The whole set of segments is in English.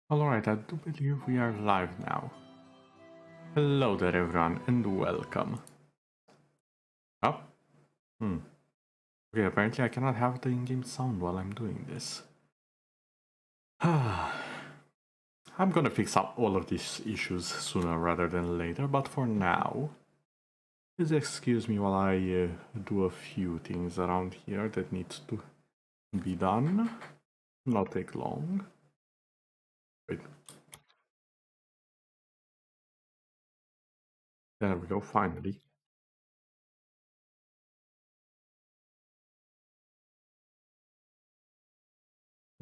Alright, I do believe we are live now. Hello there everyone and welcome. Oh? Okay, apparently I cannot have the in-game sound while I'm doing this. I'm gonna fix up all of these issues sooner rather than later, but for now, please excuse me while I do a few things around here that needs to be done. Not take long. Wait. There we go, finally.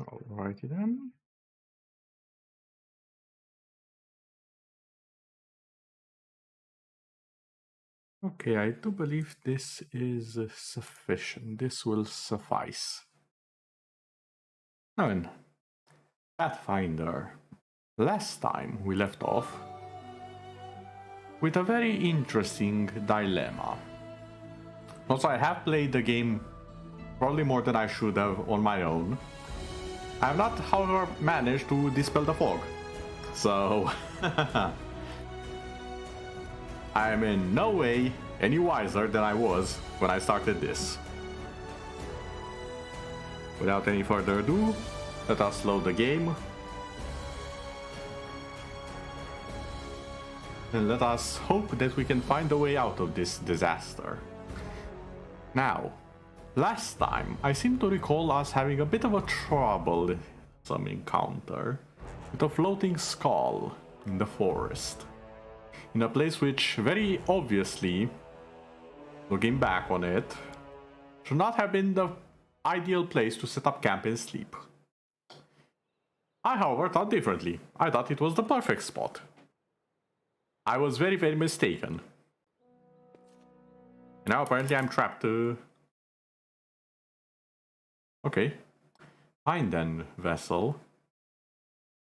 Alrighty then. Okay, I do believe this is sufficient. This will suffice. Now then, Pathfinder. Last time we left off with a very interesting dilemma. Also, I have played the game probably more than I should have on my own. I have not, however, managed to dispel the fog. So, I am in no way any wiser than I was when I started this. Without any further ado, let us load the game. And let us hope that we can find a way out of this disaster. Now, last time I seem to recall us having a bit of a trouble, some encounter, with a floating skull in the forest. In a place which very obviously, looking back on it, should not have been the ideal place to set up camp and sleep. I, however, thought differently. I thought it was the perfect spot. I was very, very mistaken. Now apparently I'm trapped. Okay. Fine then, vessel.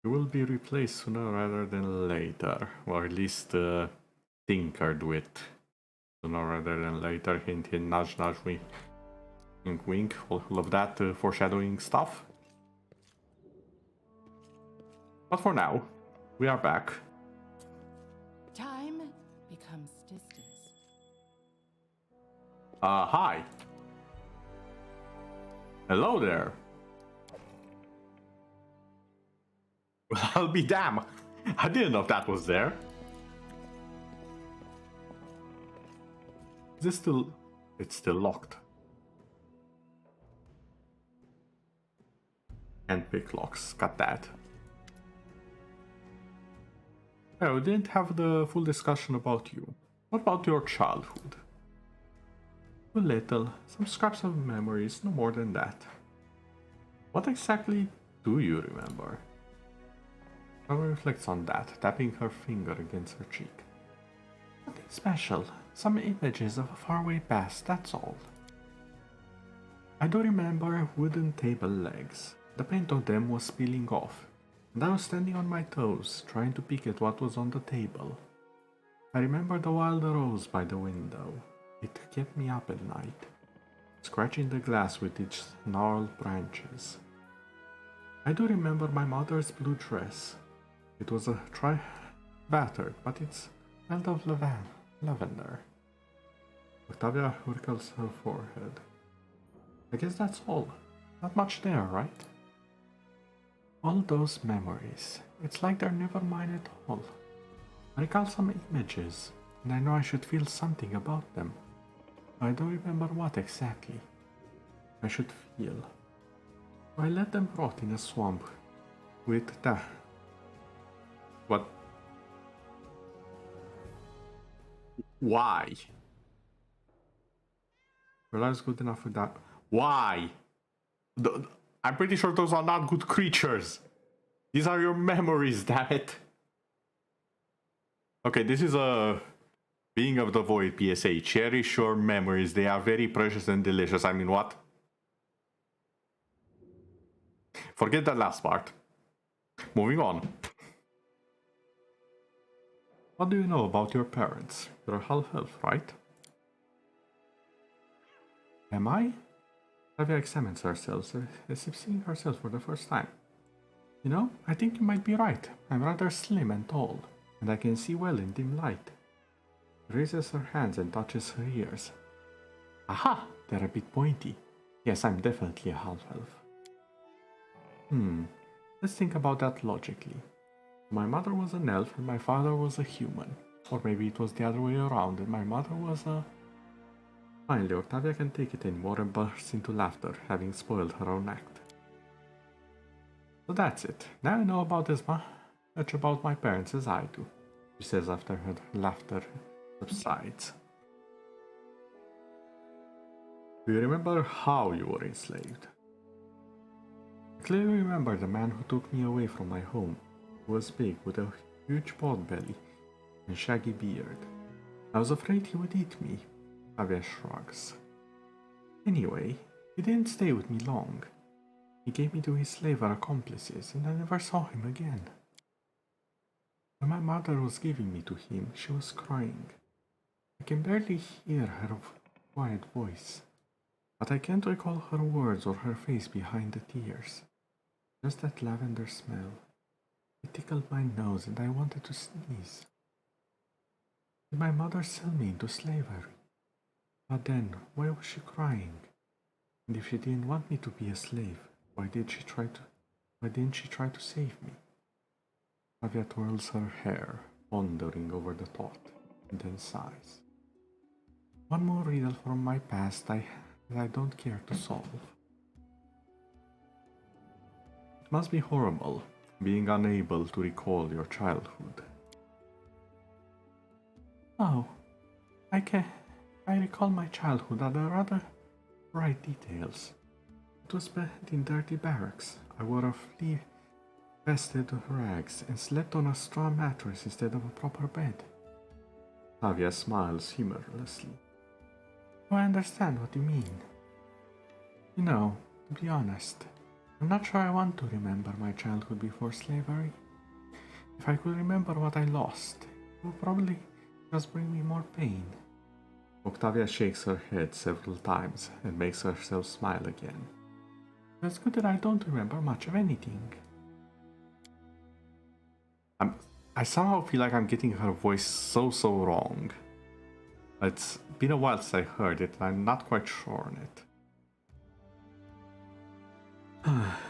You will be replaced sooner rather than later. Or at least tinkered with. Sooner rather than later. Hint, hint, nudge, nudge, wink. Wink, wink. All of that foreshadowing stuff. But for now, we are back. Time becomes distance. Hi. Hello there. Well, I'll be damned. I didn't know that was there. Is this still... It's still locked. And pick locks. Got that. Oh, we didn't have the full discussion about you. What about your childhood? Too little. Some scraps of memories, no more than that. What exactly do you remember? Sarah reflects on that, tapping her finger against her cheek. Nothing special. Some images of a faraway past, that's all. I do remember wooden table legs. The paint on them was peeling off, and I was standing on my toes, trying to peek at what was on the table. I remember the wild rose by the window. It kept me up at night, scratching the glass with its gnarled branches. I do remember my mother's blue dress. It was battered, but it smelled of lavender. Octavia wrinkles her forehead. I guess that's all. Not much there, right? All those memories. It's like they're never mine at all. I recall some images, and I know I should feel something about them. I don't remember what exactly. I should feel. I let them rot in a swamp with the... What? Why? Well, that's good enough for that. Why? I'm pretty sure those are not good creatures. These are your memories, damn it. Okay, this is a Being of the Void PSA. Cherish your memories. They are very precious and delicious. I mean, what? Forget that last part. Moving on. What do you know about your parents? You're half-elf, right? Am I? Tavia examines herself as if seeing herself for the first time. You know, I think you might be right. I'm rather slim and tall, and I can see well in dim light. She raises her hands and touches her ears. Aha! They're a bit pointy. Yes, I'm definitely a half-elf. Let's think about that logically. My mother was an elf and my father was a human. Or maybe it was the other way around and my mother was a... Finally, Octavia can take it anymore and bursts into laughter, having spoiled her own act. So that's it. Now I know about as much about my parents as I do, she says after her laughter subsides. Do you remember how you were enslaved? I clearly remember the man who took me away from my home. He was big, with a huge pot belly and shaggy beard. I was afraid he would eat me. Octavia shrugs. Anyway, he didn't stay with me long. He gave me to his slaver accomplices, and I never saw him again. When my mother was giving me to him, she was crying. I can barely hear her quiet voice, but I can't recall her words or her face behind the tears. Just that lavender smell. It tickled my nose and I wanted to sneeze. Did my mother sell me into slavery? But then, why was she crying? And if she didn't want me to be a slave, why didn't she try to save me? Avia twirls her hair, pondering over the thought, and then sighs. One more riddle from my past that I don't care to solve. It must be horrible, being unable to recall your childhood. Oh, I recall my childhood under rather bright details. It was spent in dirty barracks. I wore a flea-vested rags and slept on a straw mattress instead of a proper bed. Tavia smiles humorously. Oh, I understand what you mean. You know, to be honest, I'm not sure I want to remember my childhood before slavery. If I could remember what I lost, it would probably just bring me more pain. Octavia shakes her head several times and makes herself smile again. It's good that I don't remember much of anything. I somehow feel like I'm getting her voice so wrong. It's been a while since I heard it, and I'm not quite sure on it.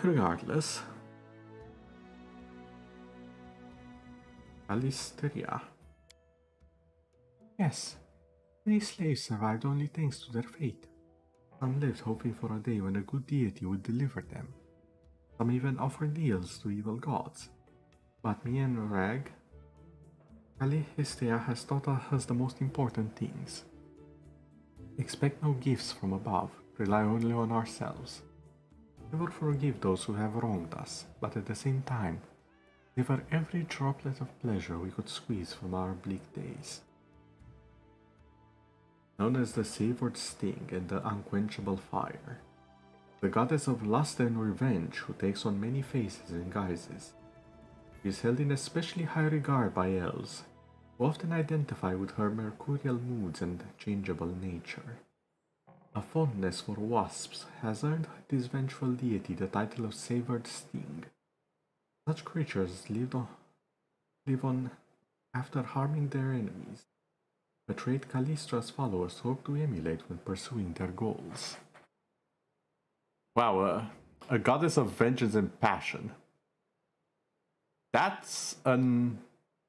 Regardless. Alisteria. Yes, many slaves survived only thanks to their fate. Some lived hoping for a day when a good deity would deliver them. Some even offered deals to evil gods. But me and Rag, Alisteria has taught us the most important things. Expect no gifts from above, rely only on ourselves. Never forgive those who have wronged us, but at the same time, savor every droplet of pleasure we could squeeze from our bleak days. Known as the savored sting and the unquenchable fire, the goddess of lust and revenge who takes on many faces and guises, she is held in especially high regard by elves, who often identify with her mercurial moods and changeable nature. A fondness for wasps has earned this vengeful deity the title of Savored Sting. Such creatures live on after harming their enemies, a trait Callistra's followers hope to emulate when pursuing their goals. Wow, a goddess of vengeance and passion. That's an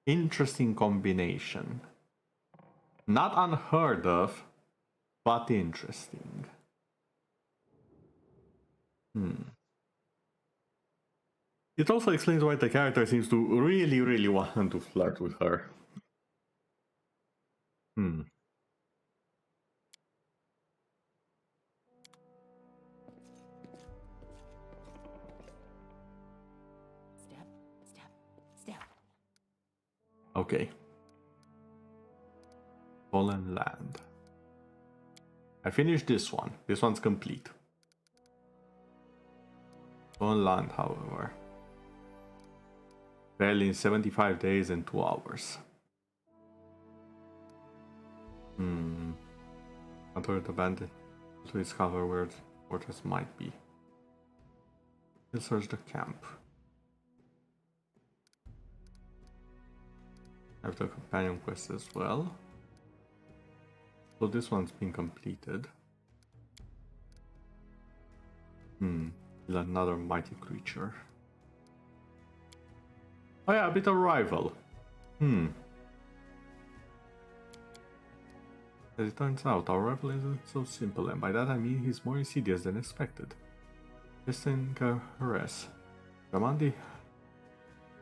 interesting combination. Not unheard of, but interesting. It also explains why the character seems to really want to flirt with her. Step, step, step. Okay. Fallen Land. I finished this one. This one's complete. Fallen Land, however. Barely in 75 days and 2 hours. Another abandoned to discover where the fortress might be. We'll search the camp. I have the companion quest as well. So this one's been completed. Kill another mighty creature. Oh yeah, a bit of rival. As it turns out, our rival isn't so simple, and by that I mean he's more insidious than expected. Listen, Caress. Ramandi,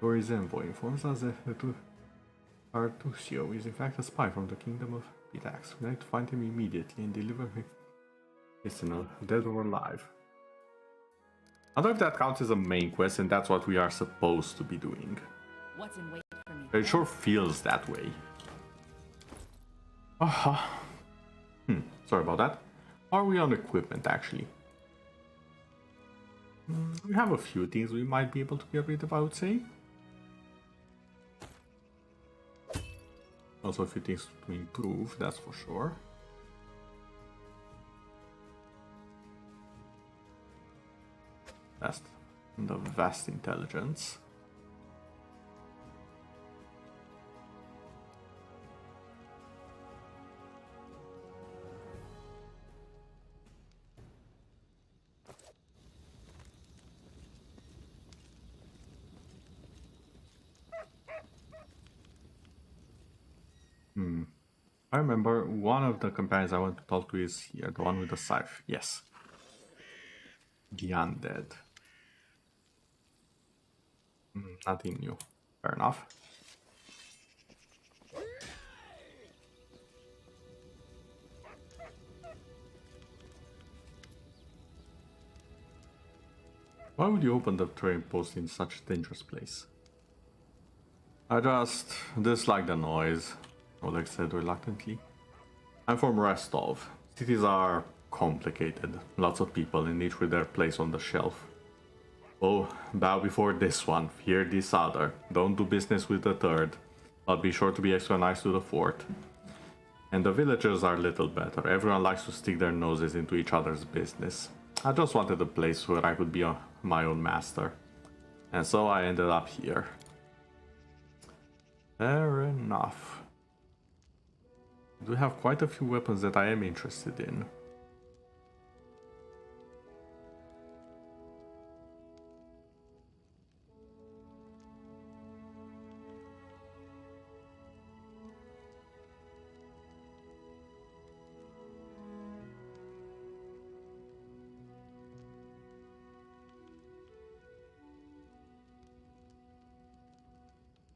or his envoy, informs us that Artusio is in fact a spy from the kingdom of Pitax. We like to find him immediately and deliver him listener, dead or alive. I don't know if that counts as a main quest, and that's what we are supposed to be doing. What's in wait for me? It sure feels that way. Sorry about that. Are we on equipment, actually? We have a few things we might be able to get rid of, I would say. Also a few things to improve, that's for sure. That's the vast intelligence. I remember one of the companions I want to talk to is here, the one with the scythe. Yes. The undead. Nothing new. Fair enough. Why would you open the trading post in such a dangerous place? I just dislike the noise, Oleg said reluctantly. I'm from Rostov. Cities are complicated. Lots of people, and each with their place on the shelf. Oh, bow before this one, fear this other. Don't do business with the third, but be sure to be extra nice to the fourth. And the villagers are little better. Everyone likes to stick their noses into each other's business. I just wanted a place where I could be my own master. And so I ended up here. Fair enough. I do have quite a few weapons that I am interested in.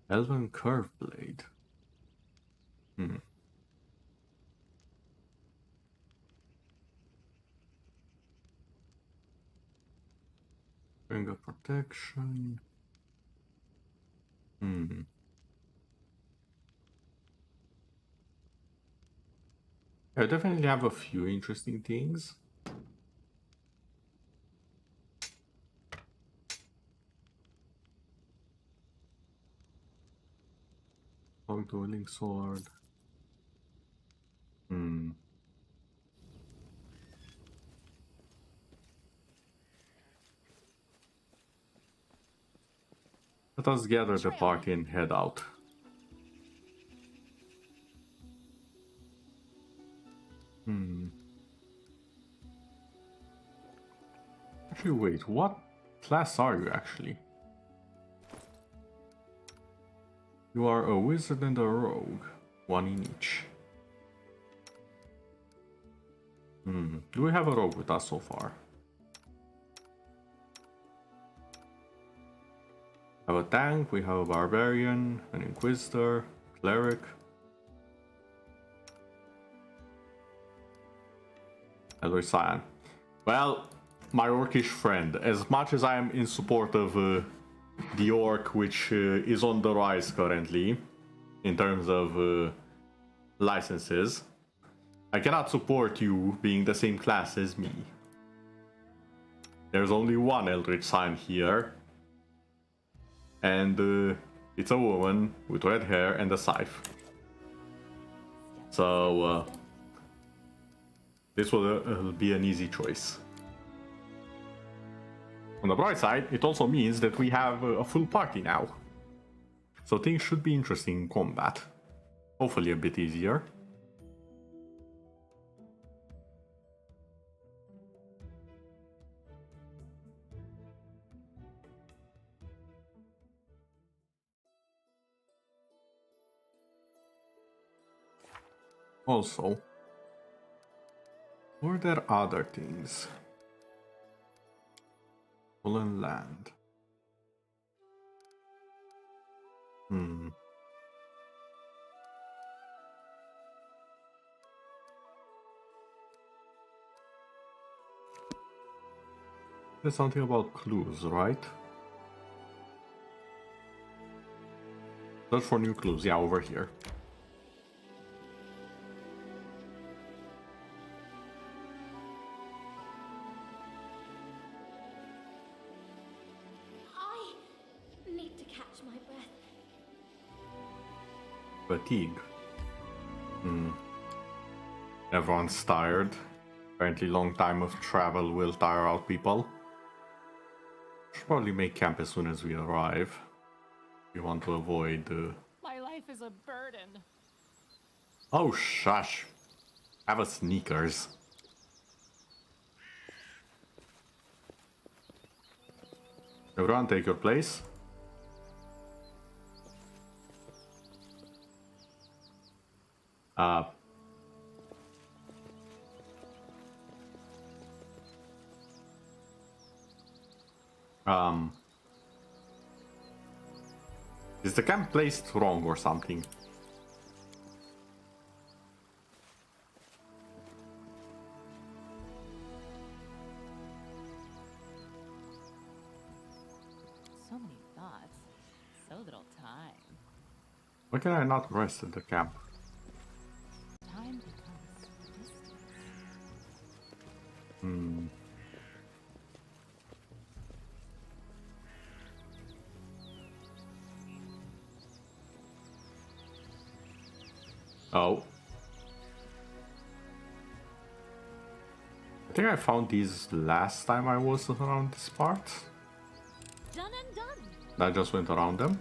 Elven Curve Blade. Ring of Protection. I definitely have a few interesting things. Dueling Sword. Let us gather the party and head out. Actually, wait, what class are you actually? You are a wizard and a rogue, one in each. Do we have a rogue with us so far? We have a tank, we have a barbarian, an inquisitor, cleric. Elder Cyan. Well, my orcish friend, as much as I am in support of the orc, which is on the rise currently in terms of licenses, I cannot support you being the same class as me. There's only one Eldritch Sign here, and it's a woman with red hair and a scythe. So this will be an easy choice. On the bright side, it also means that we have a full party now. So things should be interesting in combat. Hopefully a bit easier. Also, were there other things? Stolen land. There's something about clues, right? Search for new clues. Yeah, over here. I need to catch my breath. Fatigue. Everyone's tired. Apparently long time of travel will tire out people. Should probably make camp as soon as we arrive. We want to avoid My life is a burden. Oh, shush. Have a sneakers. Everyone take your place. Is the camp placed wrong or something? So many thoughts. So little time. Why can I not rest at the camp? Time becomes distance. Oh. I think I found these last time I was around this part. Done and done. I just went around them.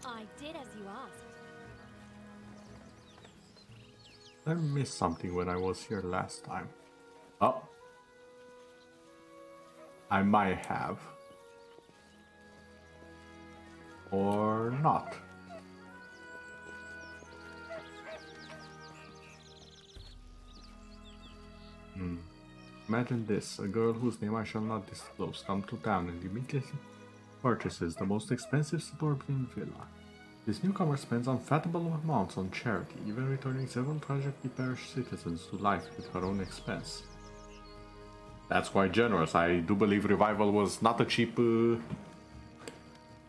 I did as you asked. I missed something when I was here last time. Oh. I might have. Or not. Imagine this, a girl whose name I shall not disclose comes to town and immediately purchases the most expensive suburban villa. This newcomer spends unfathomable amounts on charity, even returning several tragically perished citizens to life at her own expense. That's quite generous. I do believe revival was not a cheap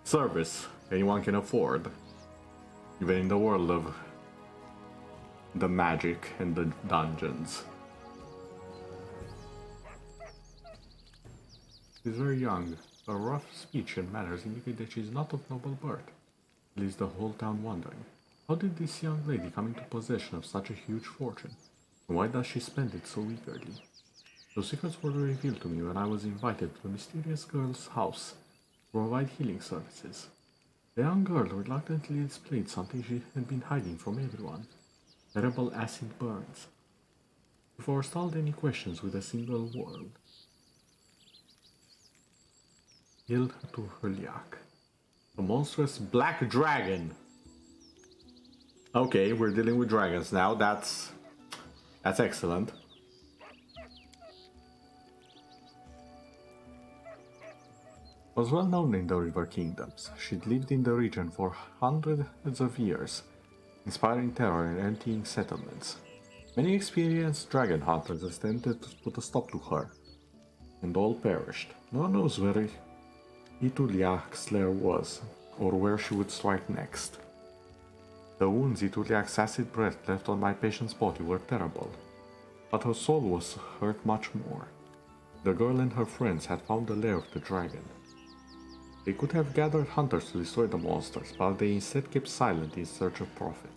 service anyone can afford. Even in the world of the magic and the dungeons. She is very young. Her rough speech and manners indicate that she is not of noble birth. It leaves the whole town wondering. How did this young lady come into possession of such a huge fortune? And why does she spend it so eagerly? Those secrets were revealed to me when I was invited to a mysterious girl's house to provide healing services. The young girl reluctantly displayed something she had been hiding from everyone. Terrible acid burns. She forestalled any questions with a single word. Il to Heliak. A monstrous black dragon. Okay, we're dealing with dragons now. That's excellent. Was well known in the River Kingdoms. She'd lived in the region for hundreds of years, inspiring terror and emptying settlements. Many experienced dragon hunters attempted to put a stop to her, and all perished. No one knows where Ituliak's lair was, or where she would strike next. The wounds Ituliak's acid breath left on my patient's body were terrible, but her soul was hurt much more. The girl and her friends had found the lair of the dragon. They could have gathered hunters to destroy the monsters, but they instead kept silent in search of profit.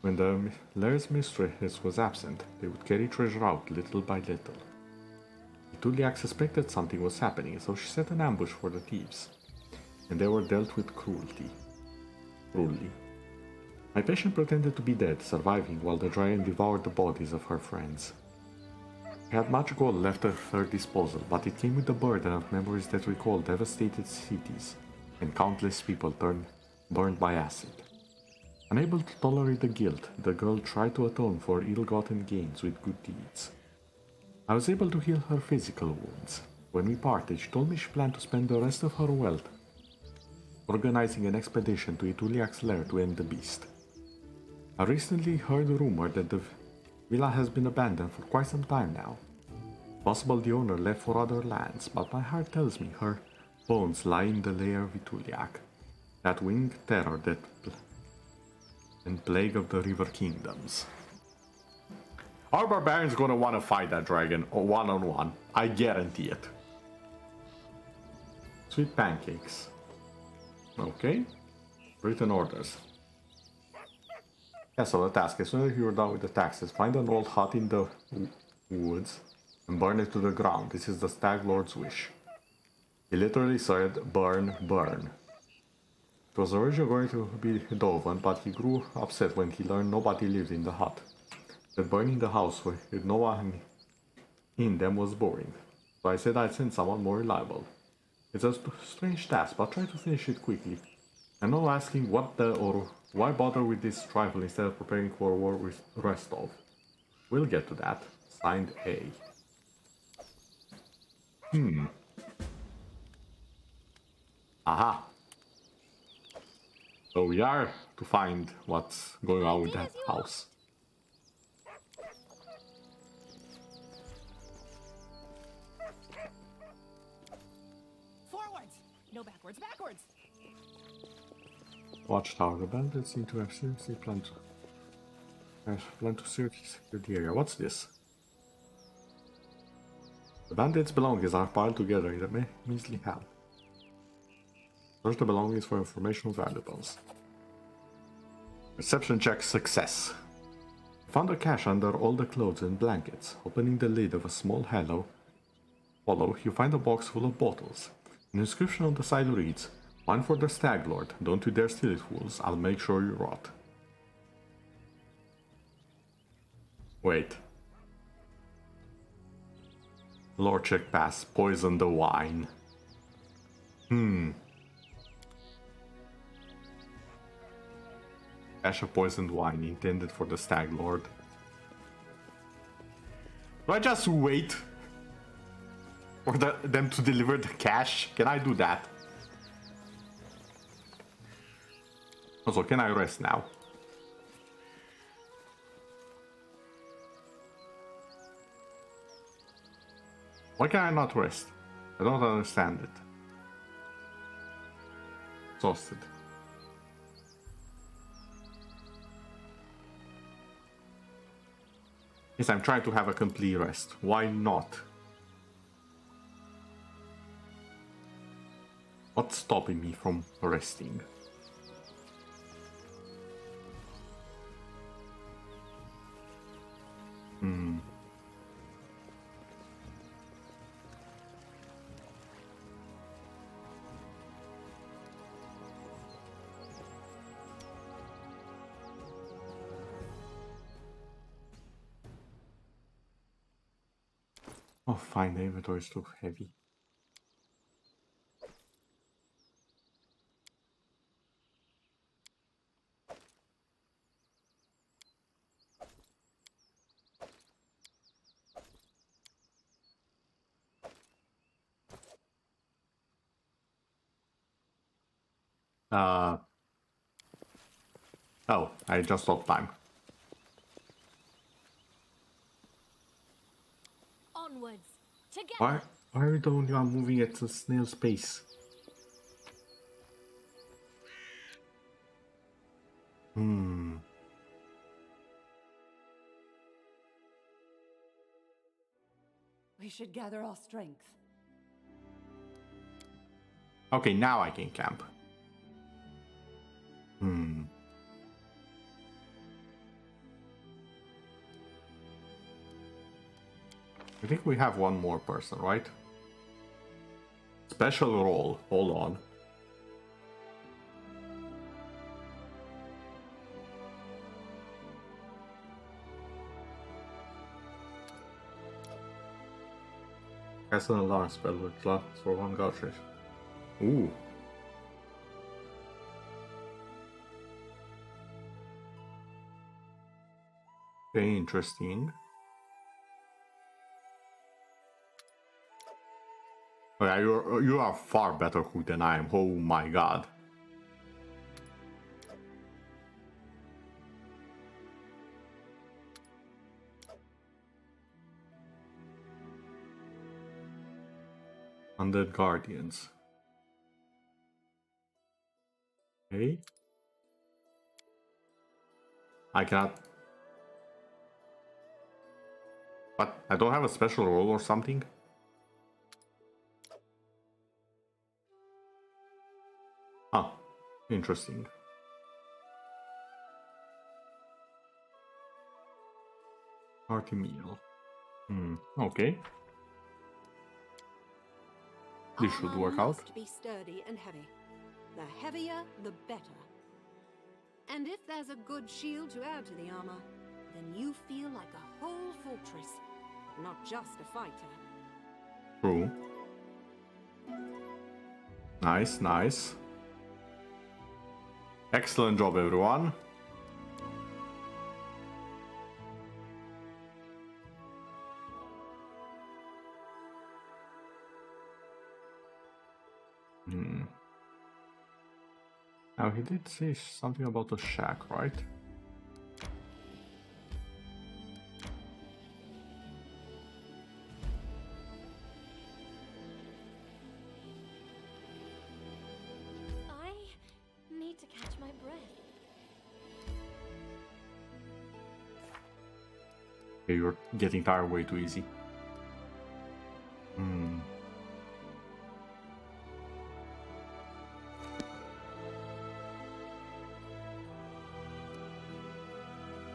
When the lair's mistress was absent, they would carry treasure out little by little. Ituliak suspected something was happening, so she set an ambush for the thieves. and they were dealt with cruelly. My patient pretended to be dead, surviving while the dragon devoured the bodies of her friends. She had much gold left at her disposal, but it came with the burden of memories that recalled devastated cities and countless people burned by acid. Unable to tolerate the guilt, the girl tried to atone for ill-gotten gains with good deeds. I was able to heal her physical wounds. When we parted, she told me she planned to spend the rest of her wealth organizing an expedition to Ituliak's lair to end the beast. I recently heard a rumor that the villa has been abandoned for quite some time now. Possible the owner left for other lands, but my heart tells me her bones lie in the lair of Ituliak, that winged terror and plague of the river kingdoms. Our barbarian's gonna wanna fight that dragon one-on-one. I guarantee it. Sweet pancakes. Okay. Written orders. Yeah, so the task, as soon as you're done with the taxes, find an old hut in the woods and burn it to the ground. This is the Stag Lord's wish. He literally said, burn, burn. It was originally going to be Dovan, but he grew upset when he learned nobody lived in the hut. That burning the house with no one in them was boring. So I said I'd send someone more reliable. It's a strange task, but try to finish it quickly. And no asking what the or why bother with this trifle instead of preparing for a war with Restov. We'll get to that. Signed A. Aha. So we are to find what's going on with that house. Forwards! No backwards, backwards! Watchtower. The bandits seem to have seriously planned to seriously secure the area. What's this? The bandits' belongings are piled together in a measly hell. Search the belongings for information or valuables. Perception check success. Found a cache under all the clothes and blankets. Opening the lid of a small hollow, you find a box full of bottles. An inscription on the side reads, "One for the Stag Lord. Don't you dare steal it, fools. I'll make sure you rot." Wait. Lord check pass. Poison the wine. Cache of poisoned wine intended for the Stag Lord. Do I just wait for them to deliver the cache? Can I do that? Also, can I rest now? Why can I not rest? I don't understand it. Exhausted. Yes, I'm trying to have a complete rest. Why not? What's stopping me from resting? Oh, fine, the inventory is too heavy. Oh, I just stopped time. Onwards. Together. Why are we the only one moving at a snail's pace? We should gather our strength. Okay, now I can camp. I think we have one more person, right? Special role. Hold on. Cast an alarm spell with luck for 1 cartridge. Ooh. Very interesting. Oh yeah, you are far better hook than I am. Oh my god. Undead Guardians. Okay. I cannot. What? I don't have a special roll or something? Ah, interesting. Party meal. Okay. This should work out. Must be sturdy and heavy. The heavier, the better. And if there's a good shield to add to the armor, then you feel like a whole fortress, not just a fighter. True. Nice, nice. Excellent job, everyone. Now he did say something about a shack, right? I need to catch my breath. Okay, you're getting tired way too easy.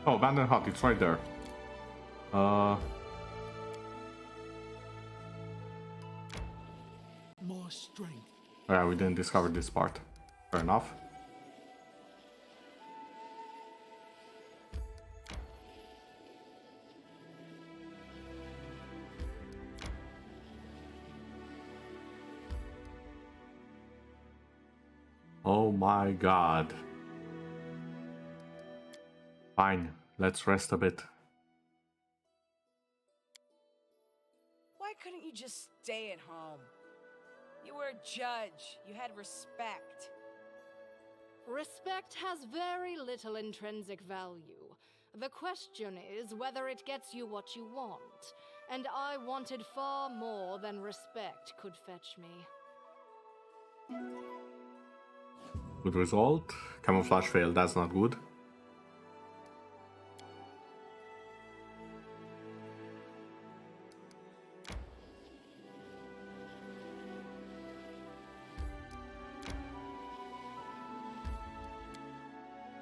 Oh, abandoned hut, it's right there. More strength. Yeah, we didn't discover this part. Fair enough. Oh my god. Fine, let's rest a bit. Why couldn't you just stay at home? You were a judge. You had respect. Respect has very little intrinsic value. The question is whether it gets you what you want. And I wanted far more than respect could fetch me. Good result. Camouflage failed, that's not good.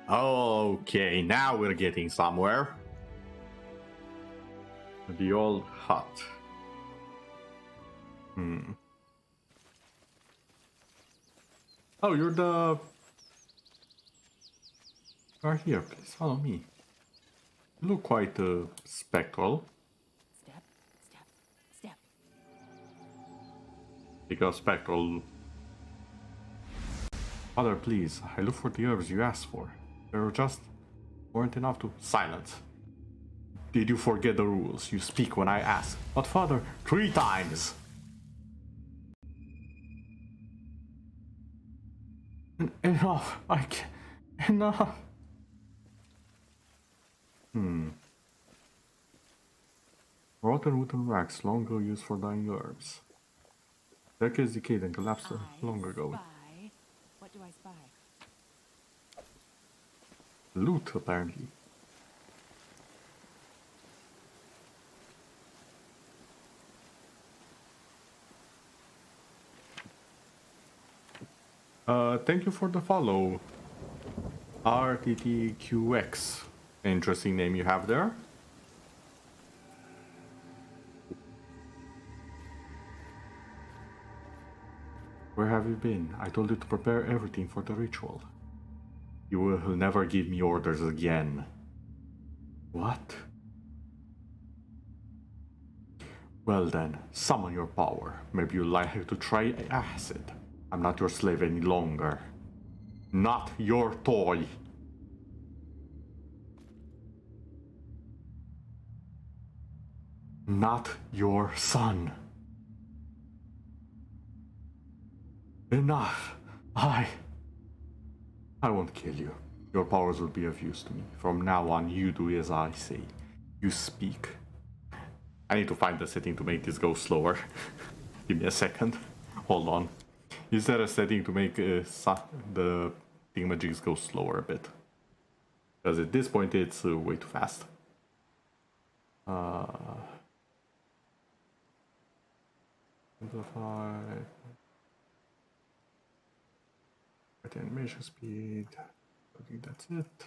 Okay, now we're getting somewhere. The old hut. Oh, you're the... You're here, please follow me. You look quite spectral. Step, step, step. Because spectral... Father, please, I look for the herbs you asked for. There just weren't enough to... Silence. Did you forget the rules? You speak when I ask. But father, 3 times! Enough! I can't... Enough! Rotten wooden racks, long ago used for dyeing herbs. Decades decayed and collapsed long ago. Spy. What do I spy? Loot, apparently. Thank you for the follow. RTTQX. Interesting name you have there. Where have you been? I told you to prepare everything for the ritual. You will never give me orders again. What? Well then, summon your power. Maybe you'd like to try acid. I'm not your slave any longer. Not your toy. Not your son. Enough. I won't kill you. Your powers will be of use to me. From now on, you do as I say. You speak. I need to find the setting to make this go slower. Give me a second. Hold on. Is there a setting to make the thingamajigs go slower a bit? Because at this point it's way too fast. Simplify. Animation speed. I think that's it.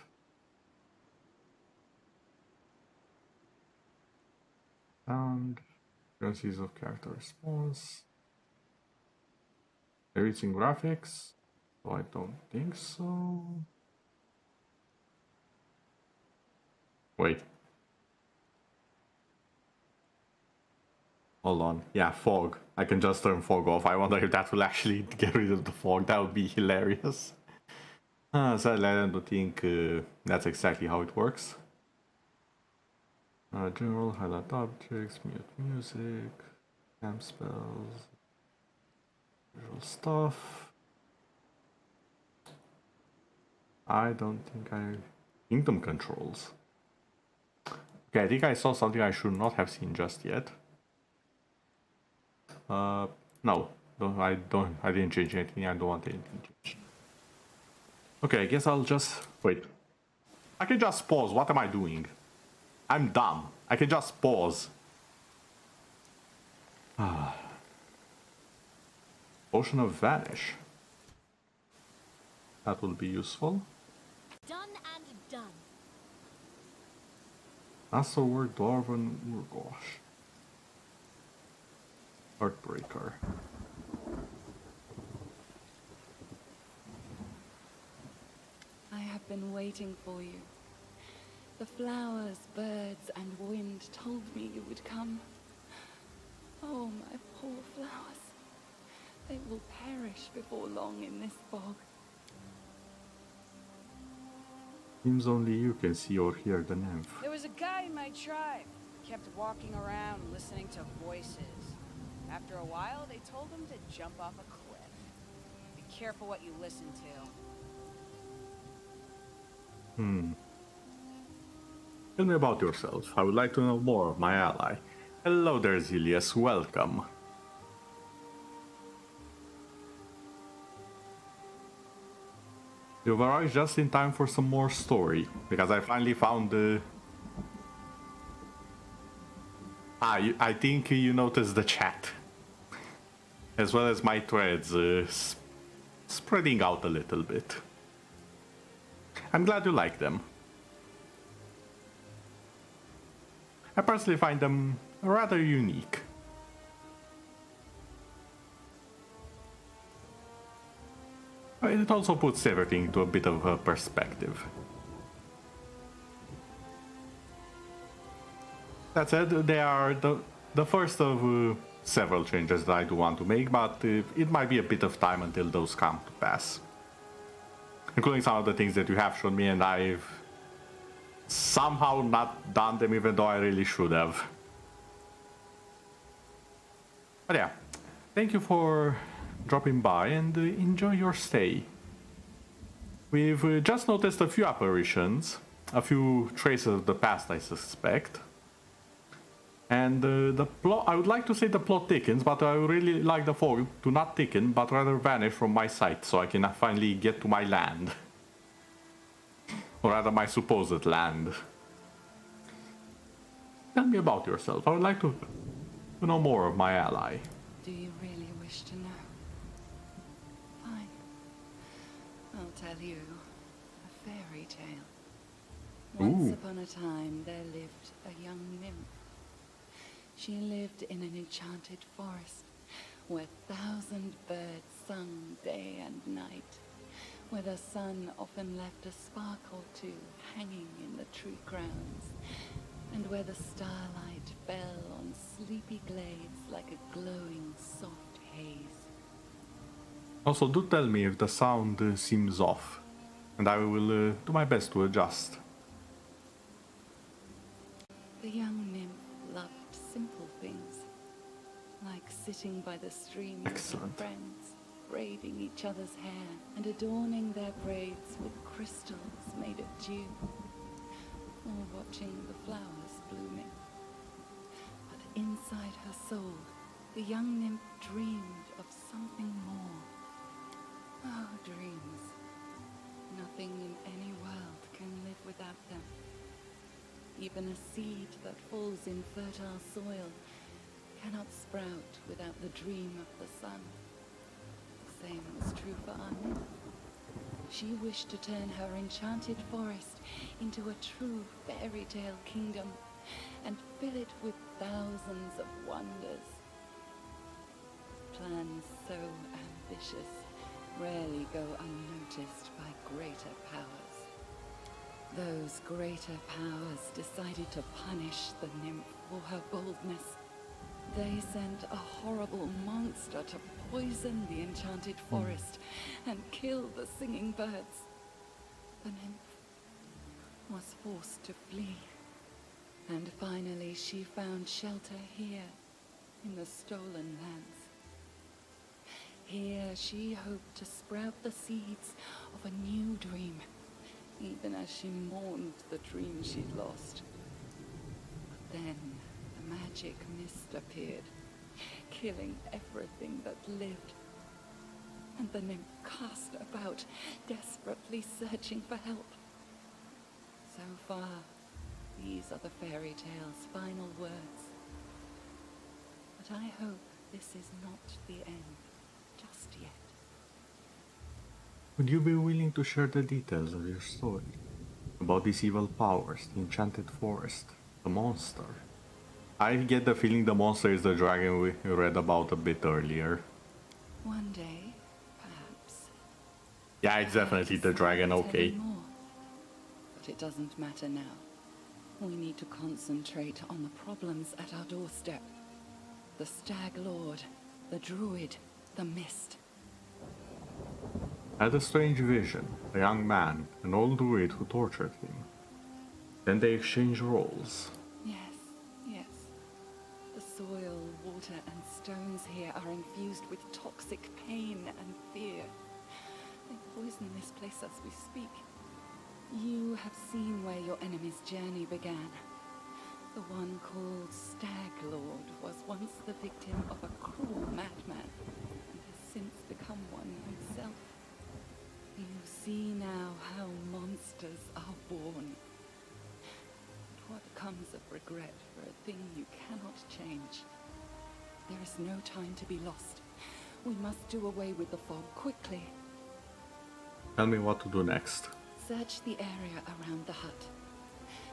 Sound. Frequencies of character response. Everything graphics. So I don't think so. Wait. Hold on. Yeah, fog. I can just turn fog off. I wonder if that will actually get rid of the fog. That would be hilarious. Sadly, I don't think that's exactly how it works. General, highlight objects, mute music, camp spells, usual stuff. I don't think kingdom controls. Okay, I think I saw something I should not have seen just yet. No, I didn't change anything. I don't want anything changed. Okay, I guess I'll just wait. I can just pause. What am I doing? I'm dumb. I can just pause. Potion of Vanish. That will be useful. Done and done. Also word Dwarven Urgosh. Heartbreaker. I have been waiting for you. The flowers, birds, and wind told me you would come. Oh, my poor flowers. They will perish before long in this bog. Seems only you can see or hear the nymph. There was a guy in my tribe. He kept walking around listening to voices. After a while, they told him to jump off a cliff. Be careful what you listen to. Tell me about yourself. I would like to know more of my ally. Hello there, Zilius. Welcome. You've arrived just in time for some more story, because I finally found the... I think you noticed the chat. As well as my threads spreading out a little bit. I'm glad you like them. I personally find them rather unique. It also puts everything into a bit of a perspective. That said, they are the first of several changes that I do want to make, but it might be a bit of time until those come to pass. Including some of the things that you have shown me, and I've somehow not done them even though I really should have. But yeah, thank you for dropping by and enjoy your stay. We've just noticed a few apparitions, a few traces of the past, I suspect. And the plot, I would like to say the plot thickens, but I would really like the fog to not thicken, but rather vanish from my sight so I can finally get to my land. Or rather, my supposed land. Tell me about yourself. I would like to know more of my ally. Do you really wish to know? Fine. I'll tell you a fairy tale. Once upon a time, there lived a young nymph. She lived in an enchanted forest, where 1,000 birds sung day and night, where the sun often left a spark or two hanging in the tree crowns, and where the starlight fell on sleepy glades like a glowing soft haze. Also, do tell me if the sound seems off, and I will do my best to adjust. The young nymph loved simple things, like sitting by the stream with her friends, braiding each other's hair and adorning their braids with crystals made of dew, or watching the flowers blooming. But inside her soul, the young nymph dreamed of something more. Oh, dreams. Nothing in any world can live without them. Even a seed that falls in fertile soil cannot sprout without the dream of the sun. The same was true for our nymph. She wished to turn her enchanted forest into a true fairy tale kingdom and fill it with thousands of wonders. Plans so ambitious rarely go unnoticed by greater powers. Those greater powers decided to punish the nymph for her boldness. They sent a horrible monster to poison the enchanted forest and kill the singing birds. The nymph was forced to flee, and finally she found shelter here in the stolen lands. Here she hoped to sprout the seeds of a new dream, even as she mourned the dream she'd lost. But then the magic mist appeared, killing everything that lived. And the nymph cast about, desperately searching for help. So far, these are the fairy tale's final words. But I hope this is not the end just yet. Would you be willing to share the details of your story? About these evil powers, the enchanted forest, the monster? I get the feeling the monster is the dragon we read about a bit earlier. One day, perhaps. Yeah, it's definitely the dragon, okay. More. But it doesn't matter now. We need to concentrate on the problems at our doorstep. The Stag Lord, the Druid, the Mist. I had a strange vision, a young man, an old druid who tortured him. Then they exchanged roles. Yes. The soil, water, and stones here are infused with toxic pain and fear. They poison this place as we speak. You have seen where your enemy's journey began. The one called Stag Lord was once the victim of a cruel madman, and has since become one himself. You see now how monsters are born. But what comes of regret for a thing you cannot change? There is no time to be lost. We must do away with the fog quickly. Tell me what to do next. Search the area around the hut.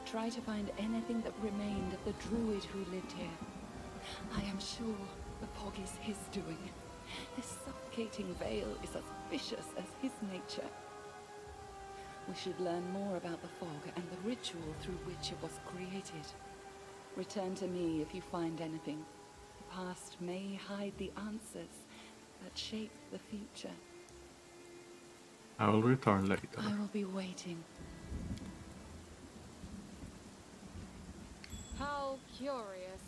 Try to find anything that remained of the druid who lived here. I am sure the fog is his doing. This suffocating veil is as vicious as his nature. We should learn more about the fog and the ritual through which it was created. Return to me if you find anything. The past may hide the answers that shape the future. I will return later. I will be waiting. How curious.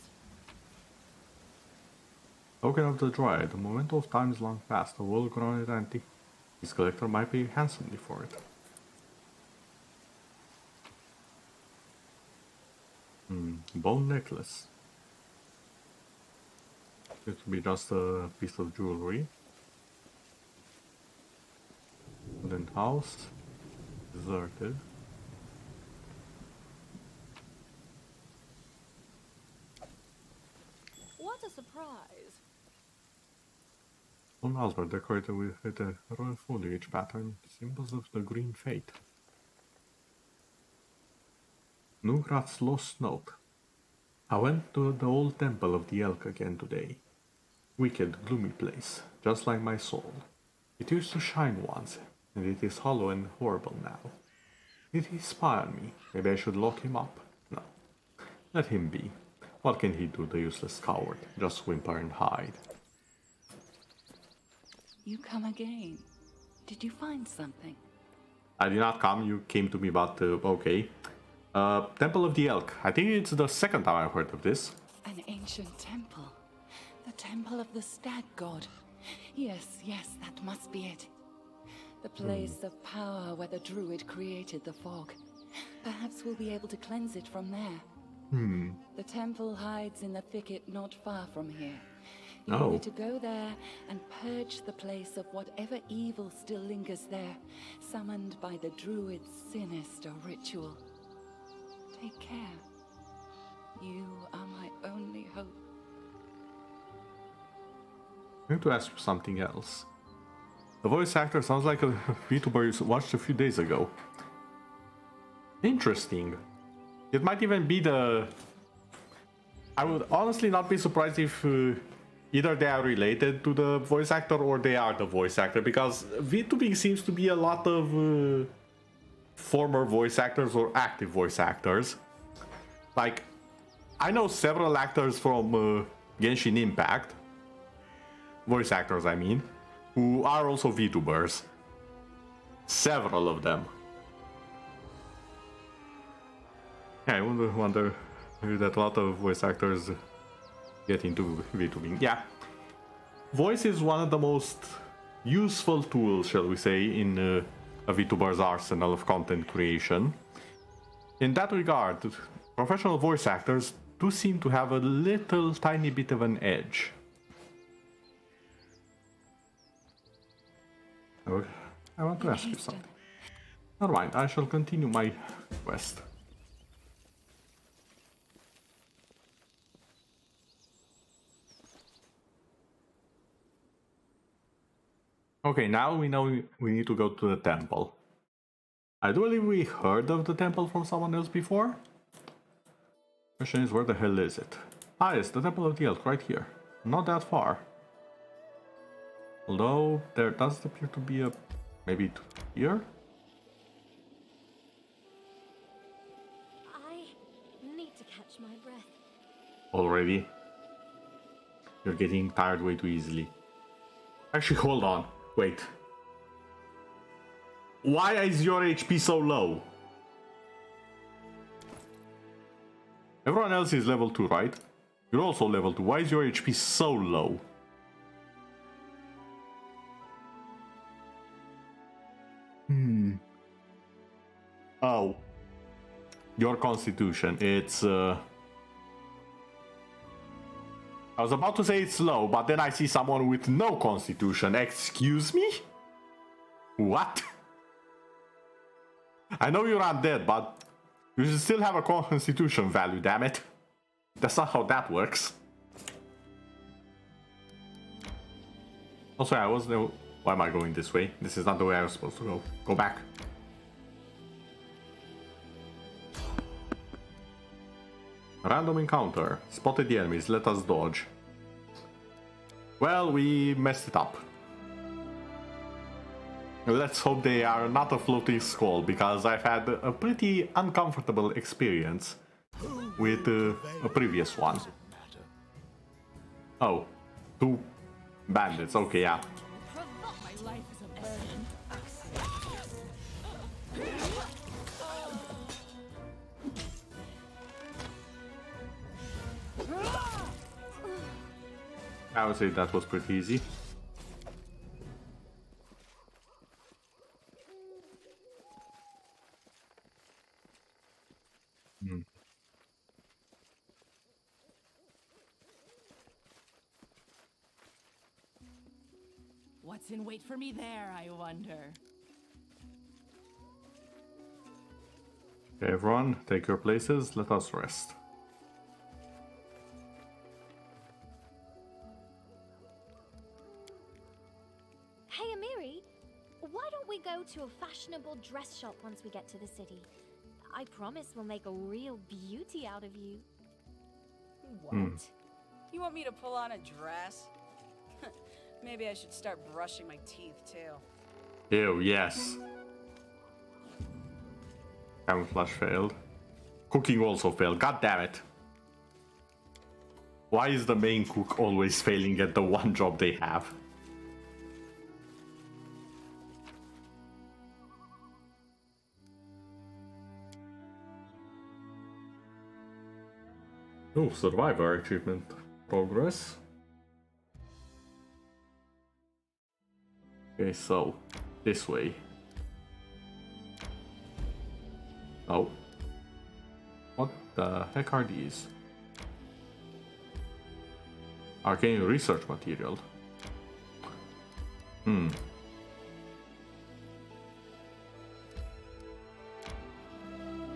Token of the Dryad, the moment of time is long past, a well-grown identity. His collector might pay handsomely for it. Bone necklace. It to be just a piece of jewelry. Wooden house. Deserted. What a surprise. Stone walls were decorated with a royal foliage pattern, symbols of the green fate. Nugrat's lost note. I went to the old temple of the elk again today. Wicked, gloomy place, just like my soul. It used to shine once, and it is hollow and horrible now. Did he spy on me? Maybe I should lock him up. No. Let him be. What can he do, the useless coward? Just whimper and hide. You come again. Did you find something? I did not come, you came to me, but okay. Temple of the Elk. I think it's the second time I've heard of this. An ancient temple. The temple of the stag god. Yes, that must be it. The place of power where the druid created the fog. Perhaps we'll be able to cleanse it from there. The temple hides in the thicket not far from here. You need to go there and purge the place of whatever evil still lingers there, summoned by the druid's sinister ritual. Take care. You are my only hope. I'm going to ask you something else. The voice actor sounds like a VTuber you watched a few days ago. Interesting. It might even be the... I would honestly not be surprised if either they are related to the voice actor or they are the voice actor, because VTubing seems to be a lot of former voice actors or active voice actors. Like, I know several actors from Genshin Impact, voice actors I mean, who are also VTubers. Several of them. Yeah, I wonder that a lot of voice actors get into VTubing. Yeah, voice is one of the most useful tools, shall we say, in a VTuber's arsenal of content creation. In that regard, professional voice actors do seem to have a little tiny bit of an edge. I want to ask you something. Never mind, I shall continue my quest. Okay, now we know we need to go to the temple. I do believe we heard of the temple from someone else before. Question is, where the hell is it? Ah, yes, the Temple of the Elk, right here. Not that far. Although, there does appear to be a... maybe here? I need to catch my breath. Already? You're getting tired way too easily. Actually, hold on. Wait. Why is your HP so low? Everyone else is level 2, right? You're also level 2. Why is your HP so low? Oh. Your constitution. It's I was about to say it's low, but then I see someone with no constitution. Excuse me? What? I know you're undead, but you should still have a constitution value, damn it. That's not how that works. Also, I was no... Why am I going this way? This is not the way I was supposed to go. Go back. Random encounter. Spotted the enemies. Let us dodge. Well, we messed it up. Let's hope they are not a floating skull, because I've had a pretty uncomfortable experience with a previous one. Oh, 2 bandits. Okay, yeah. My life is a burden. I would say that was pretty easy. What's in wait for me there, I wonder? Okay, everyone, take your places. Let us rest. Hey, Amiri, why don't we go to a fashionable dress shop once we get to the city? I promise we'll make a real beauty out of you. What? You want me to pull on a dress? Maybe I should start brushing my teeth, too. Ew, yes. Camouflage failed. Cooking also failed. God damn it. Why is the main cook always failing at the one job they have? Oh, Survivor achievement progress. Okay, so this way. Oh. What the heck are these? Arcane research material.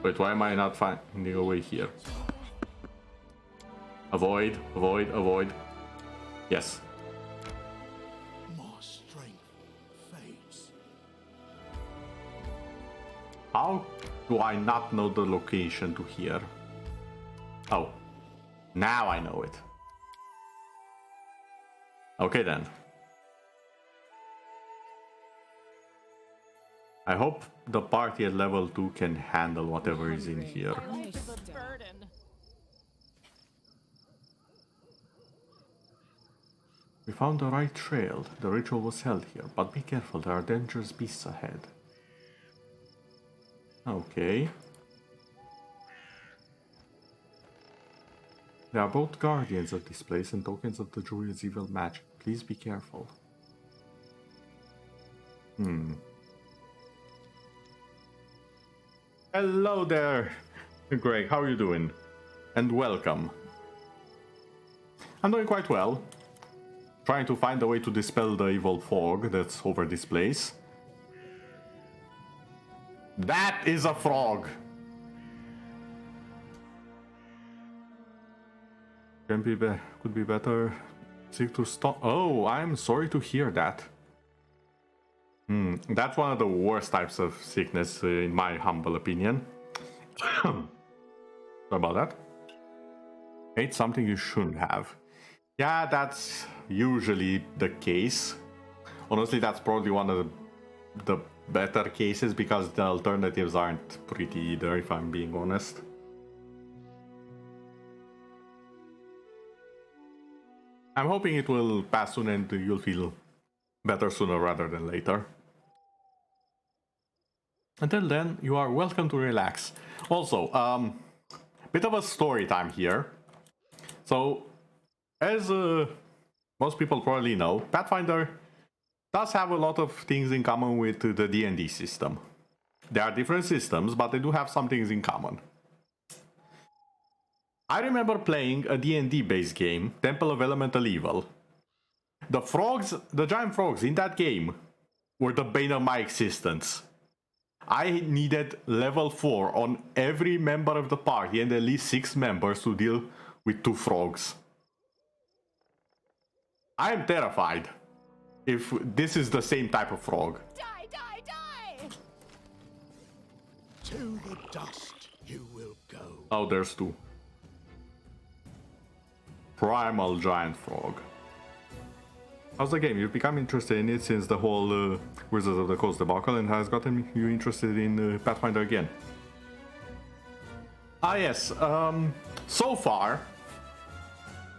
Wait, why am I not finding a way here? Avoid, avoid, avoid. Yes. My strength fades. How do I not know the location to here? Oh, now I know it. Okay then. I hope the party at level 2 can handle whatever is in here. We found the right trail. The ritual was held here, but be careful, there are dangerous beasts ahead. Okay. They are both guardians of this place and tokens of the Druid's evil magic. Please be careful. Hello there, Greg. How are you doing? And welcome. I'm doing quite well. Trying to find a way to dispel the evil fog that's over this place. That is a frog! Could be better. Seek to stop. Oh, I'm sorry to hear that. That's one of the worst types of sickness, in my humble opinion. Sorry about that. Ate something you shouldn't have. Yeah, that's usually the case. Honestly, that's probably one of the better cases because the alternatives aren't pretty either, if I'm being honest. I'm hoping it will pass soon and you'll feel better sooner rather than later. Until then, you are welcome to relax. Also, bit of a story time here. So, as most people probably know, Pathfinder does have a lot of things in common with the D&D system. There are different systems, but they do have some things in common. I remember playing a D&D based game, Temple of Elemental Evil. The frogs, the giant frogs in that game were the bane of my existence. I needed level 4 on every member of the party and at least 6 members to deal with 2 frogs. I am terrified if this is the same type of frog. Die, die, die! To the dust you will go. Oh, there's 2. Primal Giant Frog. How's the game? You've become interested in it since the whole Wizards of the Coast debacle and has gotten you interested in Pathfinder again. Ah yes, so far,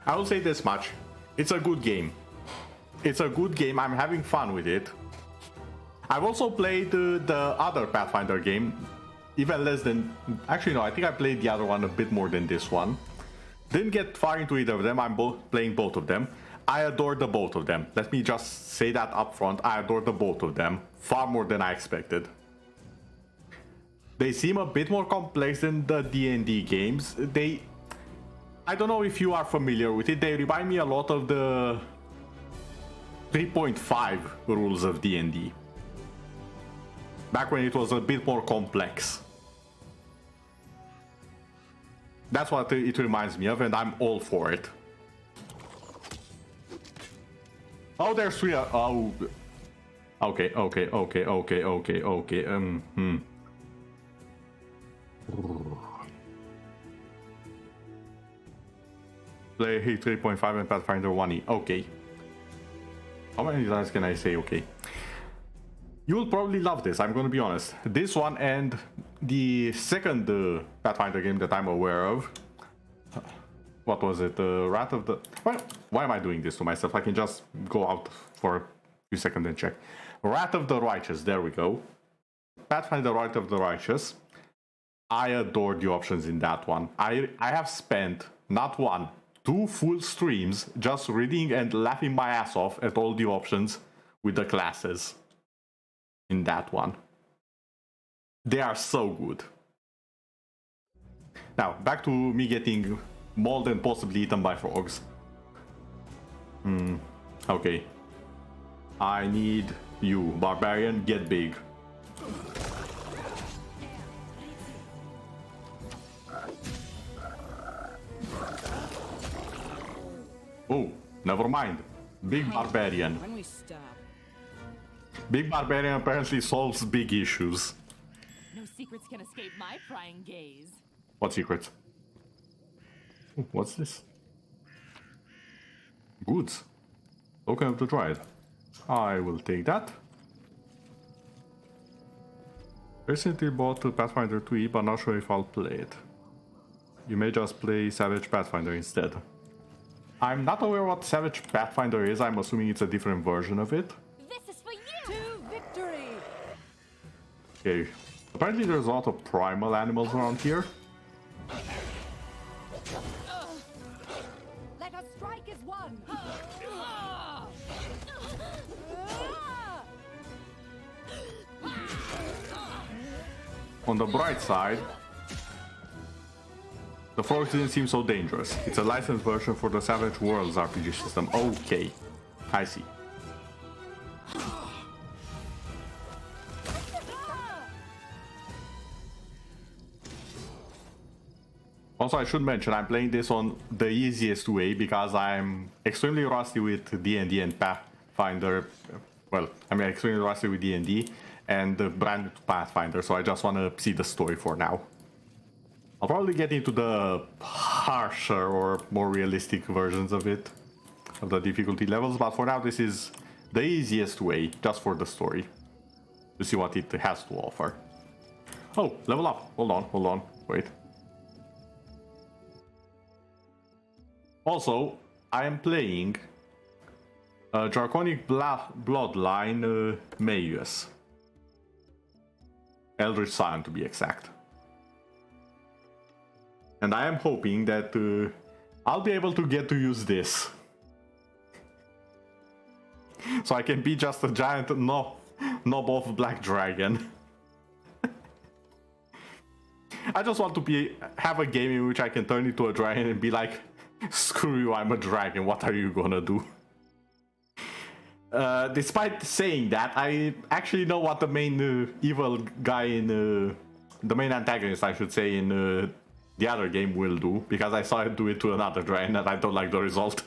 I will say this much. It's a good game. It's a good game, I'm having fun with it. I've also played the other Pathfinder game, even less than... Actually no, I think I played the other one a bit more than this one. Didn't get far into either of them, I'm playing both of them. I adore the both of them. Let me just say that up front, I adore the both of them. Far more than I expected. They seem a bit more complex than the D&D games. I don't know if you are familiar with it, they remind me a lot of the 3.5 rules of D&D. Back when it was a bit more complex. That's what it reminds me of, and I'm all for it. Oh, there's 3. Oh. Okay. Play 3.5 and Pathfinder 1E. Okay. How many times can I say okay? You will probably love this, I'm gonna be honest. This one and the second Pathfinder game that I'm aware of. what was it? Wrath of the... Why am I doing this to myself? I can just go out for a few seconds and check. Wrath of the Righteous, there we go. Pathfinder Wrath of the Righteous. I adore the options in that one. I have spent not one, 2 full streams just reading and laughing my ass off at all the options with the classes in that one. They are so good. Now, back to me getting mauled and possibly eaten by frogs. Okay. I need you, barbarian, get big. Oh, never mind. Big barbarian. When we stop. Big barbarian apparently solves big issues. No secrets can escape my prying gaze. What secrets? Ooh, what's this? Goods. Token of the Dryad. I will take that. Recently bought Pathfinder 2e, but not sure if I'll play it. You may just play Savage Pathfinder instead. I'm not aware what Savage Pathfinder is. I'm assuming it's a different version of it. This is for you! To victory! Okay. Apparently there's a lot of primal animals around here. Let us strike as one! On the bright side, the frogs didn't seem so dangerous. It's a licensed version for the Savage Worlds RPG system. Okay, I see. Also, I should mention I'm playing this on the easiest way because I'm extremely rusty with D&D and Pathfinder. Well, I'm extremely rusty with D&D and brand new to Pathfinder, so I just want to see the story for now. I'll probably get into the harsher or more realistic versions of it, of the difficulty levels, but for now this is the easiest way, just for the story, to see what it has to offer. Oh, level up. Hold on, wait. Also, I am playing Draconic Bloodline Magus. Eldritch Scion to be exact. And I am hoping that I'll be able to get to use this. So I can be just a giant knob of Black Dragon. I just want to have a game in which I can turn into a dragon and be like, screw you, I'm a dragon, what are you gonna do? Despite saying that, I actually know what the main evil guy in... the main antagonist, I should say, in the other game will do, because I saw it do it to another dragon and I don't like the result.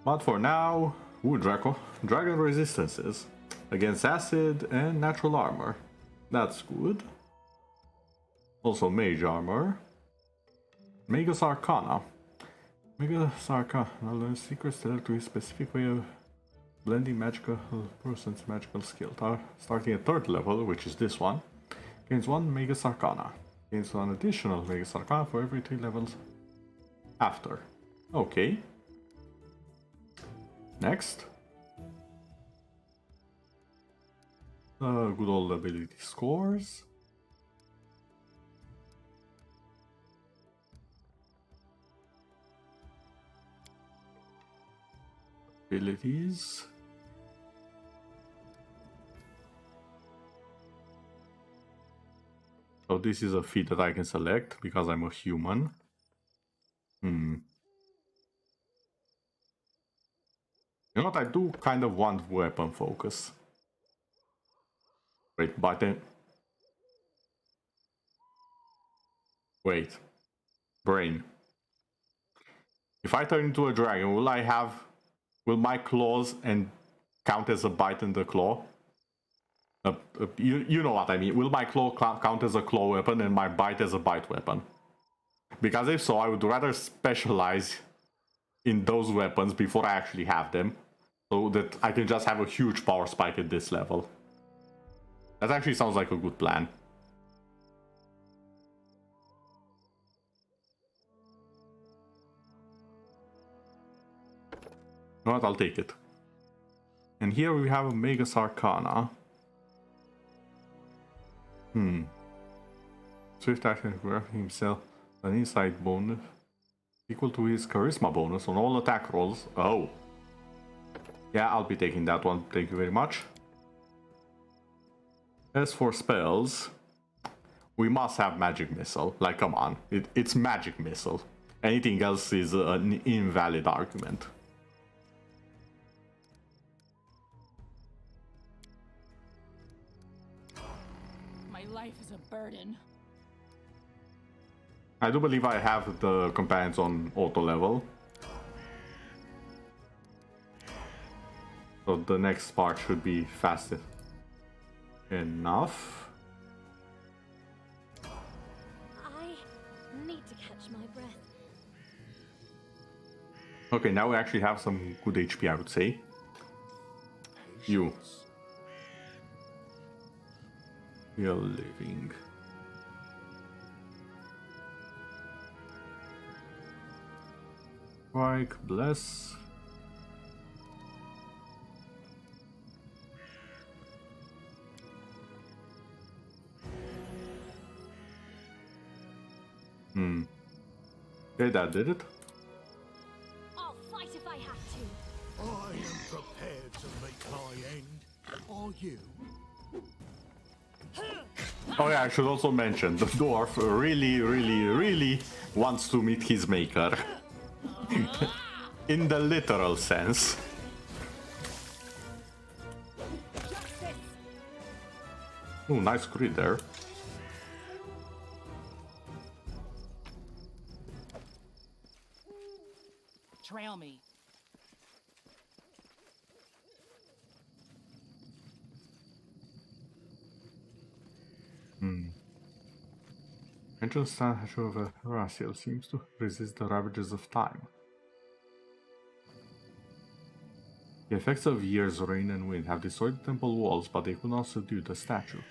But for now... Ooh, Dragon resistances. Against acid and natural armor. That's good. Also mage armor. Magus Arcana. Magus Arcana learns secrets that lead to a specific way of blending magical person's magical skill. Starting at 3rd level, which is this one. Gains 1 Magus Arcana. Gains 1 additional Magus Arcana for every 3 levels after. Okay. Next. Good old ability scores. Abilities. So this is a feat that I can select because I'm a human. You know what, I do kind of want weapon focus. Wait, button. Wait. Brain. If I turn into a dragon, will my claws and count as a bite in the claw? You know what I mean. Will my claw count as a claw weapon and my bite as a bite weapon? Because if so, I would rather specialize in those weapons before I actually have them, so that I can just have a huge power spike at this level. That actually sounds like a good plan. know what? I'll take it. And here we have a Magus Arcana. Swift action grab himself an insight bonus equal to his charisma bonus on all attack rolls. Oh. Yeah, I'll be taking that one. Thank you very much. As for spells, we must have Magic Missile. Like, come on. It's Magic Missile. Anything else is an invalid argument. My life is a burden. I do believe I have the companions on auto level. So the next part should be fast enough. I need to catch my breath. Okay, now we actually have some good HP, I would say. You. You're living. Strike, bless. Okay, that did it. I'll fight if I have to. I am prepared to meet my end. Are you? Oh yeah, I should also mention, the dwarf really wants to meet his maker. In the literal sense. Oh, nice crit there. Trail me. Ancient statue of Raziel seems to resist the ravages of time. The effects of years, rain and wind have destroyed the temple walls, but they could not subdue the statue.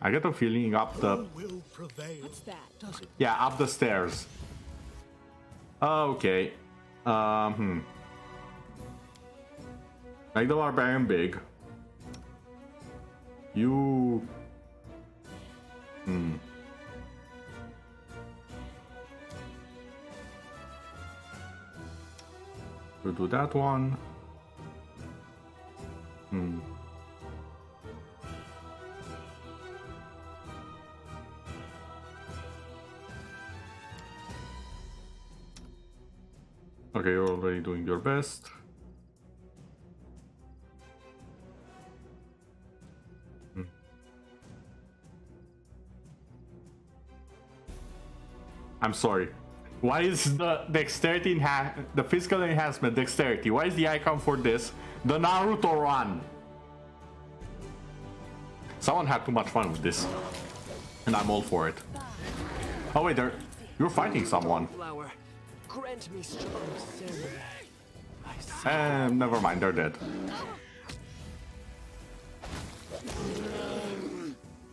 I get a feeling up the... Will prevail. What's that? Does it? Yeah, up the stairs. Okay. Make the barbarian big. You... We'll do that one. Okay, you're already doing your best. I'm sorry. Why is the dexterity the physical enhancement dexterity? Why is the icon for this the Naruto run? Someone had too much fun with this, and I'm all for it. Oh wait, you're fighting someone. Flower, grant me strong ceremony. Never mind, they're dead.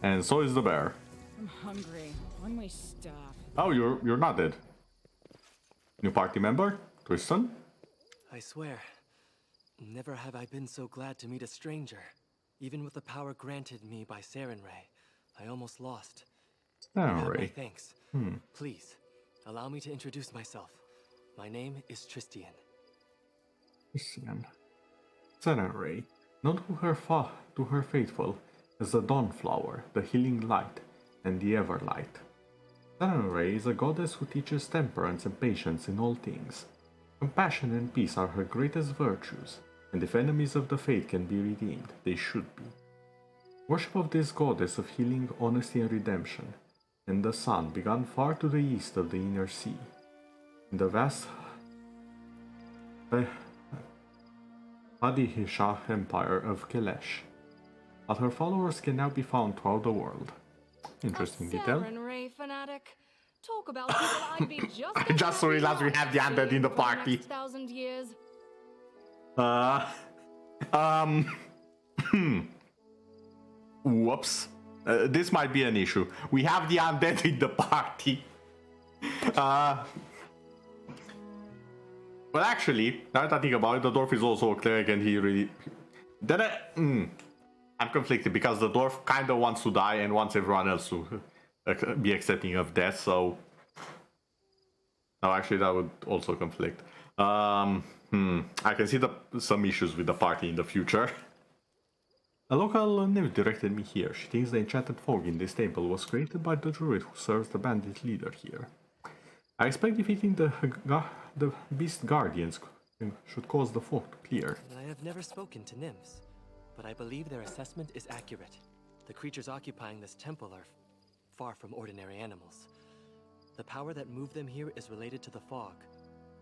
And so is the bear. I'm hungry. When we stop. Oh, you're not dead. New party member, Tristan. I swear, never have I been so glad to meet a stranger. Even with the power granted me by Sarenrae, I almost lost. You have my Sarenrae. thanks. Please, allow me to introduce myself. My name is Tristian. Tristian. Sarenrae, known to her faithful as the Dawn Flower, the Healing Light, and the Everlight. Sarenrae is a goddess who teaches temperance and patience in all things. Compassion and peace are her greatest virtues, and if enemies of the faith can be redeemed, they should be. Worship of this goddess of healing, honesty, and redemption, and the sun began far to the east of the Inner Sea, in the vast Hadihisha Empire of Kelesh. But her followers can now be found throughout the world. Interesting detail. Sarenrae fanatic. Talk about people I'd be just I just realized we have the undead in the party. 1,000 years. Whoops. This might be an issue. We have the undead in the party. But actually, now that I think about it, the dwarf is also a cleric and he really... Then I'm conflicted because the dwarf kind of wants to die and wants everyone else to be accepting of death, so... No, actually that would also conflict. I can see some issues with the party in the future. A local nymph directed me here. She thinks the enchanted fog in this temple was created by the druid who serves the bandit leader here. I expect defeating the beast guardians should cause the fog to clear. I have never spoken to nymphs, but I believe their assessment is accurate. The creatures occupying this temple are far from ordinary animals. The power that moved them here is related to the fog.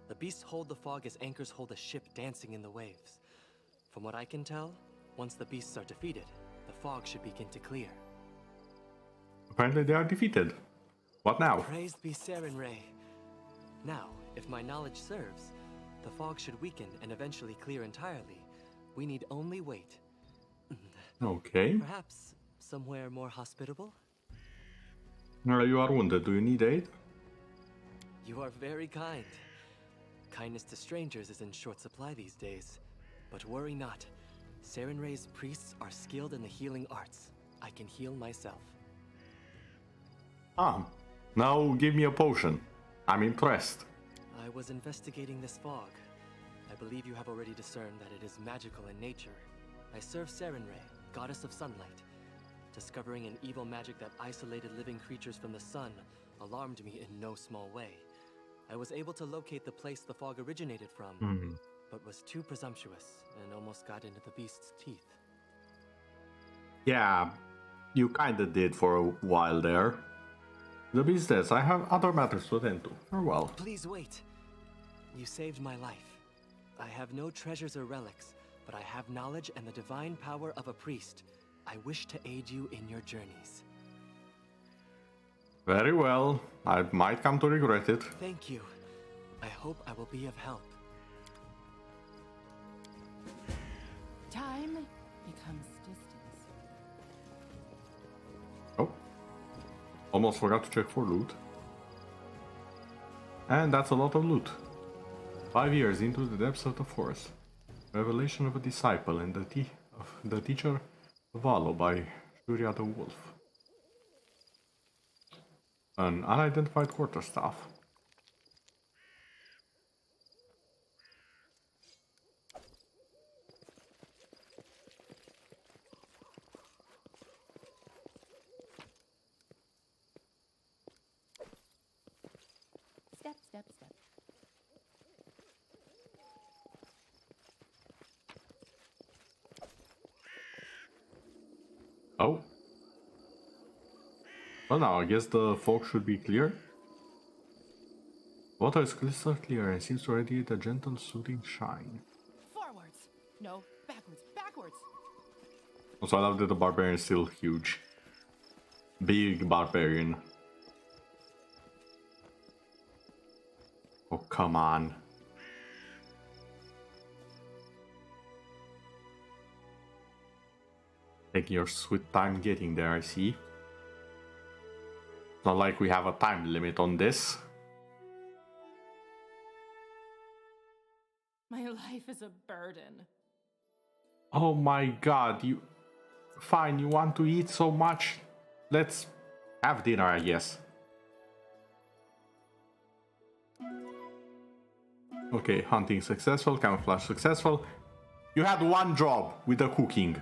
The beasts hold the fog as anchors hold a ship dancing in the waves. From what I can tell, once the beasts are defeated, the fog should begin to clear. Apparently they are defeated. What now? Praised be Sarenrae. Now, if my knowledge serves, the fog should weaken and eventually clear entirely. We need only wait. Okay. Perhaps somewhere more hospitable? You are wounded. Do you need aid? You are very kind. Kindness to strangers is in short supply these days. But worry not. Sarenrae's priests are skilled in the healing arts. I can heal myself. Now give me a potion. I'm impressed. I was investigating this fog. I believe you have already discerned that it is magical in nature. I serve Sarenrae, goddess of sunlight. Discovering an evil magic that isolated living creatures from the sun alarmed me in no small way. I was able to locate the place the fog originated from, but was too presumptuous and almost got into the beast's teeth. Yeah, you kinda did for a while there. The beast says, I have other matters to attend to. Farewell. Please wait. You saved my life. I have no treasures or relics, but I have knowledge and the divine power of a priest. I wish to aid you in your journeys. Very well. I might come to regret it. Thank you. I hope I will be of help. Time becomes distance. Oh. Almost forgot to check for loot. And that's a lot of loot. 5 years into the depths of the forest. Revelation of a Disciple and the Teacher Valo by Shuria the Wolf. An unidentified quarterstaff. Step, step, step. Oh. Well now, I guess the fog should be clear. Water is crystal clear and seems to radiate a gentle, soothing shine. Forwards. No, backwards, backwards. Also, I love that the barbarian is still huge. Big barbarian. Oh, come on. Taking your sweet time getting there, I see. It's not like we have a time limit on this. My life is a burden. Oh my god, you... Fine, you want to eat so much? Let's have dinner, I guess. Okay, hunting successful, camouflage successful. You had one job with the cooking.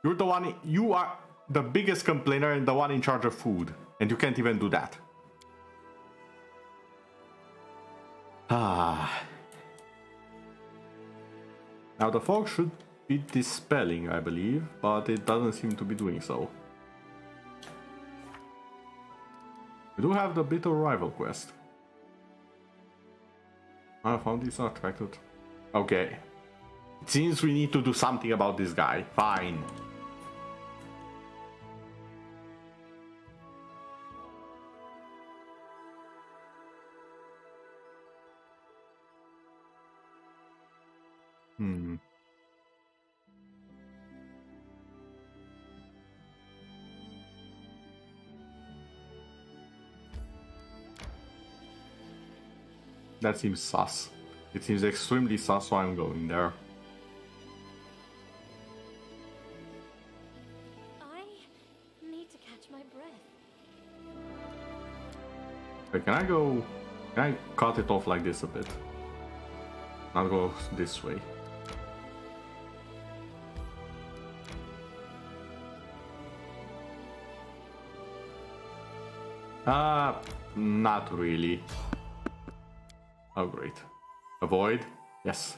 You're the one... You are the biggest complainer and the one in charge of food. And you can't even do that. Ah... Now the fog should be dispelling, I believe, but it doesn't seem to be doing so. We do have the Bitter Rival quest. I found this attracted. Okay. It seems we need to do something about this guy. Fine. That seems sus. It seems extremely sus, so I'm going there. I need to catch my breath. Wait, can I go... Can I cut it off like this a bit? I'll go this way. Not really. Oh, great. Avoid? Yes.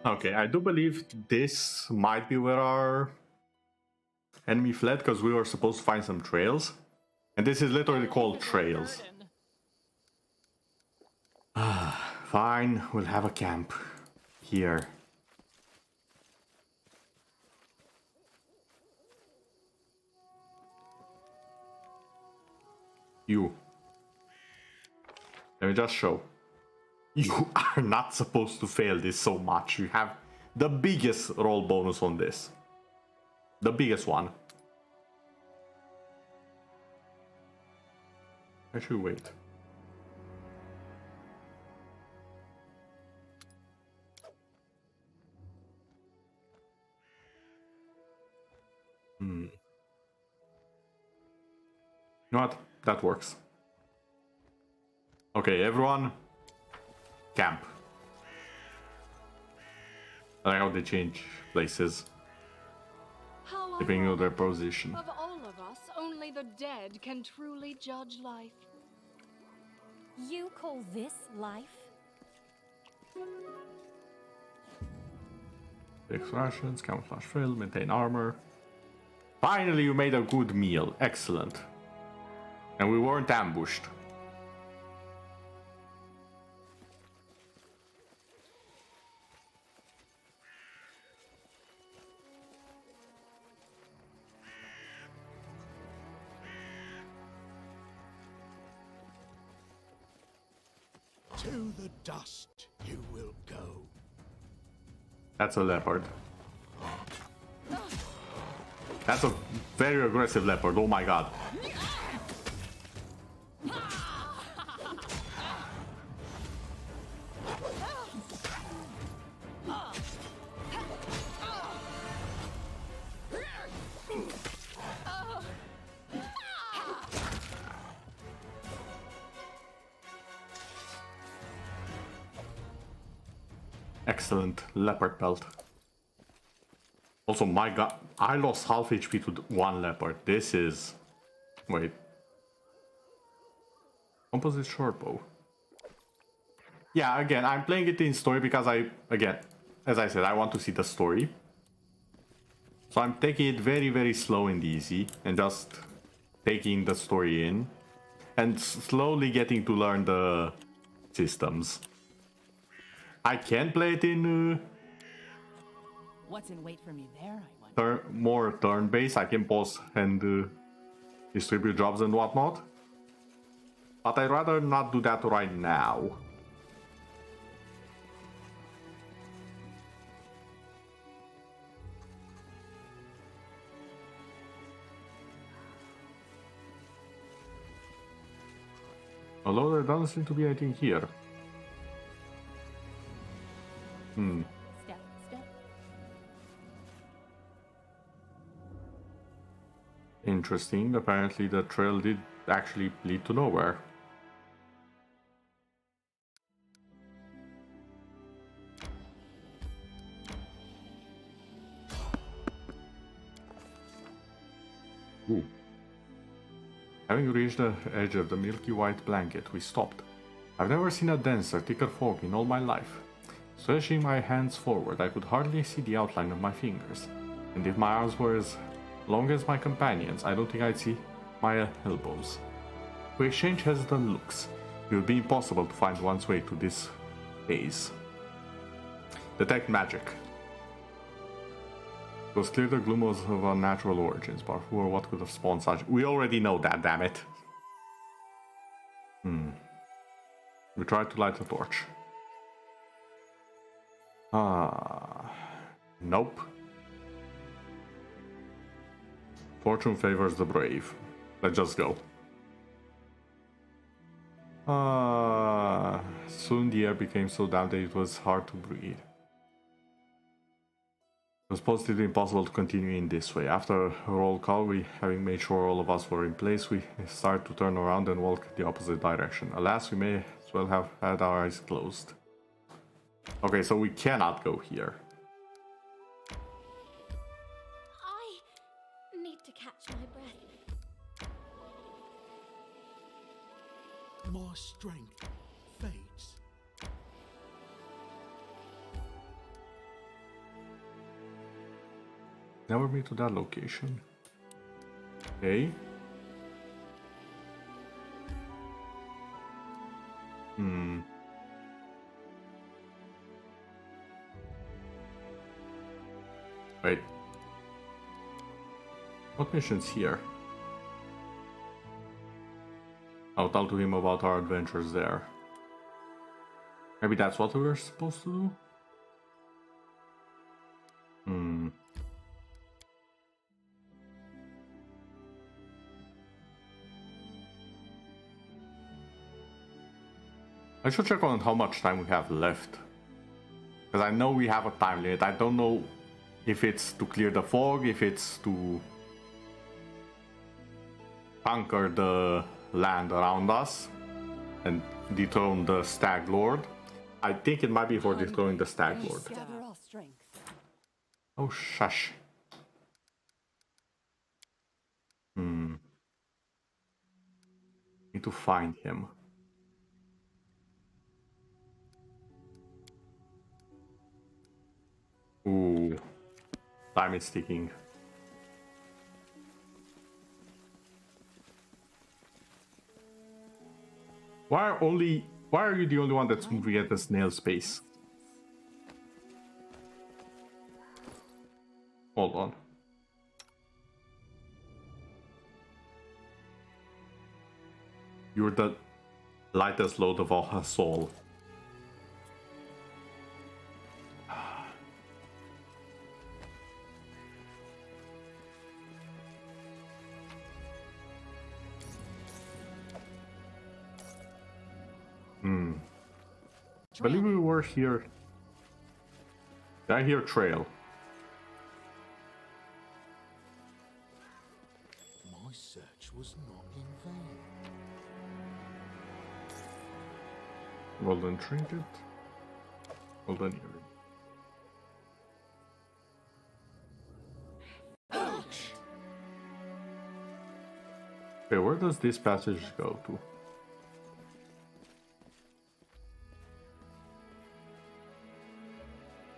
Okay, I do believe this might be where our enemy fled, because we were supposed to find some trails. And this is literally called trails. Fine, we'll have a camp here. You. Let me just show. You are not supposed to fail this so much. You have the biggest roll bonus on this. The biggest one. I should wait. You know what? That works. Okay, everyone. Camp. I like how they change places. How depending on their position. Of all of us, only the dead can truly judge life. You call this life? Fix rations, camouflage fill, maintain armor. Finally, you made a good meal. Excellent. And we weren't ambushed. To the dust you will go. That's a leopard. That's a very aggressive leopard, oh my god. Excellent leopard pelt. Also, my god, I lost half HP to one leopard. This is... Wait. Composite shortbow. Yeah, again, I'm playing it in story because again, as I said, I want to see the story. So I'm taking it very, very slow and easy and just taking the story in and slowly getting to learn the systems. I can play it in What's in wait for me there, I wonder? more turn-based. I can pause and distribute jobs and whatnot. But I'd rather not do that right now. Although there doesn't seem to be anything here. Step, step. Interesting. Apparently the trail did actually lead to nowhere. Ooh. Having reached the edge of the milky white blanket, we stopped. I've never seen a denser, thicker fog in all my life. Stretching my hands forward, I could hardly see the outline of my fingers. And if my arms were as long as my companions, I don't think I'd see my elbows. We exchange hesitant looks. It would be impossible to find one's way to this haze. Detect magic. It was clear the gloom was of unnatural origins, but who or what could have spawned such? We already know that, damn it. We try to light a torch. Nope. Fortune favors the brave. Let's just go. Soon the air became so damp that it was hard to breathe. It was positively impossible to continue in this way. After a roll call, having made sure all of us were in place, we started to turn around and walk the opposite direction. Alas, we may as well have had our eyes closed. Okay, so we cannot go here. I need to catch my breath. My strength fades. Never been to that location. Okay. Wait. What mission's here? I'll talk to him about our adventures there. Maybe that's what we were supposed to do? I should check on how much time we have left. Because I know we have a time limit. I don't know if it's to clear the fog, if it's to conquer the land around us and dethrone the Stag Lord. I think it might be for dethroning the Stag Lord. Oh, shush. Need to find him. Ooh, time is ticking. Why are you the only one that's moving at the snail space? Hold on. You're the lightest load of all her soul. I believe we were here. Did I hear trail? My search was not in vain. Golden trinket. Golden earring. Ouch! Okay, where does this passage go to?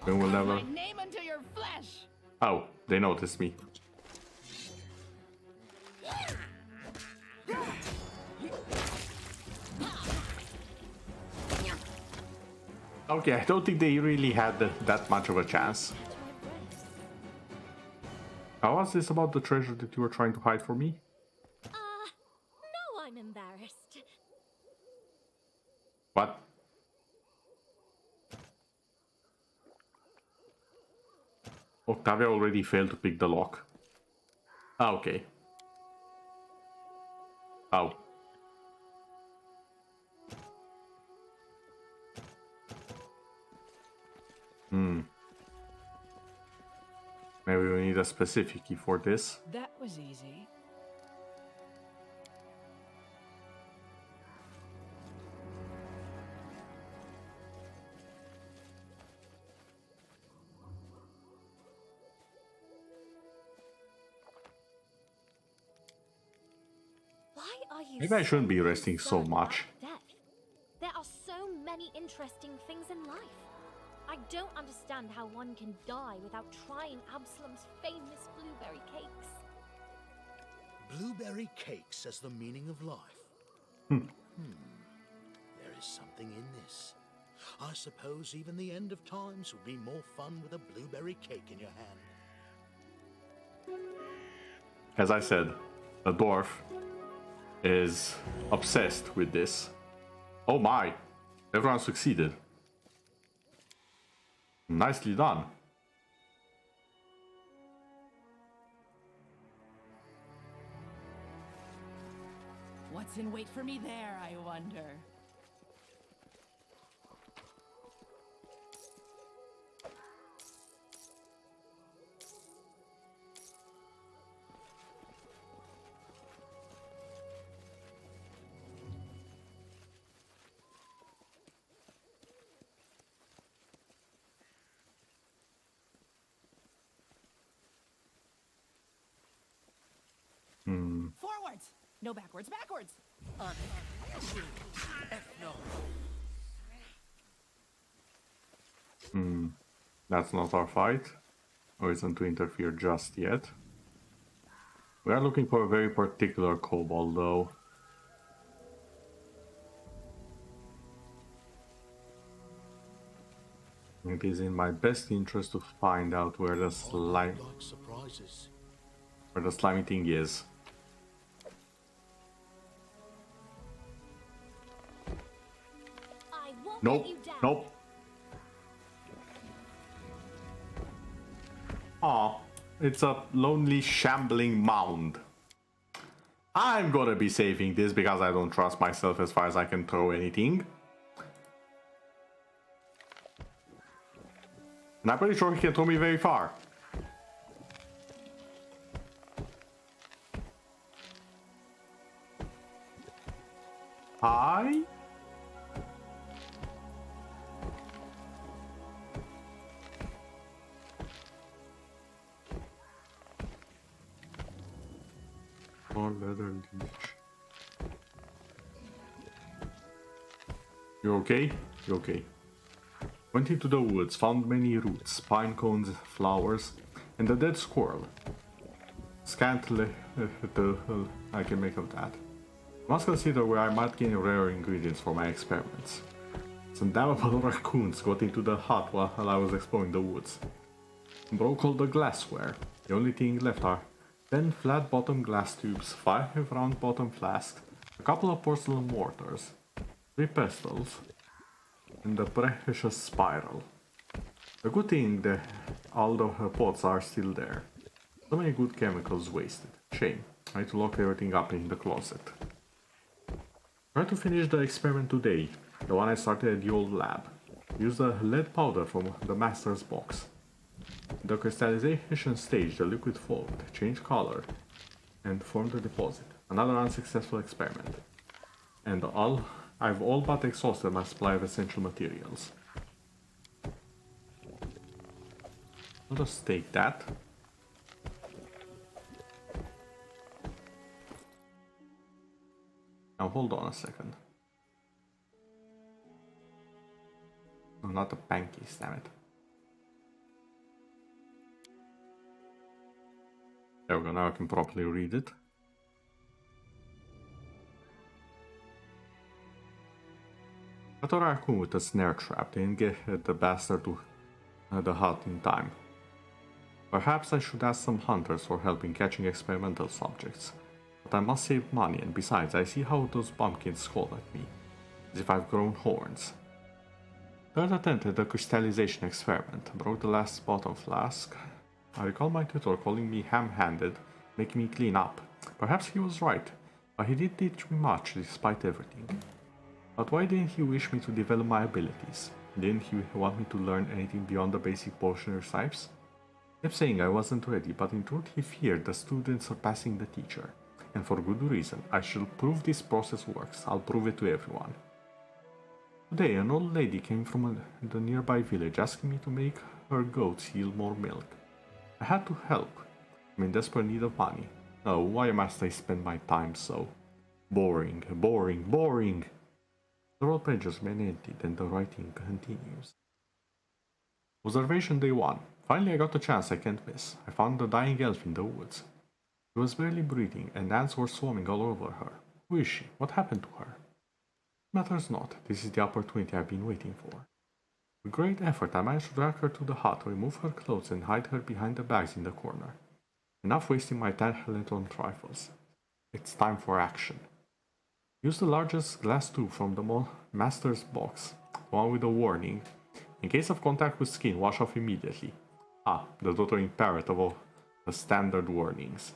Then we'll never. My name into your flesh. Oh, they noticed me. Okay, I don't think they really had that much of a chance. How was this about the treasure that you were trying to hide from me? No, I'm embarrassed. What? Octavia already failed to pick the lock. Ah, okay. Oh. Maybe we need a specific key for this. That was easy. Why are you Maybe I shouldn't be so resting so concerned much. about death? There are so many interesting things in life. I don't understand how one can die without trying Absalom's famous blueberry cakes. Blueberry cakes as the meaning of life. There is something in this. I suppose even the end of times would be more fun with a blueberry cake in your hand. As I said, the dwarf is obsessed with this. Oh my! Everyone succeeded. Nicely done. What's in wait for me there, I wonder? Forwards! No backwards, backwards! That's not our fight. Or isn't to interfere just yet. We are looking for a very particular kobold though. It is in my best interest to find out where the slimy thing is. I won't Nope. let you down. Nope. Aw, it's a lonely shambling mound. I'm gonna be saving this because I don't trust myself as far as I can throw anything. And I'm pretty sure he can throw me very far. Hi? More leather leech. You okay? You okay? Went into the woods, found many roots, pine cones, flowers, and a dead squirrel. Scant little I can make of that. Must consider where I might gain rare ingredients for my experiments. Some damnable raccoons got into the hut while I was exploring the woods. Broke all the glassware. The only thing left are 10 flat-bottom glass tubes, 5 round-bottom flasks, a couple of porcelain mortars, 3 pestles, and the precious spiral. The good thing that all the pots are still there. So many good chemicals wasted. Shame. I need to lock everything up in the closet. Try to finish the experiment today, the one I started at the old lab. Use the lead powder from the master's box. In the crystallization stage, the liquid formed, changed color, and formed a deposit. Another unsuccessful experiment. And I've all but exhausted my supply of essential materials. I'll just take that. Now hold on a second. No, not the pancakes, damn it. There we go, now I can properly read it. Got a raccoon with a snare trap, didn't get the bastard to the hut in time. Perhaps I should ask some hunters for help in catching experimental subjects. But I must save money, and besides, I see how those bumpkins scold at me, as if I've grown horns. Third attempt at the crystallization experiment, broke the last bottom flask. I recall my tutor calling me ham-handed, making me clean up. Perhaps he was right, but he did teach me much despite everything. But why didn't he wish me to develop my abilities? Didn't he want me to learn anything beyond the basic potion recipes? He kept saying I wasn't ready, but in truth he feared the student surpassing the teacher. And for good reason. I shall prove this process works. I'll prove it to everyone. Today, an old lady came from the nearby village asking me to make her goats yield more milk. I had to help. I'm in desperate need of money. Oh, why must I spend my time so? Boring, boring, boring! Several pages remain empty, then the writing continues. Observation day 1. Finally I got a chance I can't miss. I found the dying elf in the woods. She was barely breathing, and ants were swarming all over her. Who is she? What happened to her? Matters not. This is the opportunity I've been waiting for. With great effort, I managed to drag her to the hut, remove her clothes, and hide her behind the bags in the corner. Enough wasting my talent on trifles. It's time for action. Use the largest glass tube from the master's box. one with a warning. In case of contact with skin, wash off immediately. The total imperative of the standard warnings.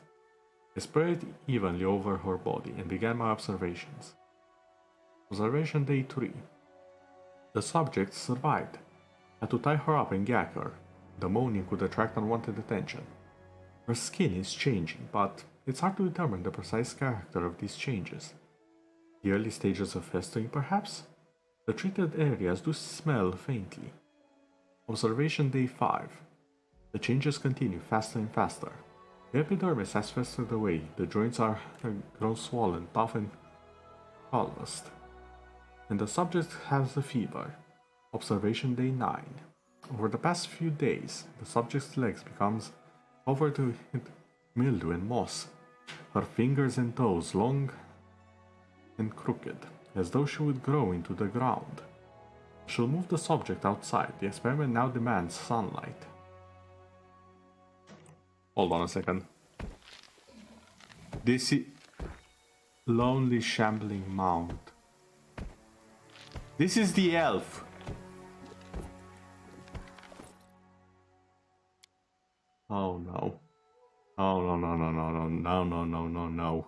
I spread it evenly over her body and began my observations. Observation day 3. The subject survived. I had to tie her up and gag her. The moaning could attract unwanted attention. Her skin is changing, but it's hard to determine the precise character of these changes. The early stages of festering, perhaps? The treated areas do smell faintly. Observation day 5. The changes continue faster and faster. The epidermis has festered away, the joints are grown swollen, tough and calloused. And the subject has a fever. Observation day 9. Over the past few days, the subject's legs becomes covered with mildew and moss. Her fingers and toes long and crooked, as though she would grow into the ground. She'll move the subject outside. The experiment now demands sunlight. Hold on a second. This is lonely shambling mound. This is the elf. Oh no. Oh no no no no no no no no no no.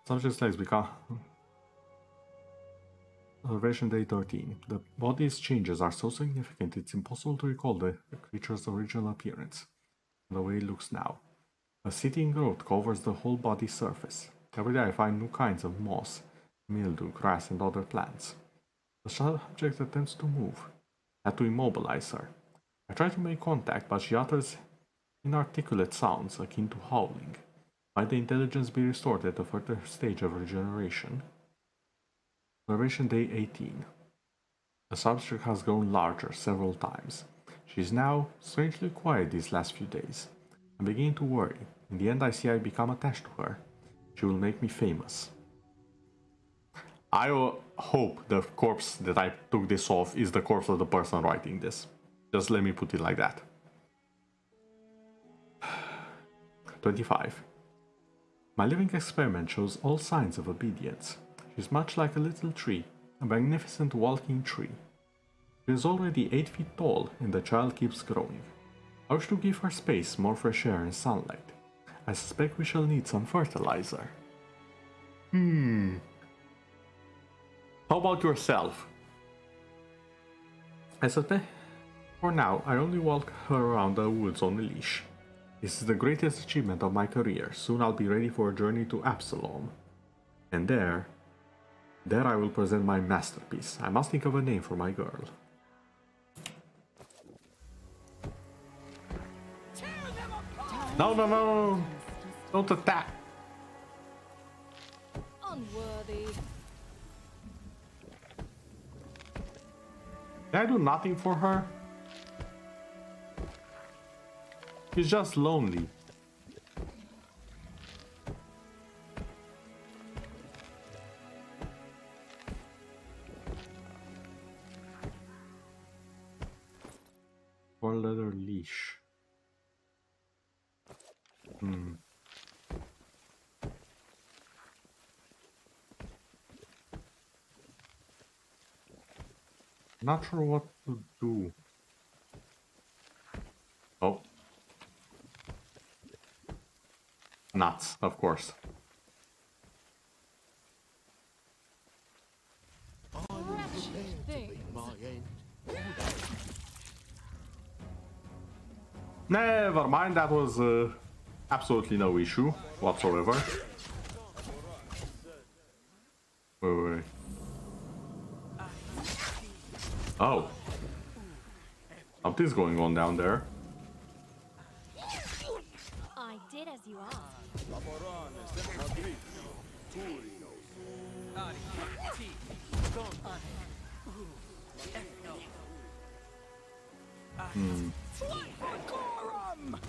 Subject's legs become... Observation day 13. The body's changes are so significant it's impossible to recall the creature's original appearance, the way it looks now. A sitting growth covers the whole body surface. Every day I find new kinds of moss, mildew, grass, and other plants. The subject attempts to move. I had to immobilize her. I try to make contact, but she utters inarticulate sounds akin to howling. Might the intelligence be restored at a further stage of regeneration? Observation day 18. The subject has grown larger several times. She is now strangely quiet these last few days. I'm beginning to worry. In the end, I see I become attached to her. She will make me famous. I hope the corpse that I took this off is the corpse of the person writing this. Just let me put it like that. 25. My living experiment shows all signs of obedience. She is much like a little tree, a magnificent walking tree. She is already 8 feet tall, and the child keeps growing. I wish to give her space, more fresh air and sunlight. I suspect we shall need some fertilizer. How about yourself? I suspect for now I only walk her around the woods on a leash. This is the greatest achievement of my career. Soon I'll be ready for a journey to Absalom. And there I will present my masterpiece. I must think of a name for my girl. No, no, no! Don't attack! Unworthy. Can I do nothing for her? She's just lonely. Four-letter leash. Not sure what to do. Oh. Nuts, of course. Never mind, that was absolutely no issue whatsoever. Wait. Oh. Something's going on down there. I did as you asked.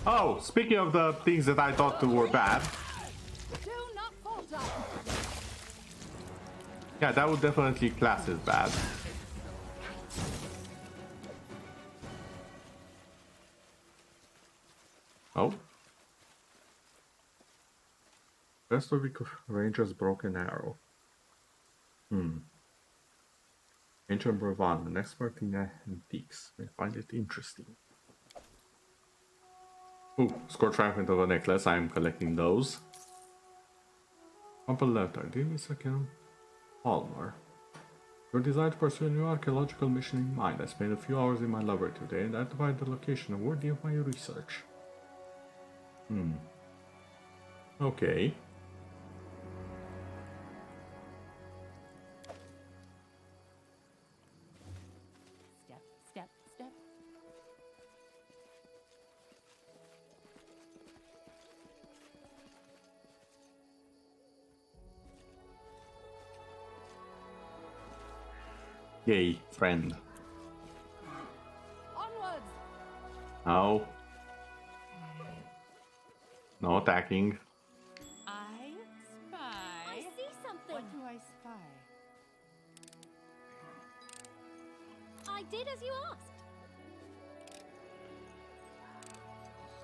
Oh, speaking of the things that I thought were bad. Yeah, that would definitely class as bad. Oh. Restovic Ranger's broken arrow. Ancient bravado, an expert in antiques. I find it interesting. Ooh, score fragment of a necklace. I am collecting those. Crumple letter. Dear Mr. Ken Palmer. Your desire to pursue a new archaeological mission in mind. I spent a few hours in my library today and identified the location worthy of my research. Okay. Step, step, step. Yay, friend. Onwards! No. No attacking. I spy. I see something. What do I spy? I did as you asked.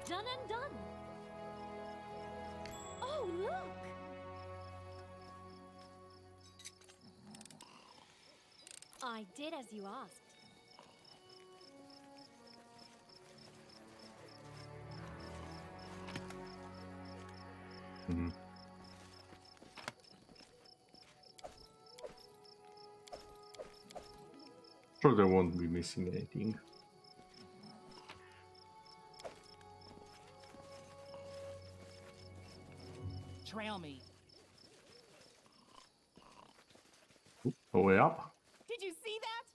Done and done. Oh, look! I did as you asked. Sure, they won't be missing anything. Trail me. A way up. Did you see that?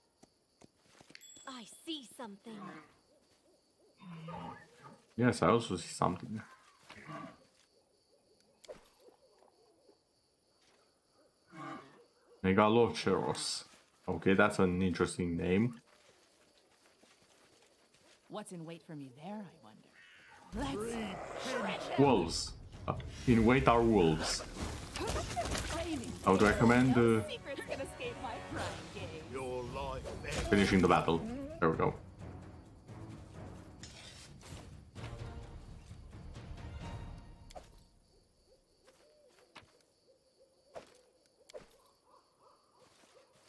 I see something. Yes, I also see something. Megaloceros. Okay, that's an interesting name. What's in wait for me there, I wonder. Let's Wolves. In wait are wolves. I would recommend secrets can escape my prying gaze. Your life ends. finishing the battle. There we go.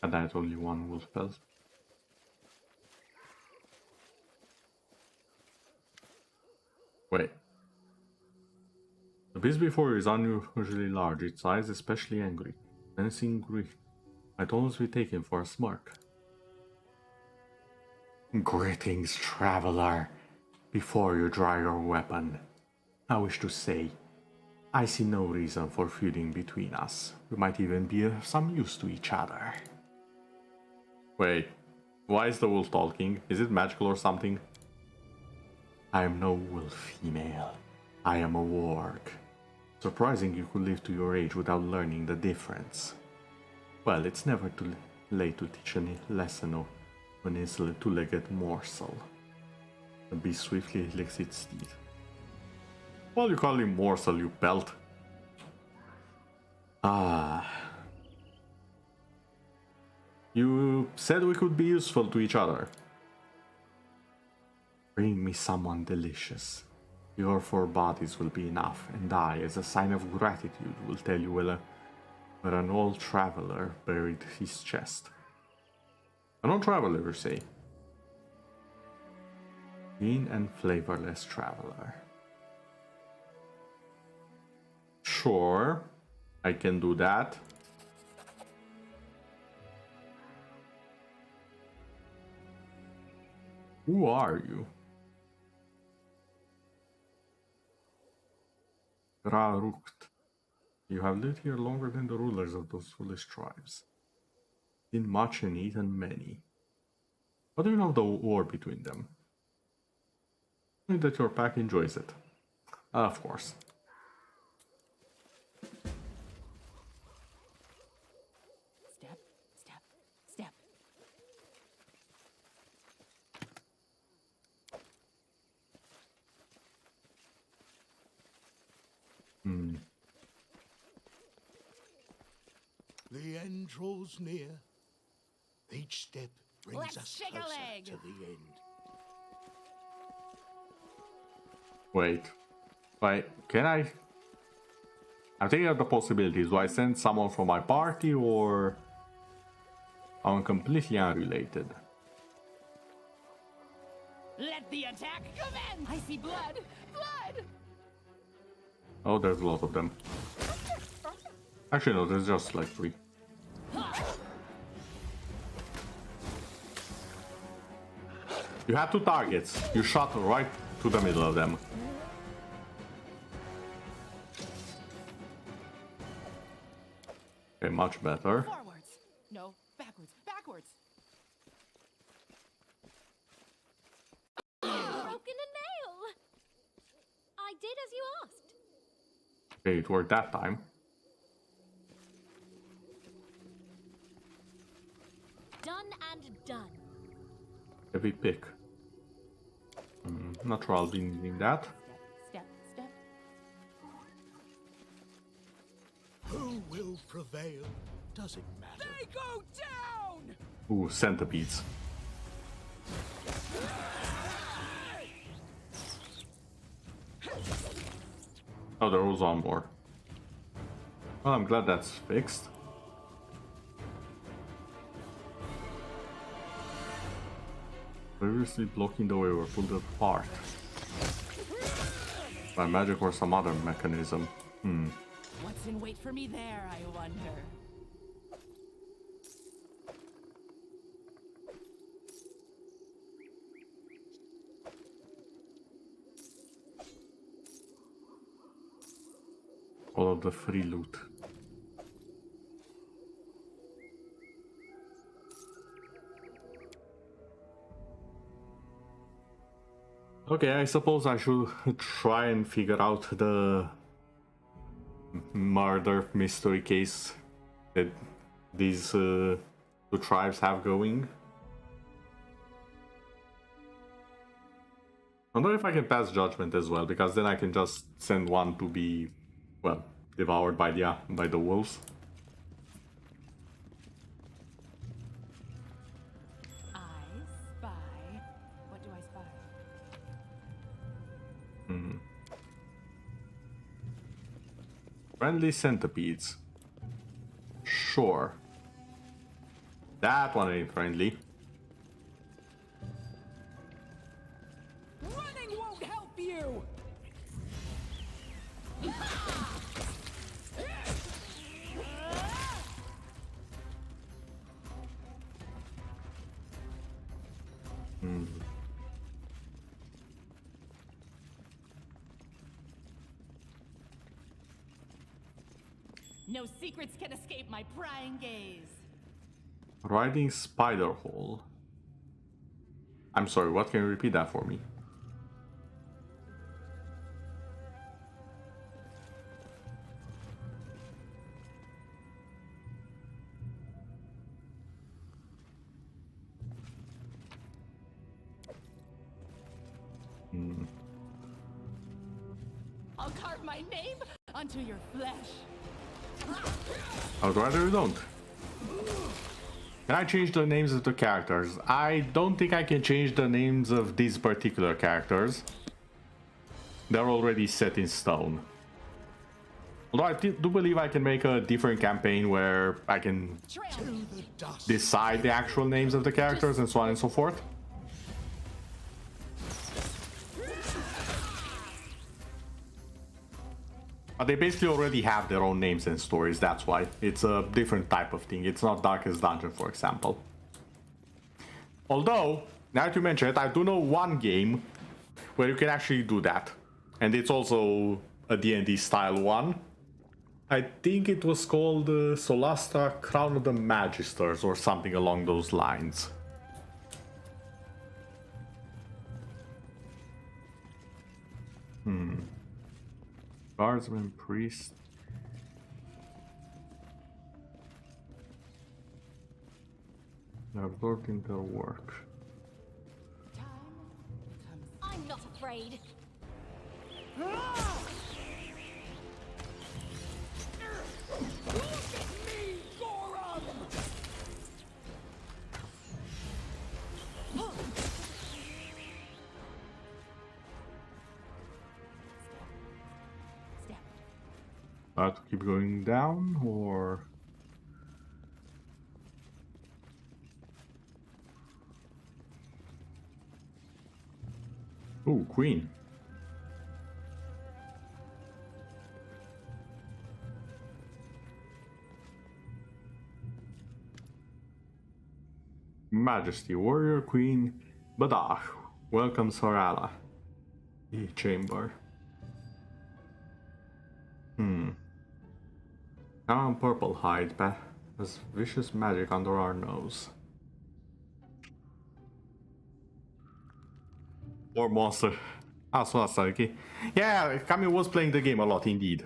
And I had only one wolf pelt. Wait. The beast before you is unusually large, its eyes especially angry. Menacing grin. Might almost be taken for a smirk. Greetings, traveler. Before you draw your weapon, I wish to say, I see no reason for feuding between us. We might even be of some use to each other. Wait, why is the wolf talking? Is it magical or something? I am no wolf female. I am a warg. Surprising you could live to your age without learning the difference. Well, it's never too late to teach a lesson of an insolent two-legged morsel. The beast swiftly licks its teeth. Well, you call him morsel, you pelt. Ah. You said we could be useful to each other. Bring me someone delicious. Your 4 bodies will be enough, and I, as a sign of gratitude, will tell you where an old traveler buried his chest. An old traveler, you say? Green and flavorless traveler. Sure, I can do that. Who are you? Rarukt. You have lived here longer than the rulers of those foolish tribes. Seen much and eaten many. What do you know of the war between them? Only that your pack enjoys it. Of course. Step, step, step. The end draws near. Each step brings Let's us shake a closer leg. to the end. Wait, can I'm thinking of the possibilities. Do I send someone from my party or I'm completely unrelated. Let the attack commence! I see blood! Blood! Oh, there's a lot of them. Actually, no, there's just like 3. You had 2 targets. You shot right to the middle of them. Okay, much better. Forwards! No, backwards, backwards! Broken a nail! I did as you asked. Okay, it worked that time. Done and done. Heavy pick. Not sure I'll be needing that. Step, step. Who will prevail? Does it matter? They go down! Ooh, centipedes. Oh, there was one more. Well, I'm glad that's fixed. Previously blocking the way were pulled apart by magic or some other mechanism. What's in wait for me there, I wonder? All of the free loot. Okay, I suppose I should try and figure out the murder mystery case that these 2 tribes have going. I don't know if I can pass judgment as well, because then I can just send one to be, well, devoured by the wolves. I spy. What do I spy? Friendly centipedes. Sure. That one ain't friendly. Running won't help you! No secrets can escape my prying gaze. Riding spider hole. I'm sorry, what, can you repeat that for me? I'll carve my name onto your flesh. I'd rather you don't. Can I change the names of the characters? I don't think I can change the names of these particular characters. They're already set in stone. Although I do believe I can make a different campaign where I can decide the actual names of the characters and so on and so forth. But they basically already have their own names and stories, that's why. It's a different type of thing. It's not Darkest Dungeon, for example. Although, now that you mention it, I do know one game where you can actually do that. And it's also a D&D style one. I think it was called Solastra Crown of the Magisters or something along those lines. Guardsman, priest. They absorbed in their work. I'm not afraid. To keep going down, or Ooh, queen. Majesty, warrior queen, Badah, welcome Sorala. The chamber. Now purple hide, has vicious magic under our nose. Or monster. Okay. Yeah, Kami was playing the game a lot indeed.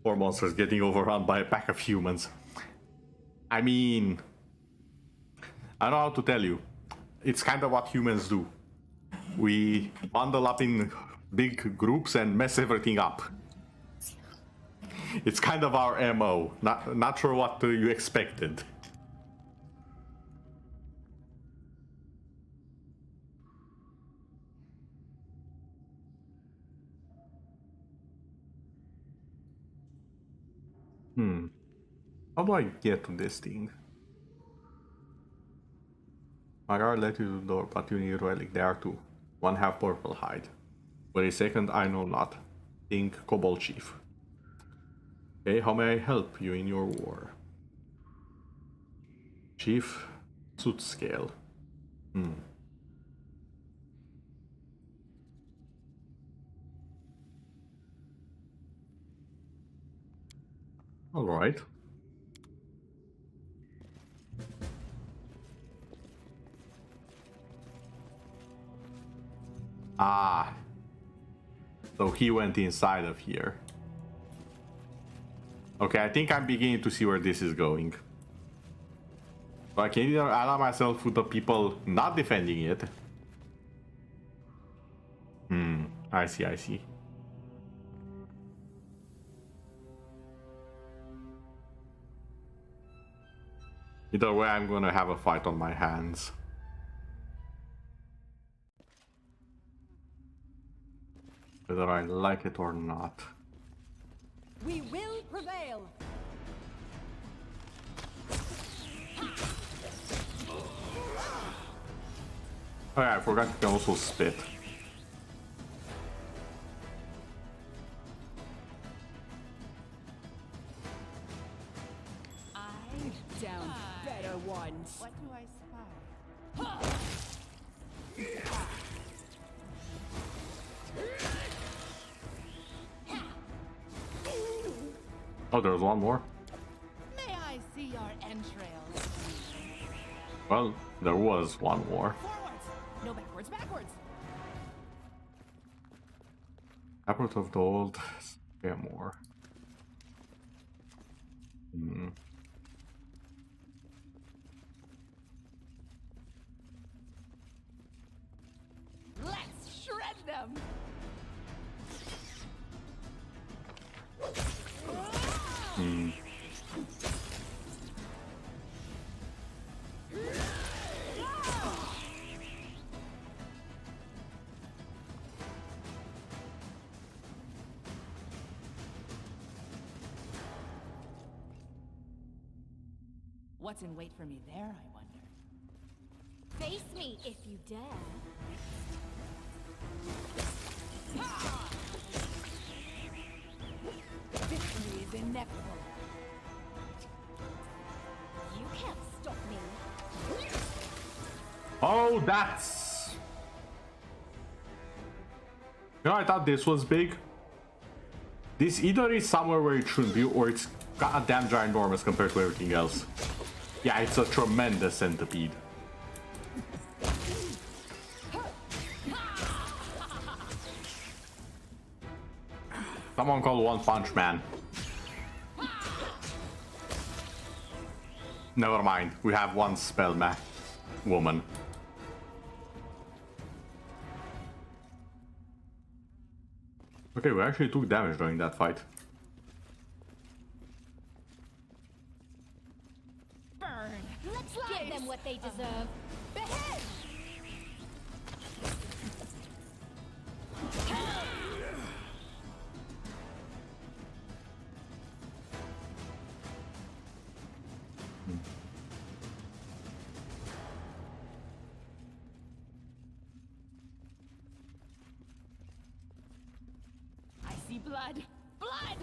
Or monsters getting overrun by a pack of humans. I mean, I don't know how to tell you. It's kind of what humans do. We bundle up in big groups and mess everything up. It's kind of our MO. Not sure what you expected. How do I get to this thing? My guard let you to the door, but you need relic there too. One half purple hide. For a second, I know not. Think Kobold Chief. Okay, how may I help you in your war? Chief, suit scale. Alright. Ah. So he went inside of here. Okay, I think I'm beginning to see where this is going. So I can either ally myself with the people not defending it. I see. Either way, I'm gonna have a fight on my hands. Whether I like it or not. We will prevail. Oh yeah, I forgot you can also spit. I've downed better ones. What do I spy? Oh, there's one more. May I see your entrails? Well, there was one more. Forwards! No backwards, backwards! Apples of the old. Yeah, more. Let's shred them! What's in wait for me there, I wonder? Face me if you dare. Victory is inevitable. You can't stop me. Oh, that's... You know, I thought this was big. This either is somewhere where it shouldn't be, or it's goddamn ginormous compared to everything else. Yeah, it's a tremendous centipede. Someone call One Punch Man. Never mind, we have one spell woman. Okay, we actually took damage during that fight. Burn! Let's give them what they deserve. Behead! Blood! Blood!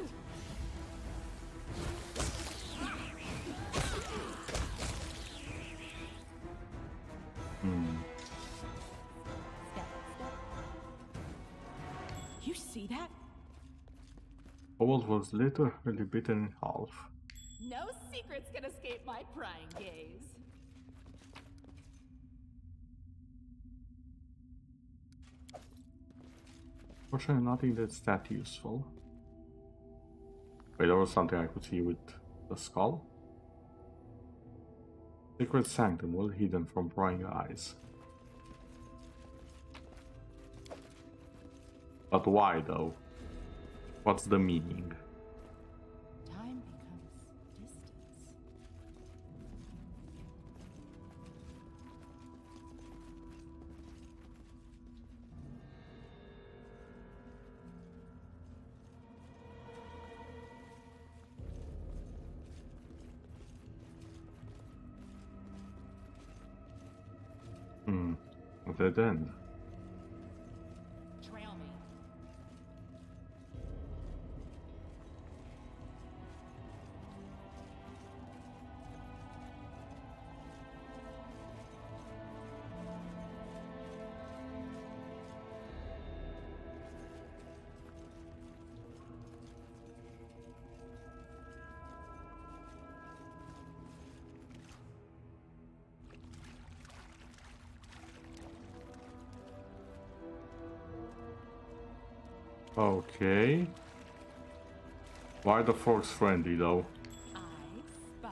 You see that? Howell was literally bitten in half. No secrets can escape my prying gaze. Fortunately, nothing that's that useful. Wait, there was something I could see with the skull. Secret sanctum, well hidden from prying eyes. But why though? What's the meaning? Time becomes distance. A dead end. Trail me. Okay. Why are the frogs friendly though? I spy.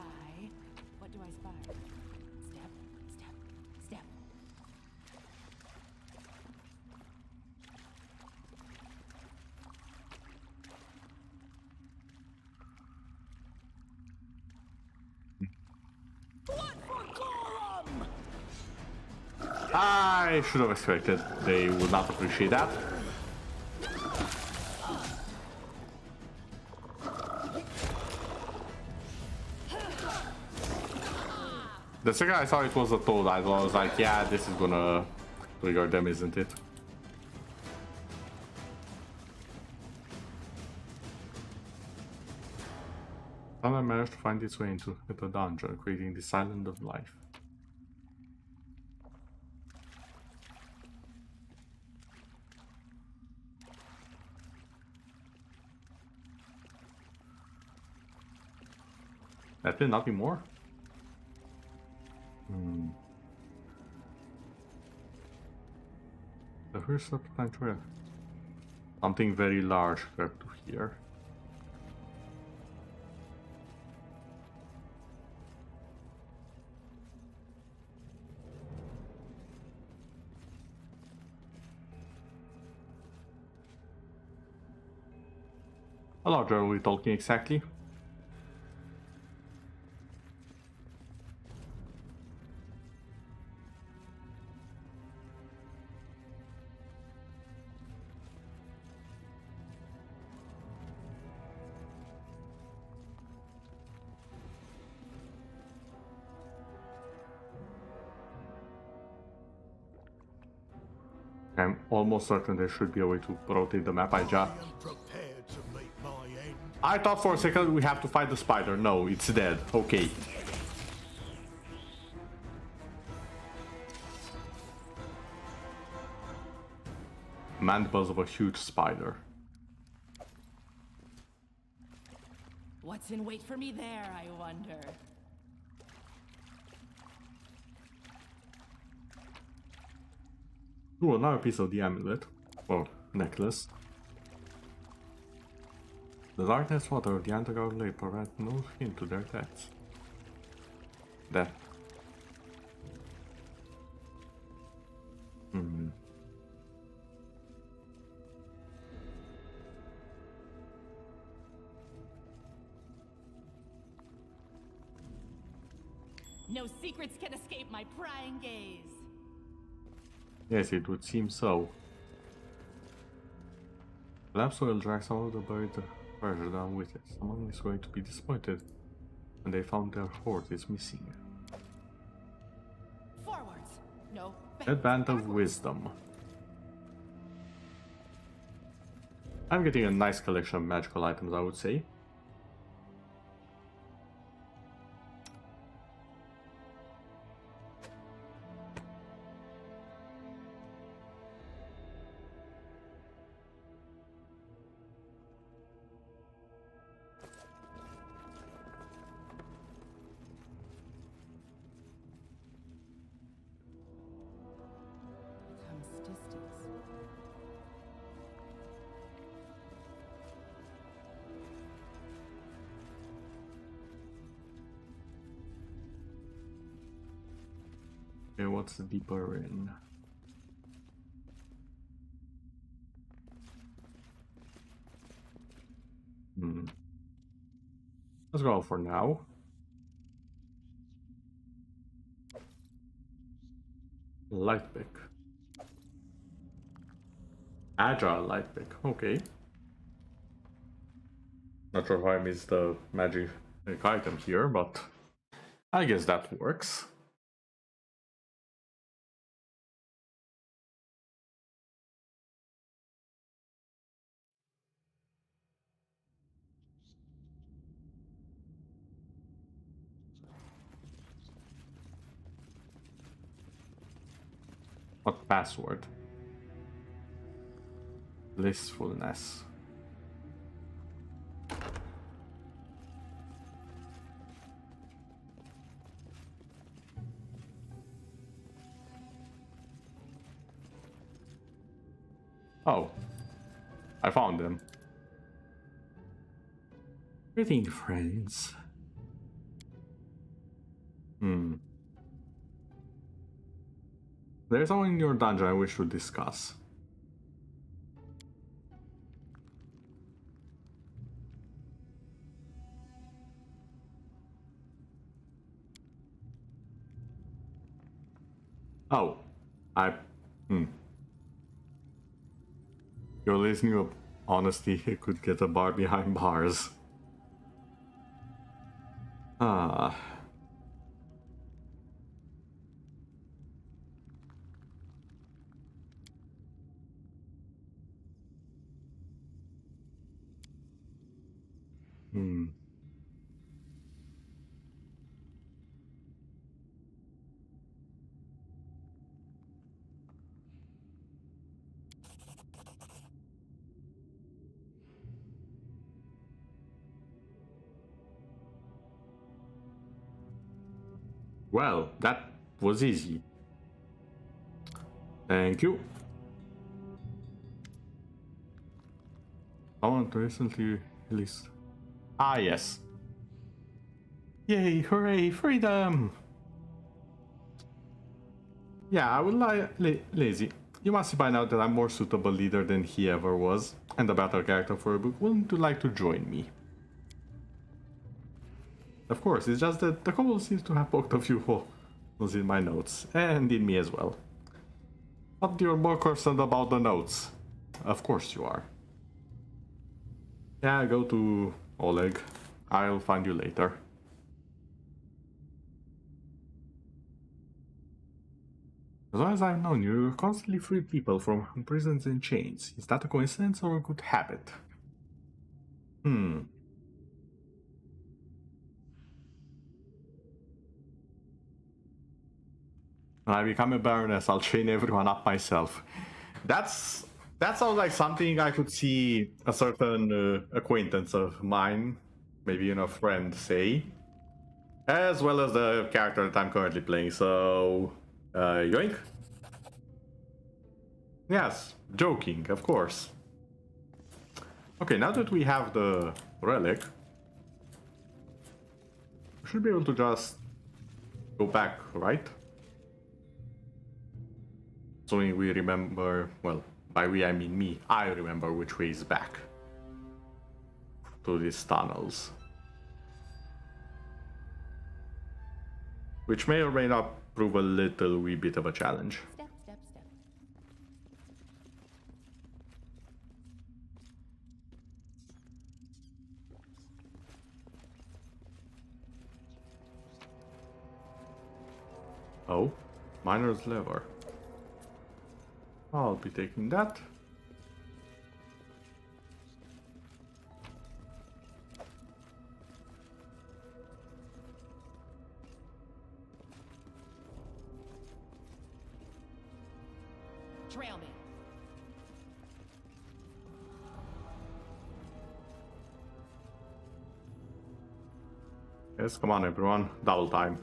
What do I spy? Step, step, step. I should have expected they would not appreciate that. The second I saw it was a toad, I was like, yeah, this is gonna trigger them, isn't it? Someone managed to find its way into the dungeon, creating this island of life. That did nothing more? The first serpentine trail. Something very large crept to here. How large are we talking exactly? I'm almost certain there should be a way to rotate the map. I thought for a second we have to fight the spider. No, it's dead. Okay. Mandibles of a huge spider. What's in wait for me there, I wonder? Ooh, another piece of the amulet. Or necklace. The darkness water of the underground lake provides no hint to their depths. Death. No secrets can escape my prying gaze. Yes, it would seem so. Perhaps will drag some of the buried treasure down with it. Someone is going to be disappointed when they found their hoard is missing. Forwards. No. That band of wisdom. I'm getting a nice collection of magical items, I would say. Becomes distance. Okay, what's the deeper in? Let's go for now. Light pick. Agile light pick. Okay. Not sure why I missed the magic item here, but I guess that works. What password? Blissfulness. Oh, I found them. Greeting, friends. There's someone in your dungeon I wish to discuss. Oh, I... Your listening of honesty could get a bar behind bars. Ah. Well, that was easy. Thank you. I want to recently released. Ah, yes. Yay, hooray, freedom! Yeah, I would lazy. You must see by now that I'm more suitable leader than he ever was, and a better character for a book. Wouldn't you like to join me? Of course, it's just that the couple seems to have both of you holes in my notes, and in me as well. But you're more concerned about the notes. Of course you are. Yeah, go to Oleg. I'll find you later. As long as I've known you, you constantly free people from prisons and chains. Is that a coincidence or a good habit? When I become a baroness, I'll train everyone up myself. That sounds like something I could see a certain acquaintance of mine, maybe a friend, say. As well as the character that I'm currently playing, so... yoink? Yes, joking, of course. Okay, now that we have the relic, we should be able to just go back, right? So we remember, well, by we I mean me, I remember which way is back to these tunnels. Which may or may not prove a little wee bit of a challenge. Step, step, step. Oh, miner's lever. I'll be taking that. Trail me. Yes, come on everyone, double time.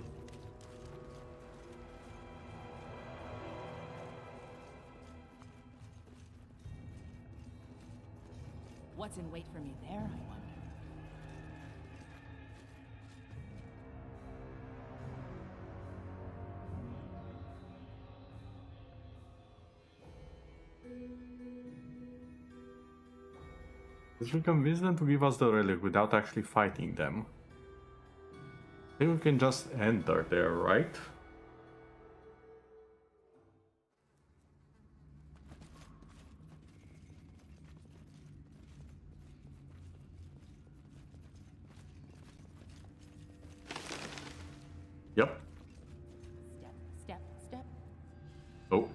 What's in wait for me there, I wonder? Let's convince them to give us the relic without actually fighting them. I think we can just enter there, right? Yep. Step, step. Oh.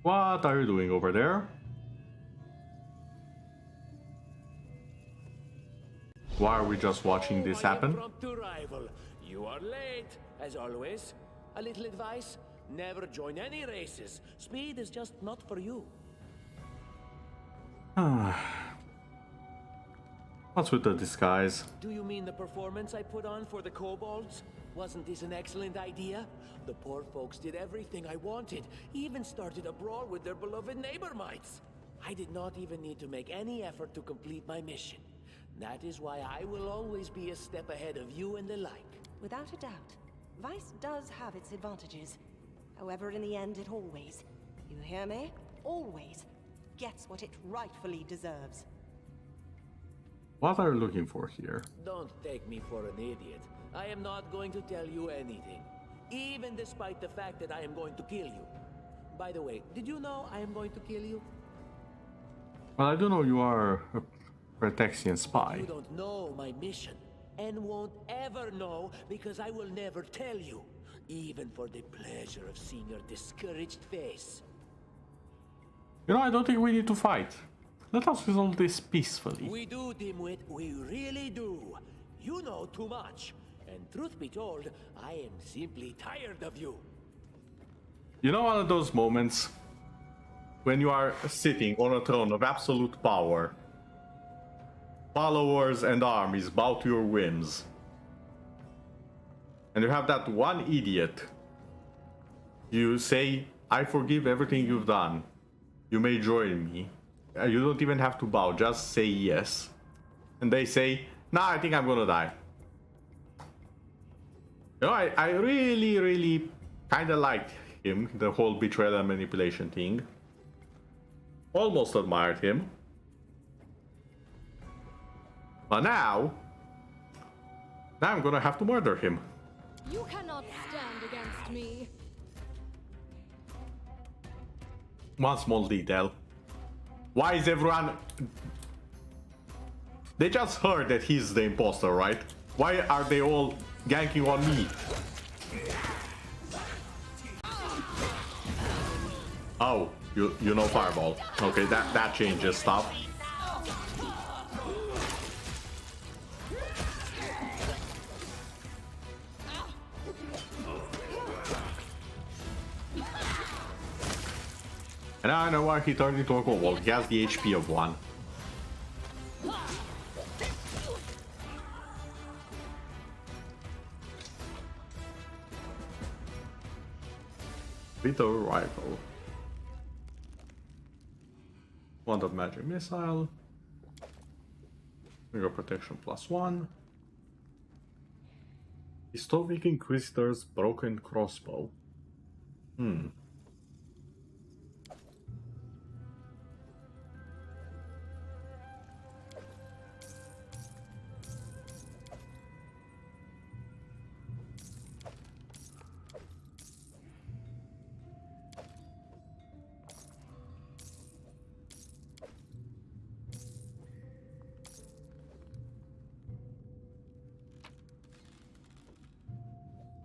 What are you doing over there? Why are we just watching this happen? Prompt arrival. You are late, as always. A little advice: never join any races. Speed is just not for you. What's with the disguise? Do you mean the performance I put on for the kobolds? Wasn't this an excellent idea? The poor folks did everything I wanted, even started a brawl with their beloved neighbor mites. I did not even need to make any effort to complete my mission. That is why I will always be a step ahead of you and the like. Without a doubt, Vice does have its advantages. However, in the end, it always, you hear me? Always gets what it rightfully deserves. What are you looking for here? Don't take me for an idiot. I am not going to tell you anything, even despite the fact that I am going to kill you. By the way, did you know I am going to kill you? Well, I do know you are a Pretexian spy. You don't know my mission, and won't ever know because I will never tell you, even for the pleasure of seeing your discouraged face. You know, I don't think we need to fight. Let us resolve this peacefully. We do, Dimwit, we really do. You know too much, and truth be told, I am simply tired of you. You know, one of those moments when you are sitting on a throne of absolute power, followers and armies bow to your whims, and you have that one idiot. You say, I forgive everything you've done. You may join me. You don't even have to bow, just say yes. And they say, nah, I think I'm gonna die. You know, I really kinda liked him, the whole betrayal and manipulation thing. Almost admired him. But now I'm gonna have to murder him. You cannot stand against me. One small detail. Why is everyone... They just heard that he's the imposter, right? Why are they all ganking on me? Oh, you know Fireball. Okay, that changes stuff. And now I know why he turned into a kobold. He has the HP of one. Bitter rifle. Wand of magic missile. Finger protection +1. Historic Inquisitor's broken crossbow.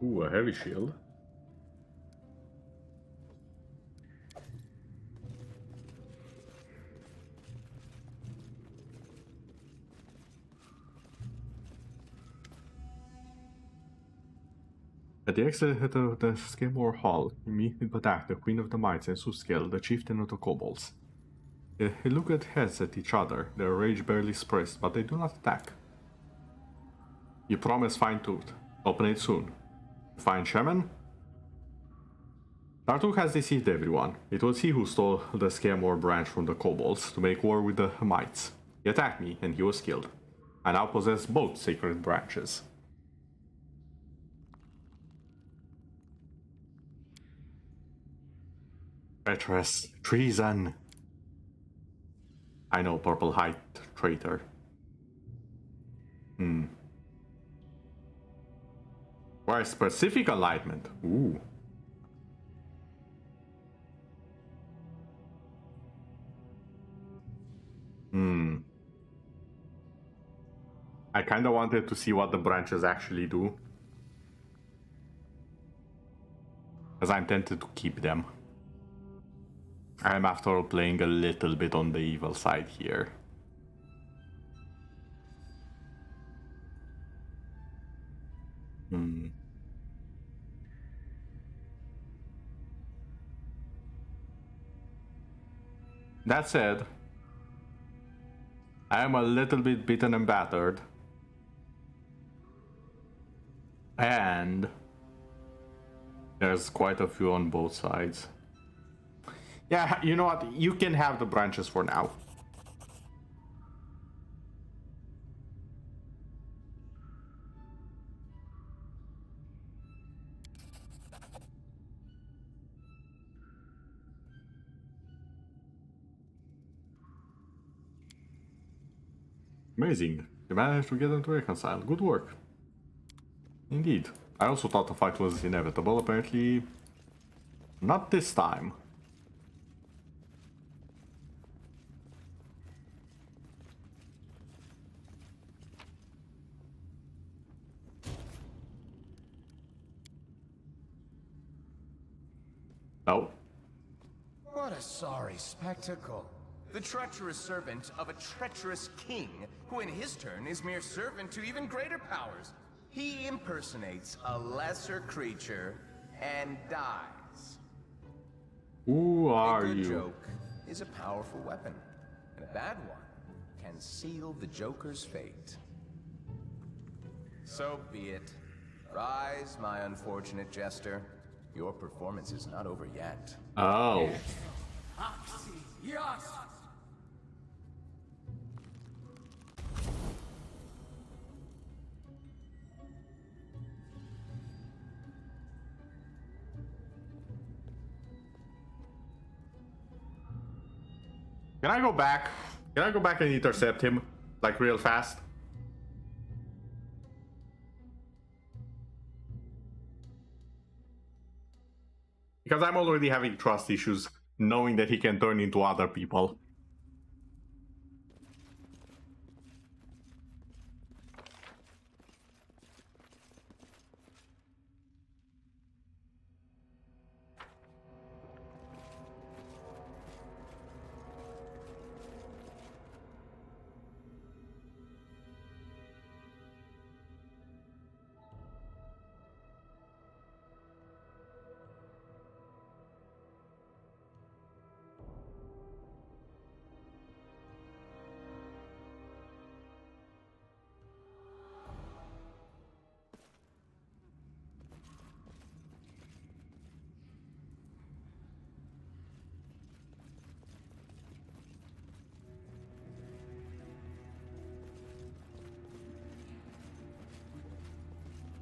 Ooh, a heavy shield. A At the exit of the Skemore Hall, you meet with Badak, the Queen of the Mites, and Suskel, the Chieftain of the Kobolds. They look at heads at each other, their rage barely suppressed, but they do not attack. You promise Fine Tooth. Open it soon. Find Shaman? Tartuk has deceived everyone. It was he who stole the Skemore branch from the Kobolds to make war with the Mites. He attacked me, and he was killed. I now possess both sacred branches. Treacherous. Treason. I know, Purple Hide traitor. Why specific enlightenment? Ooh. I kinda wanted to see what the branches actually do. As I'm tempted to keep them. I am after all playing a little bit on the evil side here. That said, I am a little bit beaten and battered. And there's quite a few on both sides. Yeah, you know what? You can have the branches for now. Amazing. You managed to get them to reconcile. Good work. Indeed. I also thought the fight was inevitable. Apparently, not this time. No. What a sorry spectacle. The treacherous servant of a treacherous king, who in his turn is mere servant to even greater powers. He impersonates a lesser creature and dies. Who are you? A good you? joke is a powerful weapon, and a bad one can seal the Joker's fate. So be it. Rise, my unfortunate jester. Your performance is not over yet. Oh. Yes! Can I go back? Can I go back and intercept him? Like real fast? Because I'm already having trust issues knowing that he can turn into other people.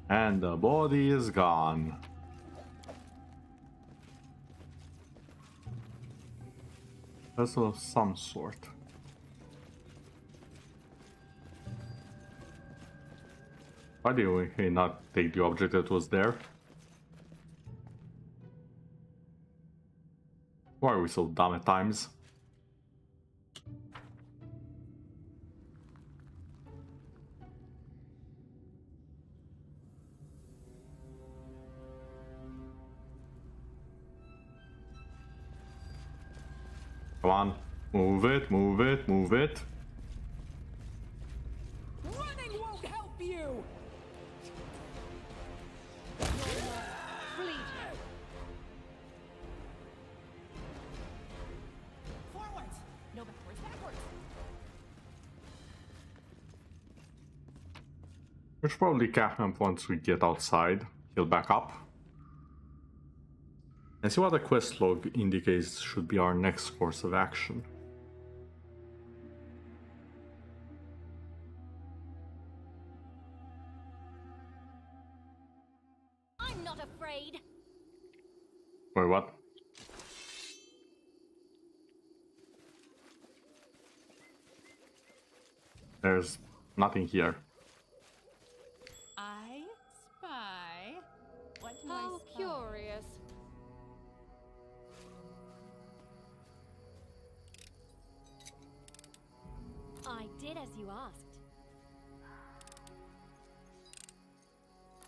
And the body is gone. Vessel of some sort. Why did we not take the object that was there? Why are we so dumb at times? Come on, move it, move it, move it. Running won't help you! should probably camp once we get outside, heal back up, and see what the quest log indicates should be our next course of action. I'm not afraid. Wait, what? There's nothing here. I spy. What do I How spy? curious. I did as you asked.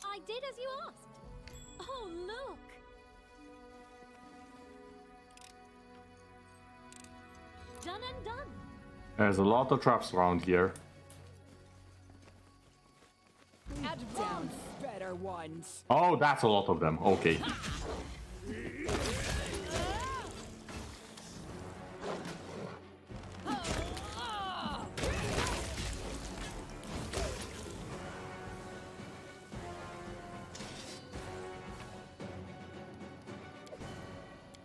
I did as you asked. Oh, look. Done and done. There's a lot of traps around here. Advance, better ones. Oh, that's a lot of them. Okay.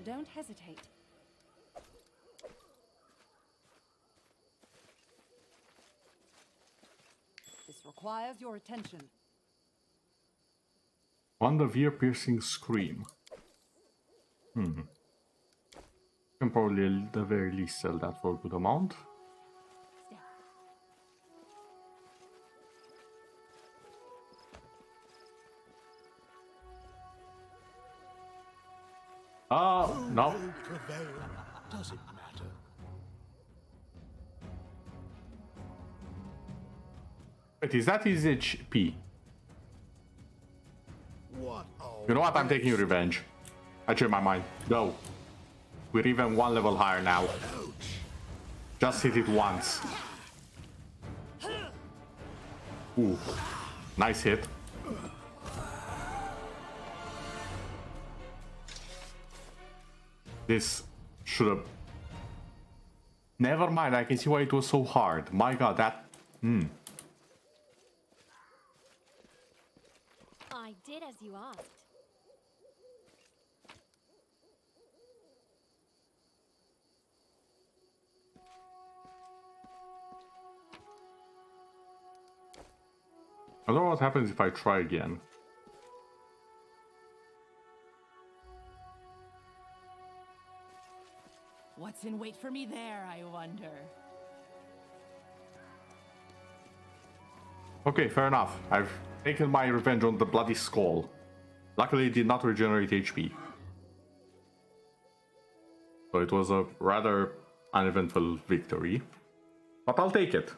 Don't hesitate. This requires your attention. On the ear-piercing scream. Can probably at the very least sell that for a good amount. No. Prevail. Does it matter? Wait, is that his HP? What? You know what? I'm taking revenge. I changed my mind. Go. We're even one level higher now. Just hit it once. Ooh. Nice hit. This should have... Never mind, I can see why it was so hard. My god, that... I did as you asked. I don't know what happens if I try again. What's in wait for me there, I wonder? Okay, fair enough. I've taken my revenge on the bloody skull. Luckily, it did not regenerate HP. So it was a rather uneventful victory. But I'll take it.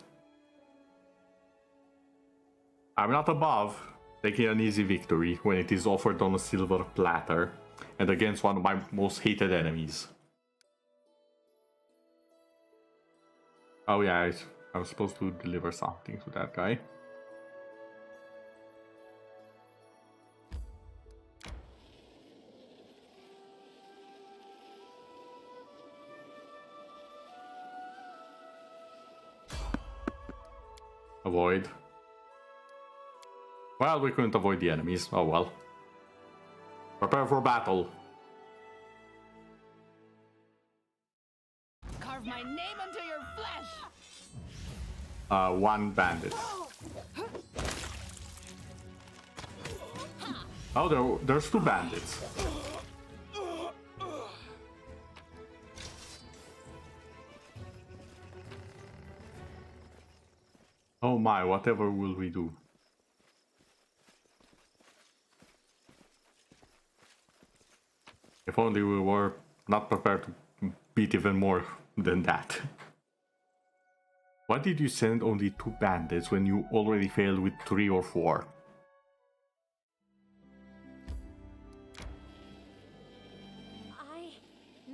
I'm not above taking an easy victory when it is offered on a silver platter and against one of my most hated enemies. Oh yeah, I was supposed to deliver something to that guy. Avoid. Well, we couldn't avoid the enemies. Oh well. Prepare for battle. Carve my name into your flesh! One bandit. Oh, there's two bandits. Oh my, whatever will we do? If only we were not prepared to beat even more than that. Why did you send only 2 bandits when you already failed with 3 or 4? I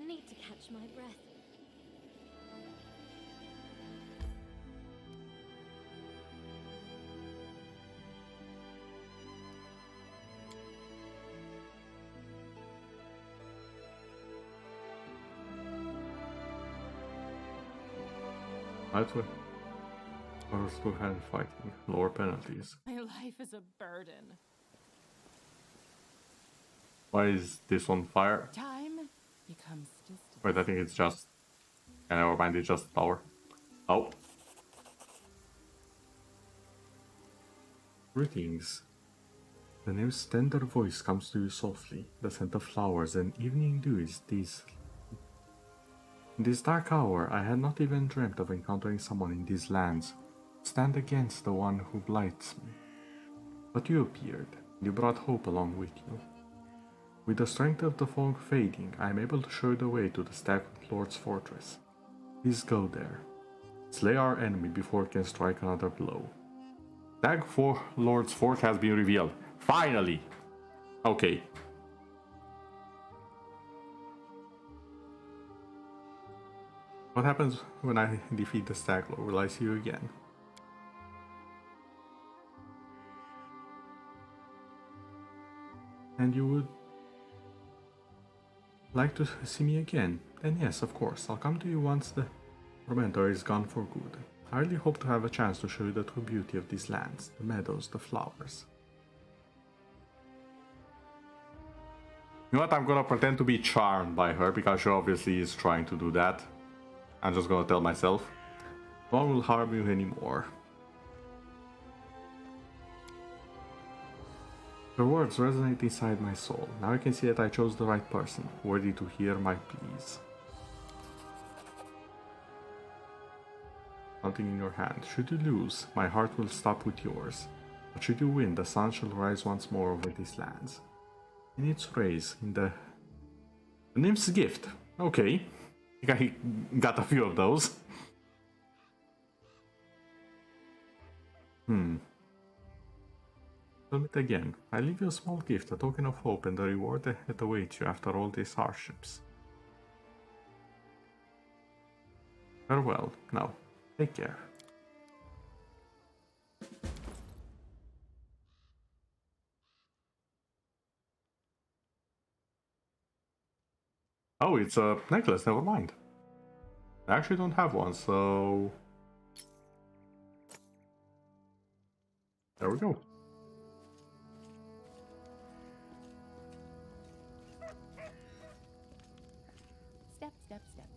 need to catch my breath. That's what. Or still hand fighting. Lower penalties. My life is a burden. Why is this on fire? Time becomes distant. Wait, I think it's just... Yeah, never mind, it's just power. Oh. Greetings. The nymph's tender voice comes to you softly. The scent of flowers and evening dew is this. In this dark hour, I had not even dreamt of encountering someone in these lands. Stand against the one who blights me. But you appeared. You brought hope along with you. With the strength of the fog fading, I am able to show the way to the Stag Lord's fortress. Please go there. Slay our enemy before it can strike another blow. Stag Lord's fort has been revealed. Finally! Okay. What happens when I defeat the Stag Lord? Will I see you again? And you would like to see me again? Then yes, of course. I'll come to you once the tormentor is gone for good. I really hope to have a chance to show you the true beauty of these lands, the meadows, the flowers. You know what? I'm gonna pretend to be charmed by her because she obviously is trying to do that. I'm just gonna tell myself, no one will harm you anymore. Her words resonate inside my soul. Now I can see that I chose the right person, worthy to hear my pleas. Something in your hand. Should you lose, my heart will stop with yours. But should you win, the sun shall rise once more over these lands. In its rays, in the nymph's gift. Okay. I think I got a few of those. Tell it again. I leave you a small gift, a token of hope and the reward that awaits you after all these hardships. Farewell. Now, take care. Oh, it's a necklace, never mind. I actually don't have one, so... There we go. Step, step, step.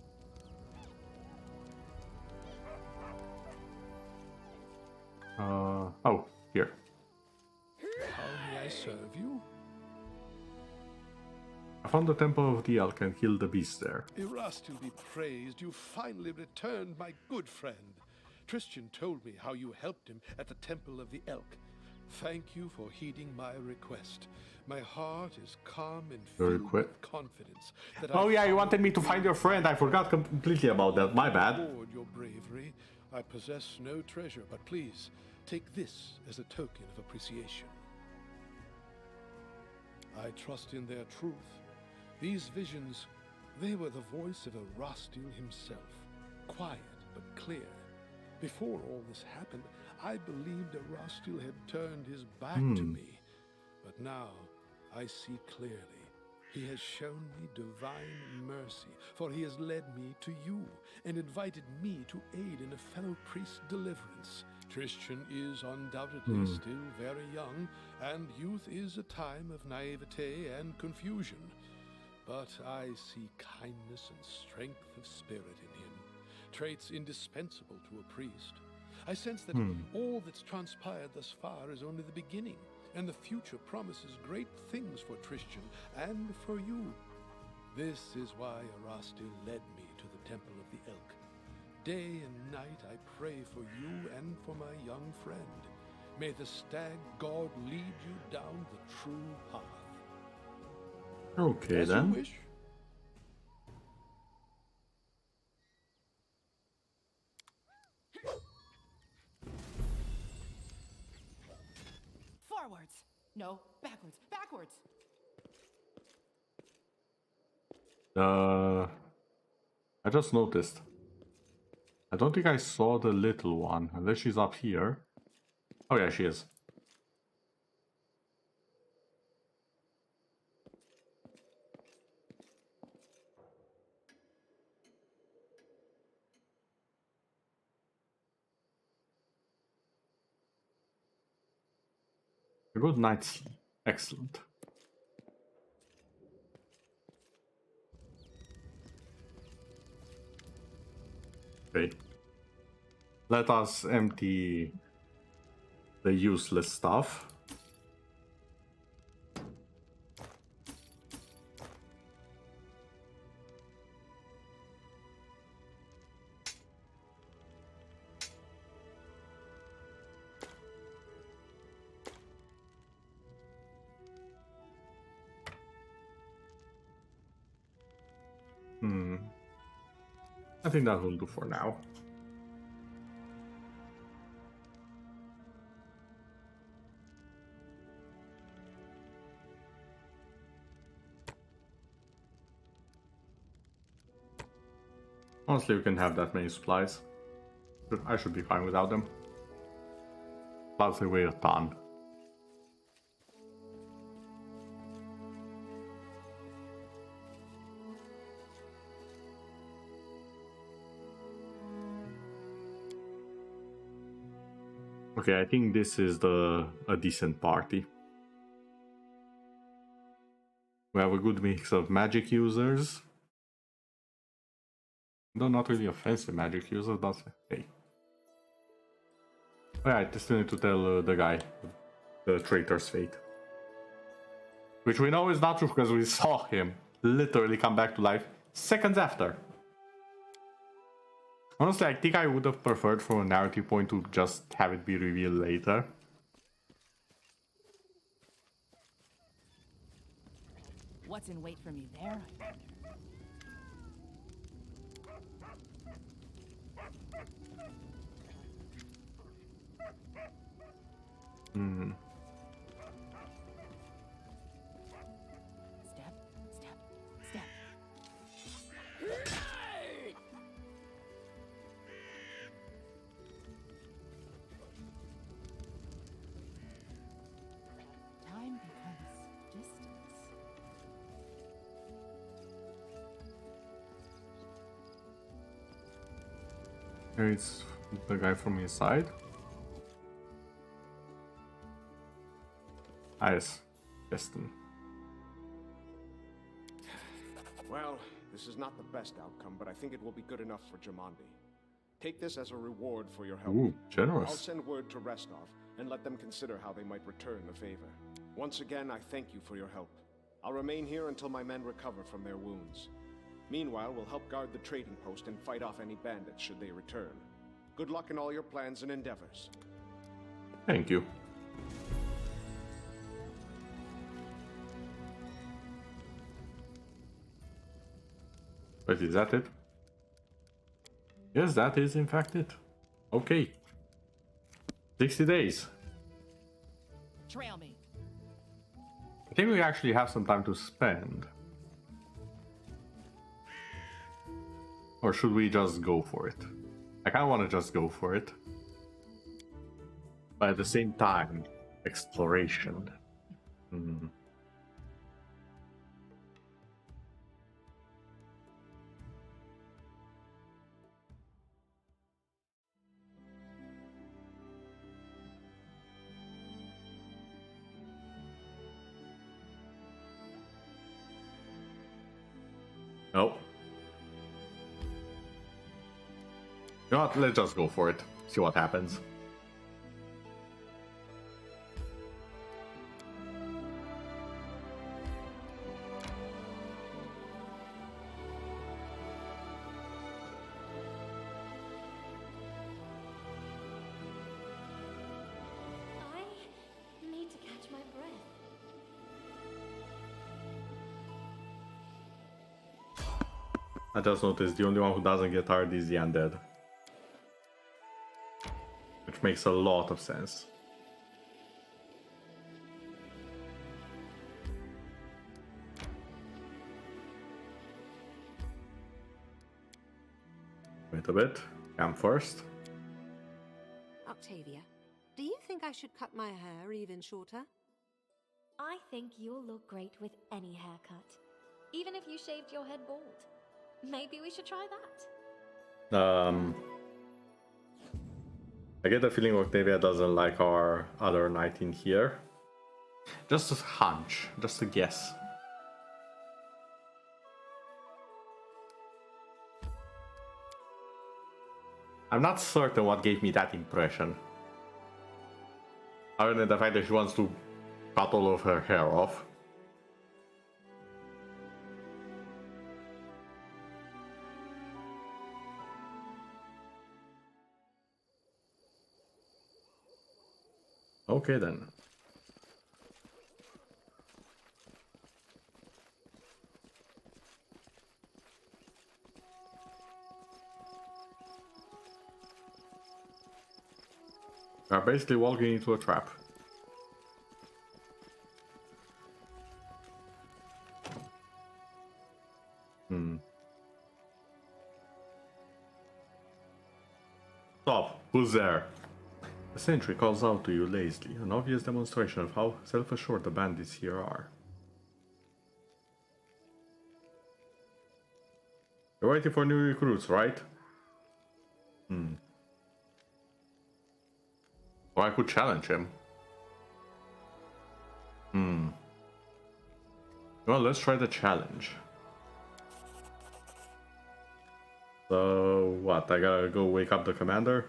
Oh, here. How may I serve you? I found the Temple of the Elk and killed the beast there. Erastil be praised, you finally returned, my good friend. Tristan told me how you helped him at the Temple of the Elk. Thank you for heeding my request. My heart is calm and filled with confidence. Oh yeah, you wanted me to find your friend. I forgot completely about that. My bad. Your bravery. I possess no treasure, but please take this as a token of appreciation. I trust in their truth. These visions, they were the voice of Erastil himself. Quiet but clear. Before all this happened, I believed Erastil had turned his back to me. But now, I see clearly. He has shown me divine mercy, for he has led me to you, and invited me to aid in a fellow priest's deliverance. Tristan is undoubtedly still very young, and youth is a time of naivete and confusion. But I see kindness and strength of spirit in him, traits indispensable to a priest. I sense that all that's transpired thus far is only the beginning, and the future promises great things for Tristan and for you. This is why Erastil led me to the Temple of the Elk. Day and night I pray for you and for my young friend. May the stag god lead you down the true path. Okay, As then. you wish. Forwards. No, backwards. Backwards. I just noticed. I don't think I saw the little one, unless she's up here. Oh yeah, she is. A good night's sleep. Excellent. Okay. Let us empty the useless stuff. I think that will do for now. Honestly, we can have that many supplies. I should be fine without them. Plus they weigh a ton. Okay, I think this is a decent party. We have a good mix of magic users. Though not really offensive magic users, but hey. Alright, I still need to tell the guy the traitor's fate. Which we know is not true because we saw him literally come back to life seconds after. Honestly, I think I would have preferred from a narrative point to just have it be revealed later. What's in wait for me there, I wonder? Step, step, step. Time becomes distance. Here it's the guy from inside. Nice. Destin. Well, this is not the best outcome, but I think it will be good enough for Jamandi. Take this as a reward for your help. Ooh, generous. I'll send word to Restov and let them consider how they might return the favor. Once again, I thank you for your help. I'll remain here until my men recover from their wounds. Meanwhile, we'll help guard the trading post and fight off any bandits should they return. Good luck in all your plans and endeavors. Thank you. Wait, is that it? Yes, that is in fact it. Okay. 60 days. Trail me. I think we actually have some time to spend. Or should we just go for it? I kind of want to just go for it. But at the same time, exploration. Nope. You know what? Let's just go for it. See what happens. I need to catch my breath. I just noticed the only one who doesn't get tired is the undead. Which makes a lot of sense. Wait a bit. I'm first. Octavia, do you think I should cut my hair even shorter? I think you'll look great with any haircut. Even if you shaved your head bald. Maybe we should try that. I get the feeling Octavia doesn't like our other knight in here. Just a hunch, just a guess. I'm not certain what gave me that impression. Other than the fact that she wants to cut all of her hair off. Okay then. We are basically walking into a trap. Stop! Who's there? The sentry calls out to you lazily, an obvious demonstration of how self-assured the bandits here are. You're waiting for new recruits, right? Or I could challenge him. Well, let's try the challenge. So, what? I gotta go wake up the commander?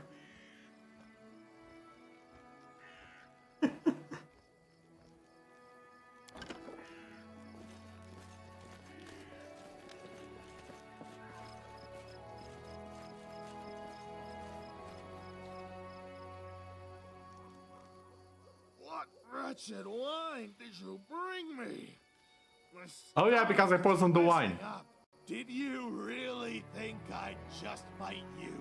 What wretched wine did you bring me? Oh yeah, because I poisoned the wine. Did you really think I'd just fight you?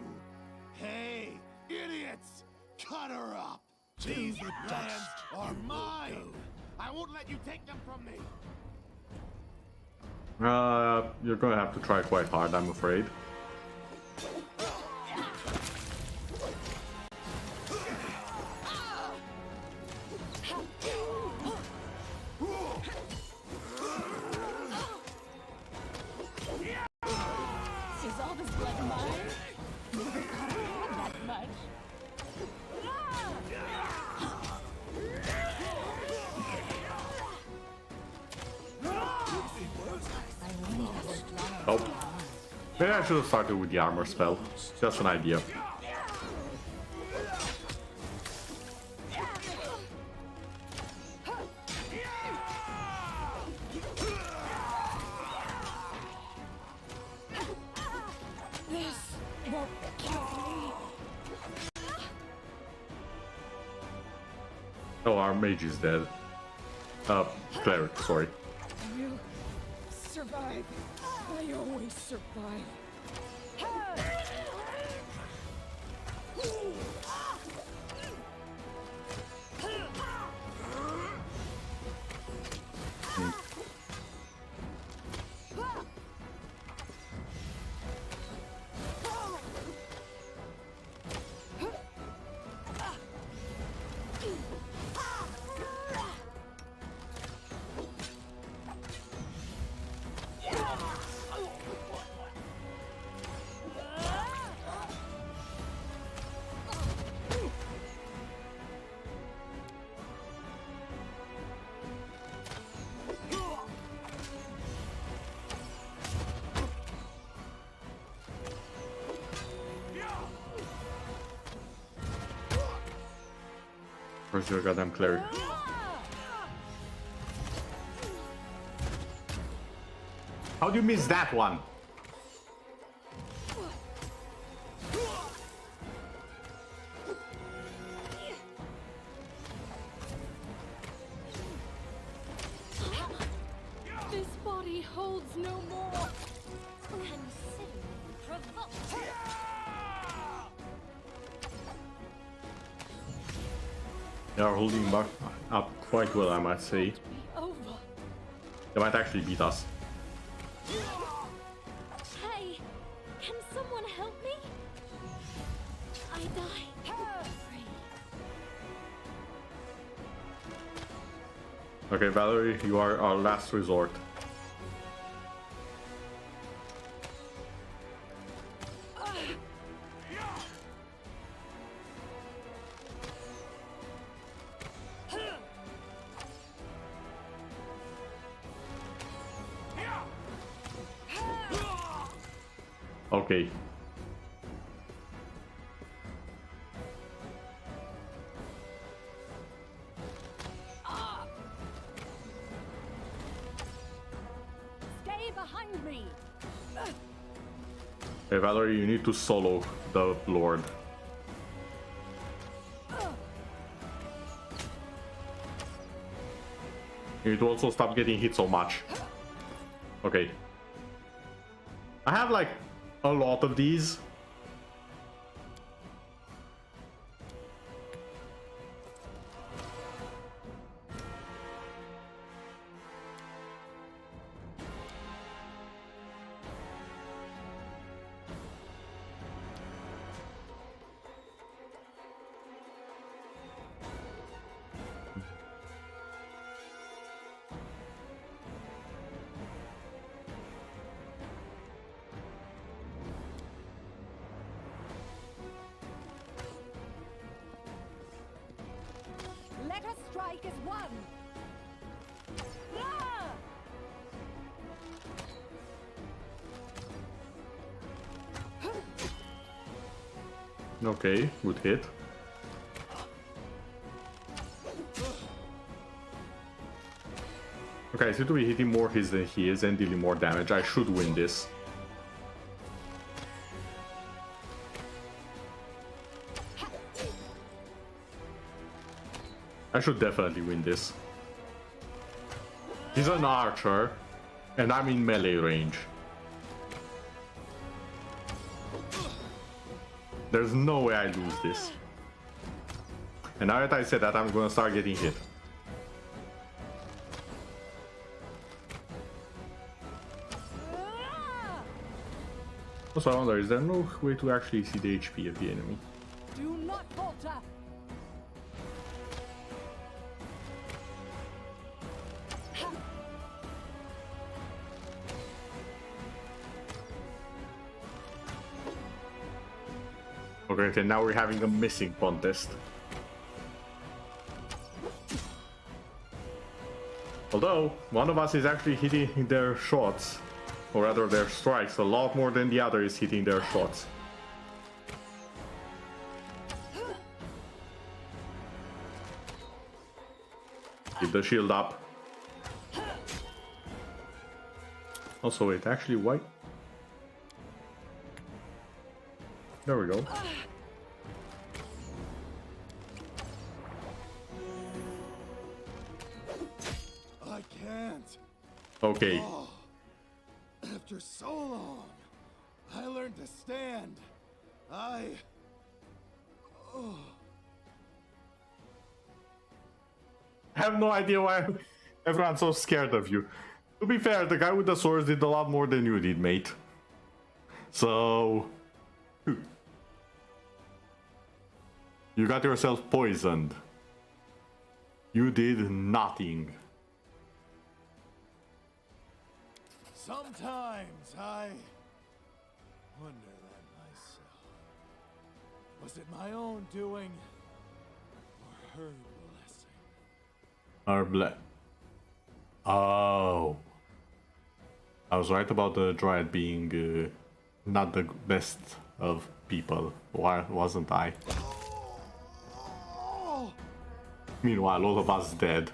Hey, idiots! Cut her up! These lands are mine! I won't let you take them from me! You're gonna have to try quite hard, I'm afraid. Is all this blood mine? Never thought I'd had that much. Oh. Maybe I should have started with the armor spell. Just an idea. Oh, our mage is dead. Cleric, sorry. I will survive. I always survive. Where's your goddamn cleric? How'd you miss that one? This body holds no more. Consider provoked. They are holding back up quite well, I might say. Over. They might actually beat us. Hey, can someone help me? I die. Free. Okay, Valerie, you are our last resort. Okay. Stay behind me. Hey, Valerie, you need to solo the Lord. You need to also stop getting hit so much. Okay. I have like a lot of these. Let us strike as one. Ah! Okay, good hit. Okay, I seem to be hitting more hits than he is and dealing more damage. I should win this. I should definitely win this. He's an archer, and I'm in melee range. There's no way I lose this. And now that I said that, I'm gonna start getting hit. Also, I wonder, is there no way to actually see the HP of the enemy? Do not falter. Okay, now we're having a missing contest. Although, one of us is actually hitting their shots, or rather their strikes, a lot more than the other is hitting their shots. Keep the shield up. Also, wait, actually, why? There we go. I can't. Okay. Oh, after so long, I learned to stand. I have no idea why everyone's so scared of you. To be fair, the guy with the swords did a lot more than you did, mate. So... you got yourself poisoned. You did nothing. Sometimes I wonder that myself. Was it my own doing or her blessing? Our Oh. I was right about the Dryad being not the best of people. Why wasn't I? Meanwhile, all of us dead.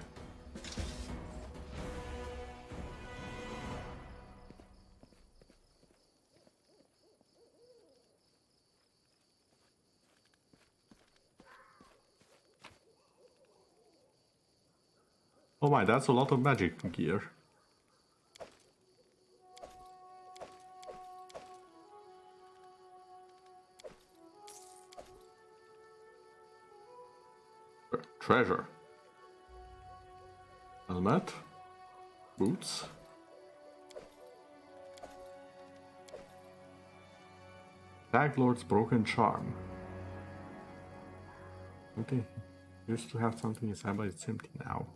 Oh my, that's a lot of magic gear. Treasure. Helmet. Boots. Stag Lord's Broken Charm. Okay. Used to have something inside, but it's empty now.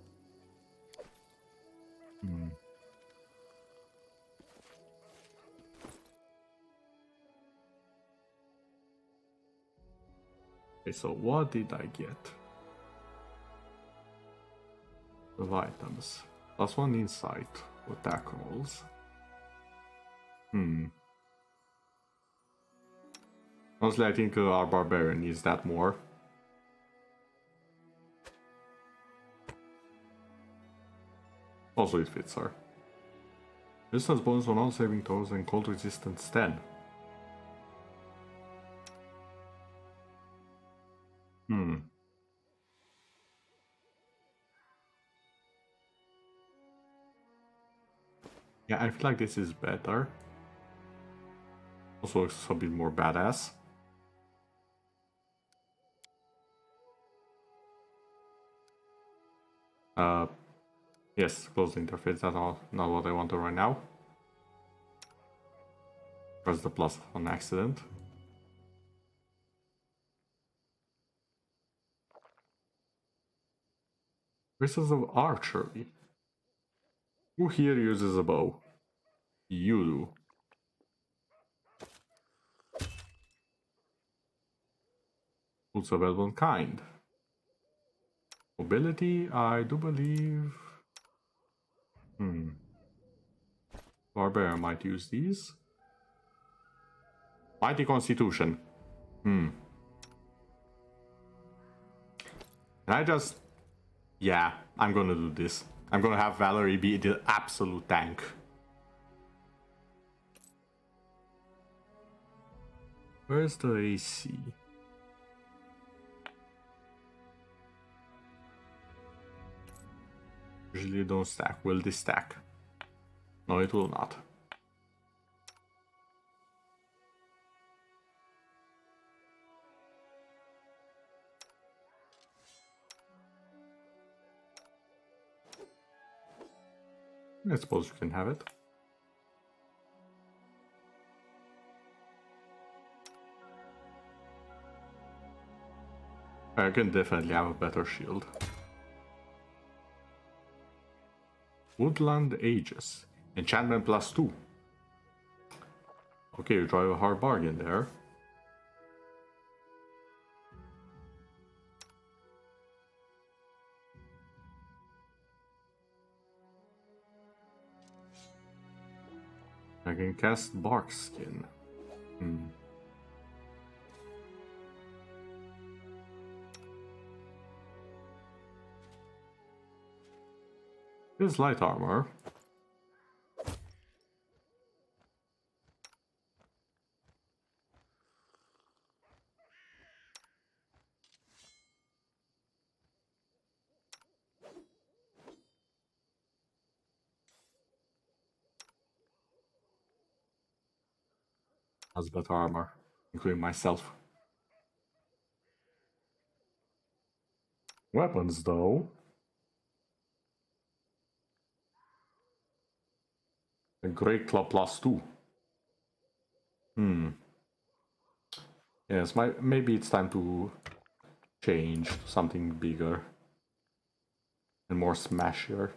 Okay, so what did I get? Of items. +1 insight. Attack rolls. Honestly, I think our barbarian needs that more. Also, it fits her. Distance bonus on all saving throws and cold resistance 10. Yeah, I feel like this is better. Also looks a bit more badass. Yes, close the interface, that's not what I wanted right now. Press the plus on accident. Crystals of archery. Who here uses a bow? You do. Tools available in kind. Mobility, I do believe... Barbarian might use these. Mighty Constitution. Can I just... Yeah, I'm gonna do this. I'm gonna have Valerie be the absolute tank. Where's the AC? Usually don't stack. Will this stack? No, it will not. I suppose you can have it. I can definitely have a better shield. Woodland Aegis. Enchantment +2. Okay, you drive a hard bargain there. I can cast Bark Skin. This is light armor. Has better armor, including myself. Weapons, though. A Great Club +2. Yes, maybe it's time to change to something bigger and more smashier.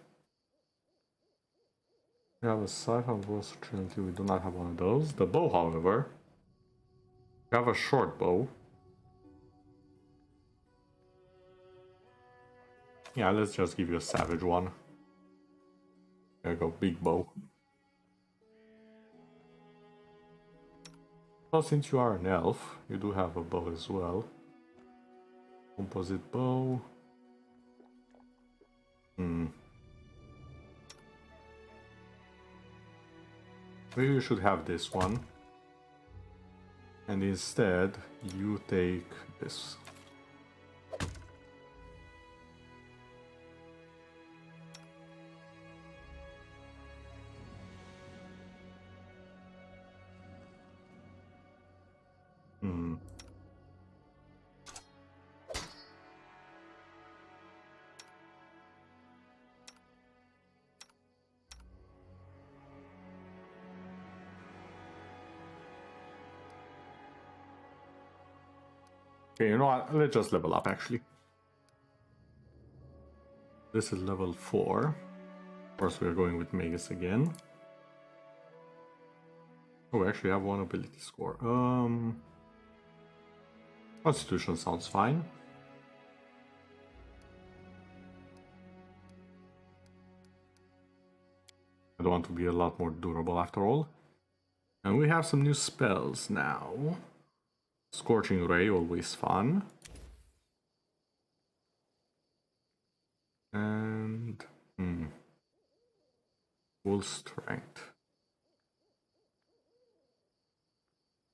We have a siphon voice trinity, we do not have one of those. The bow, however. We have a short bow. Yeah, let's just give you a savage one. There you go, big bow. Well, since you are an elf, you do have a bow as well. Composite bow. Maybe you should have this one. And instead, you take this. Okay, you know what? Let's just level up actually. This is level 4. Of course, we're going with Magus again. Oh, we actually have one ability score. Constitution sounds fine. I don't want to be a lot more durable after all. And we have some new spells now. Scorching Ray, always fun. And full strength.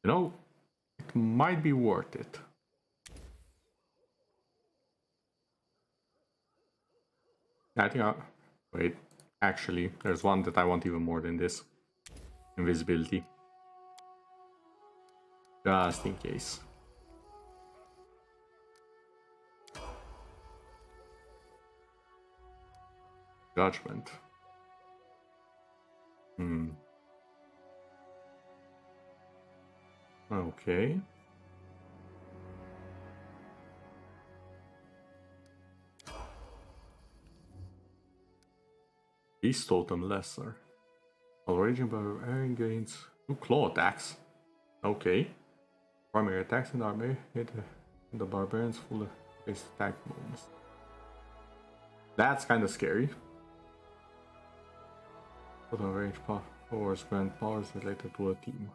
You know, it might be worth it. I think wait, actually, there's one that I want even more than this. Invisibility. Just in case. Judgment. Okay. Beast Totem Lesser. While raging barbarian gains 2 claw attacks. Okay. Primary attacks in the army hit the barbarian's full base attack bonus. That's kind of scary. Total range powers grant powers related to a team.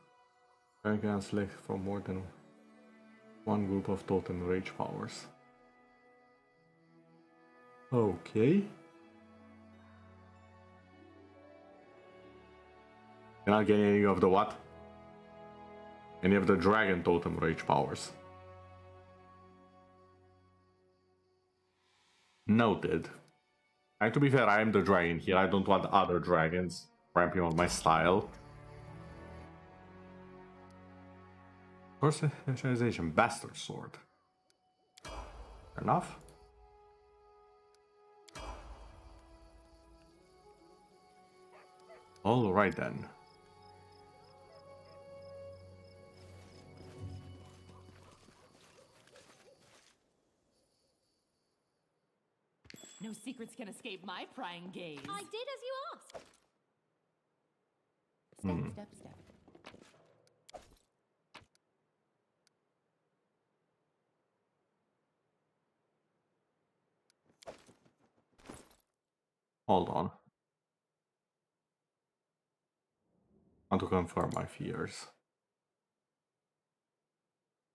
Barbarian can select from more than one group of totem rage powers. Okay. Can I get any of the what? Any of the dragon totem rage powers. Noted. And to be fair, I am the dragon here. I don't want other dragons ramping on my style. Specialization, Bastard Sword. Fair enough. Alright then. No secrets can escape my prying gaze. I did as you asked. Step, step, step. Hold on. I want to confirm my fears.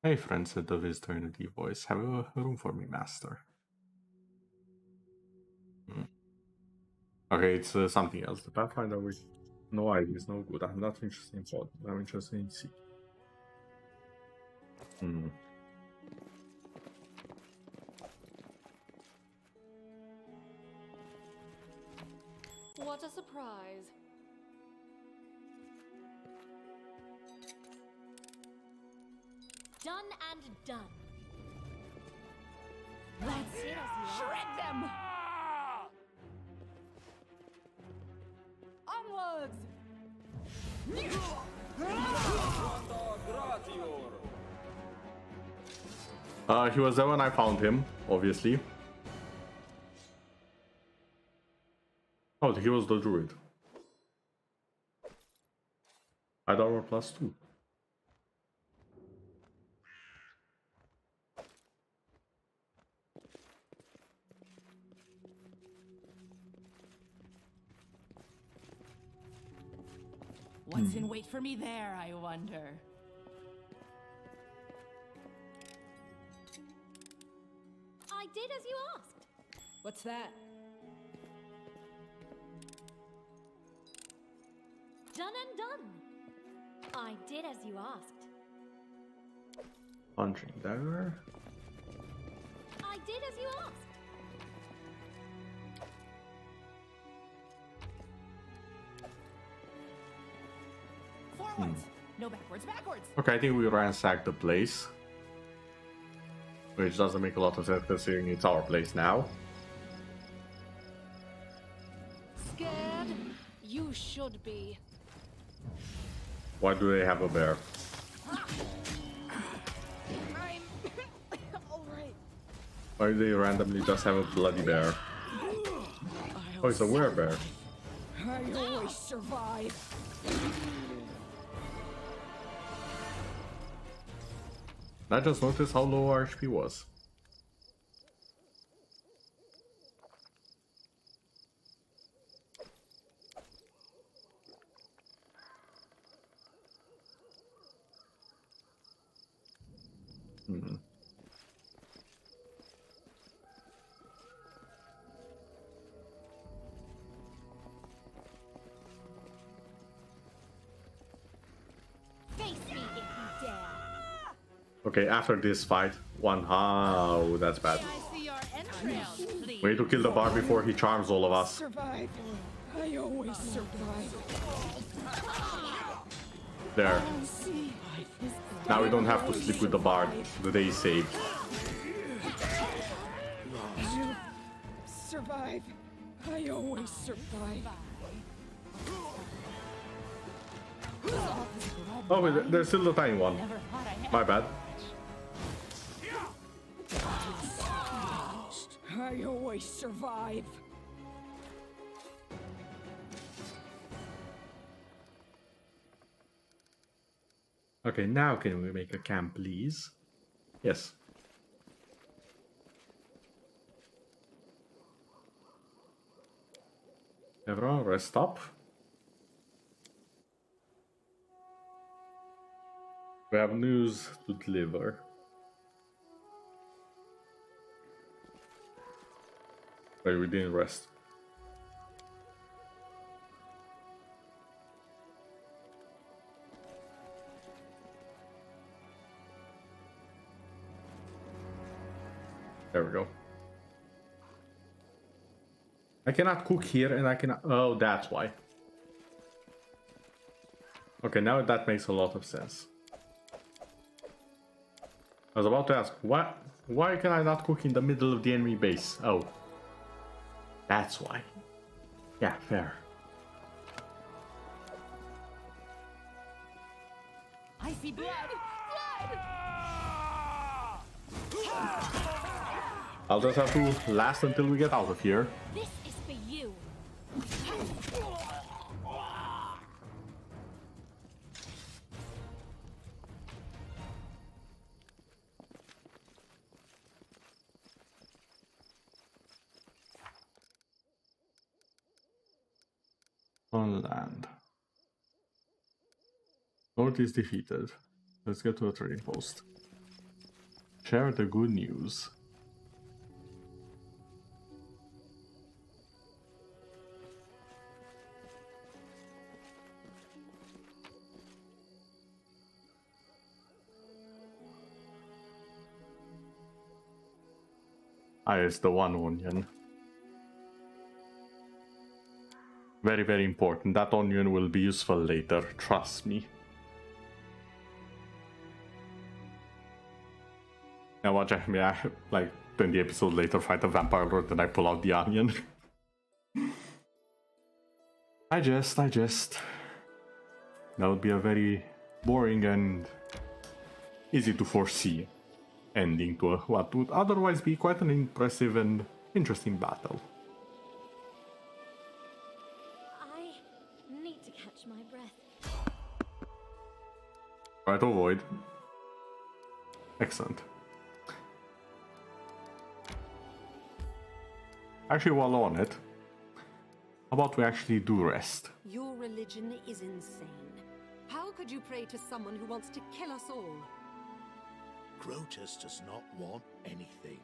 Hey friend, said the visitor in a deep voice. Have a room for me, master. Okay, it's something else. The Pathfinder with no idea is no good. I'm not interested in thought. I'm interested in seeking. What a surprise. Done and done. Let's shred them! Onwards! He was there when I found him, obviously. Oh, he was the druid. I'd armor +2. What's in wait for me there, I wonder? I did as you asked. What's that? Done and done. I did as you asked. Punching dagger. I did as you asked. Forwards! No backwards, backwards! Okay, I think we ransacked the place. Which doesn't make a lot of sense considering it's our place now. Scared? You should be. Why do they have a bear? Alright. Why do they randomly just have a bloody bear? Oh, it's a werebear. I always survive. I just noticed how low our HP was. Hmm. Face me if you dare. Okay, after this fight, wow, that's bad. We need to kill the bard before he charms all of us. Survive. I always survive. There. Now we don't have to sleep with the bard. The day is saved. Survive. I always survive. Oh, wait, there's still the tiny one. My bad. I always survive. Okay, now can we make a camp, please? Yes. Everyone, rest up. We have news to deliver. Wait, we didn't rest. There we go. I cannot cook here and I cannot... Oh, that's why. Okay, now that makes a lot of sense. I was about to ask, why can I not cook in the middle of the enemy base? Oh. That's why. Yeah, fair. I see blood! I'll just have to last until we get out of here. This is for you. On land. North is defeated. Let's get to a trading post. Share the good news. Ah, it's the one onion. Very, very important. That onion will be useful later, trust me. Now watch me, like 20 episodes later, fight a vampire lord and I pull out the onion. I jest. That would be a very boring and easy to foresee ending to what would otherwise be quite an impressive and interesting battle. I need to catch my breath. Try to avoid. Excellent. Actually, while on it, how about we actually do rest? Your religion is insane. How could you pray to someone who wants to kill us all? Grotus does not want anything.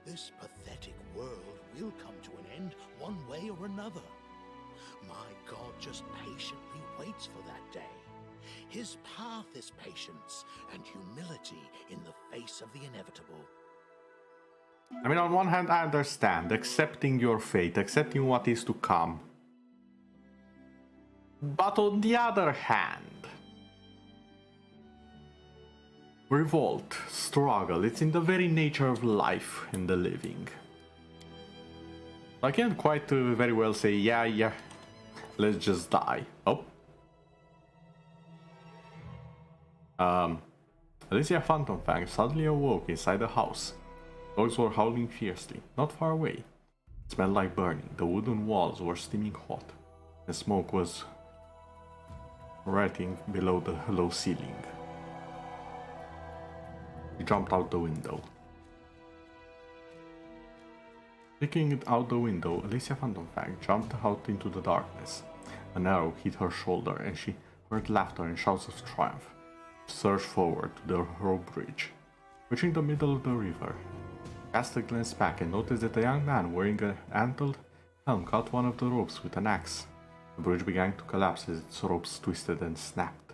This pathetic world will come to an end one way or another. My God just patiently waits for that day. His path is patience and humility in the face of the inevitable. I mean, on one hand, I understand accepting your fate, accepting what is to come. But on the other hand, revolt, struggle, it's in the very nature of life and the living. I can't quite very well say, yeah, let's just die. Oh. Alicia Phantom Fang suddenly awoke inside the house. Dogs were howling fiercely, not far away. It smelled like burning, the wooden walls were steaming hot, and smoke was writhing below the low ceiling. He jumped out the window. Peeking out the window, Alicia Phantom Fang jumped out into the darkness. An arrow hit her shoulder, and she heard laughter and shouts of triumph. She surged forward to the rope bridge. Reaching the middle of the river, cast a glance back and noticed that a young man wearing an antled helm caught one of the ropes with an axe. The bridge began to collapse as its ropes twisted and snapped.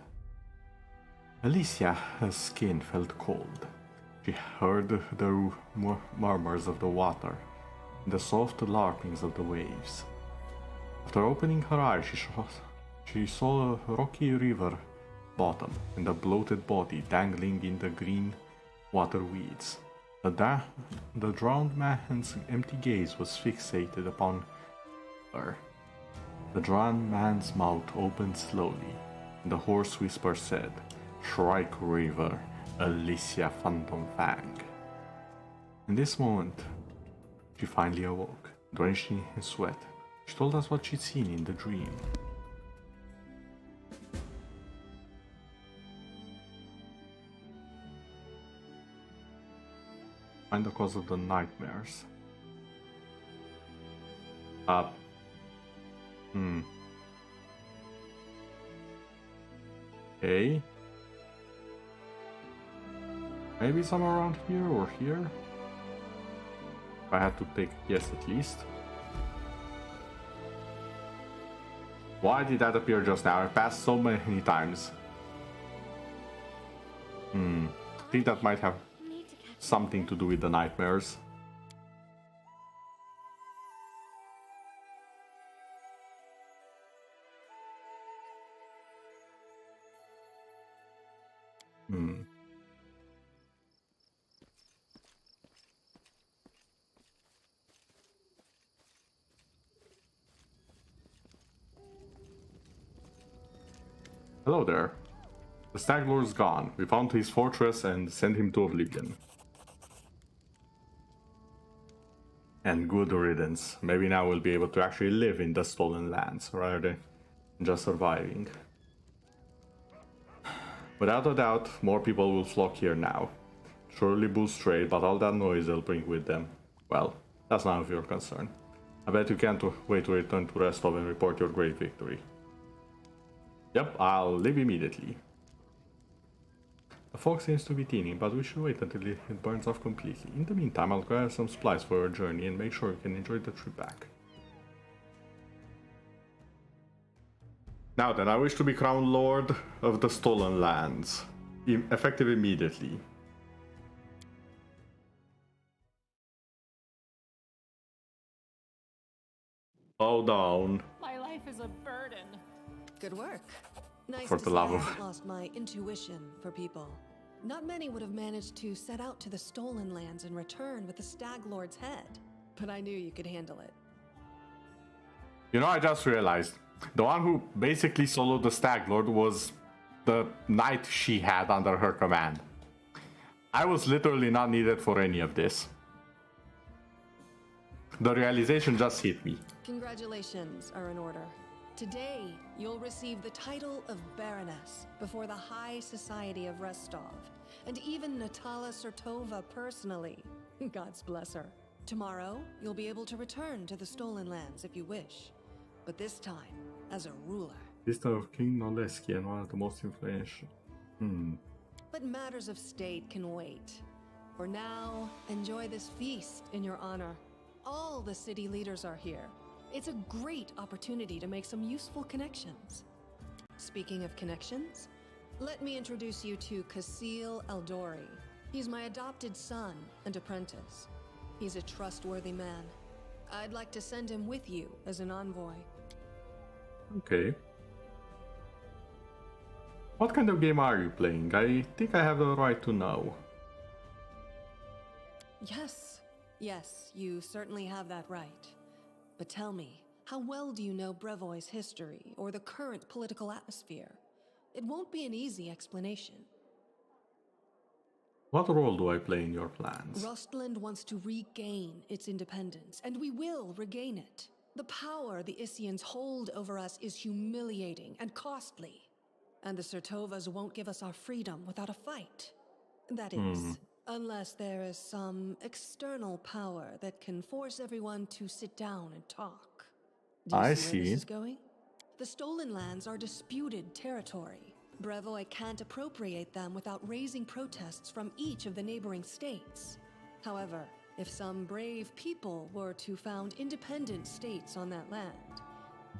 Alicia's skin felt cold. She heard the murmurs of the water and the soft larpings of the waves. After opening her eyes, she saw a rocky river bottom and a bloated body dangling in the green water weeds. The drowned man's empty gaze was fixated upon her. The drowned man's mouth opened slowly, and the hoarse whisper said, "Shrike River, Alicia Phantom Fang." In this moment, she finally awoke, drenched in sweat. She told us what she'd seen in the dream. Find the cause of the nightmares. Okay. Maybe somewhere around here or here? If I had to take a guess at least. Why did that appear just now? I passed so many times. I think that might have something to do with the nightmares. Hello there. The Stag Lord's gone. We found his fortress and sent him to oblivion. And good riddance. Maybe now we'll be able to actually live in the Stolen Lands rather than just surviving. Without a doubt, more people will flock here now. Surely boost trade, but all that noise they'll bring with them, well, that's none of your concern. I bet you can't wait to return to Restov and report your great victory. Yep, I'll leave immediately. The fog seems to be thinning, but we should wait until it burns off completely. In the meantime, I'll gather some supplies for our journey and make sure we can enjoy the trip back. Now then, I wish to be crowned Lord of the Stolen Lands. Effective immediately. Bow down. My life is a burden. Good work. Nice For to the see love I of- haven't lost my intuition for people. Not many would have managed to set out to the Stolen Lands and return with the Stag Lord's head. But I knew you could handle it. You know, I just realized, the one who basically soloed the Stag Lord was the knight she had under her command. I was literally not needed for any of this. The realization just hit me. Congratulations are in order. Today, you'll receive the title of Baroness before the High Society of Restov, and even Natala Sertova personally. God's bless her. Tomorrow, you'll be able to return to the Stolen Lands if you wish, but this time as a ruler. Sister of King Noleski and one of the most influential. But matters of state can wait. For now, enjoy this feast in your honor. All the city leaders are here. It's a great opportunity to make some useful connections. Speaking of connections, let me introduce you to Kasil Eldori. He's my adopted son and apprentice. He's a trustworthy man. I'd like to send him with you as an envoy. Okay. What kind of game are you playing? I think I have the right to know. Yes, you certainly have that right. But tell me, how well do you know Brevoy's history or the current political atmosphere? It won't be an easy explanation. What role do I play in your plans? Rustland wants to regain its independence, and we will regain it. The power the Isians hold over us is humiliating and costly. And the Sertovas won't give us our freedom without a fight. That is, unless there is some external power that can force everyone to sit down and talk. Do you I see where see. this is going? The Stolen Lands are disputed territory. Brevoy can't appropriate them without raising protests from each of the neighboring states. However, if some brave people were to found independent states on that land,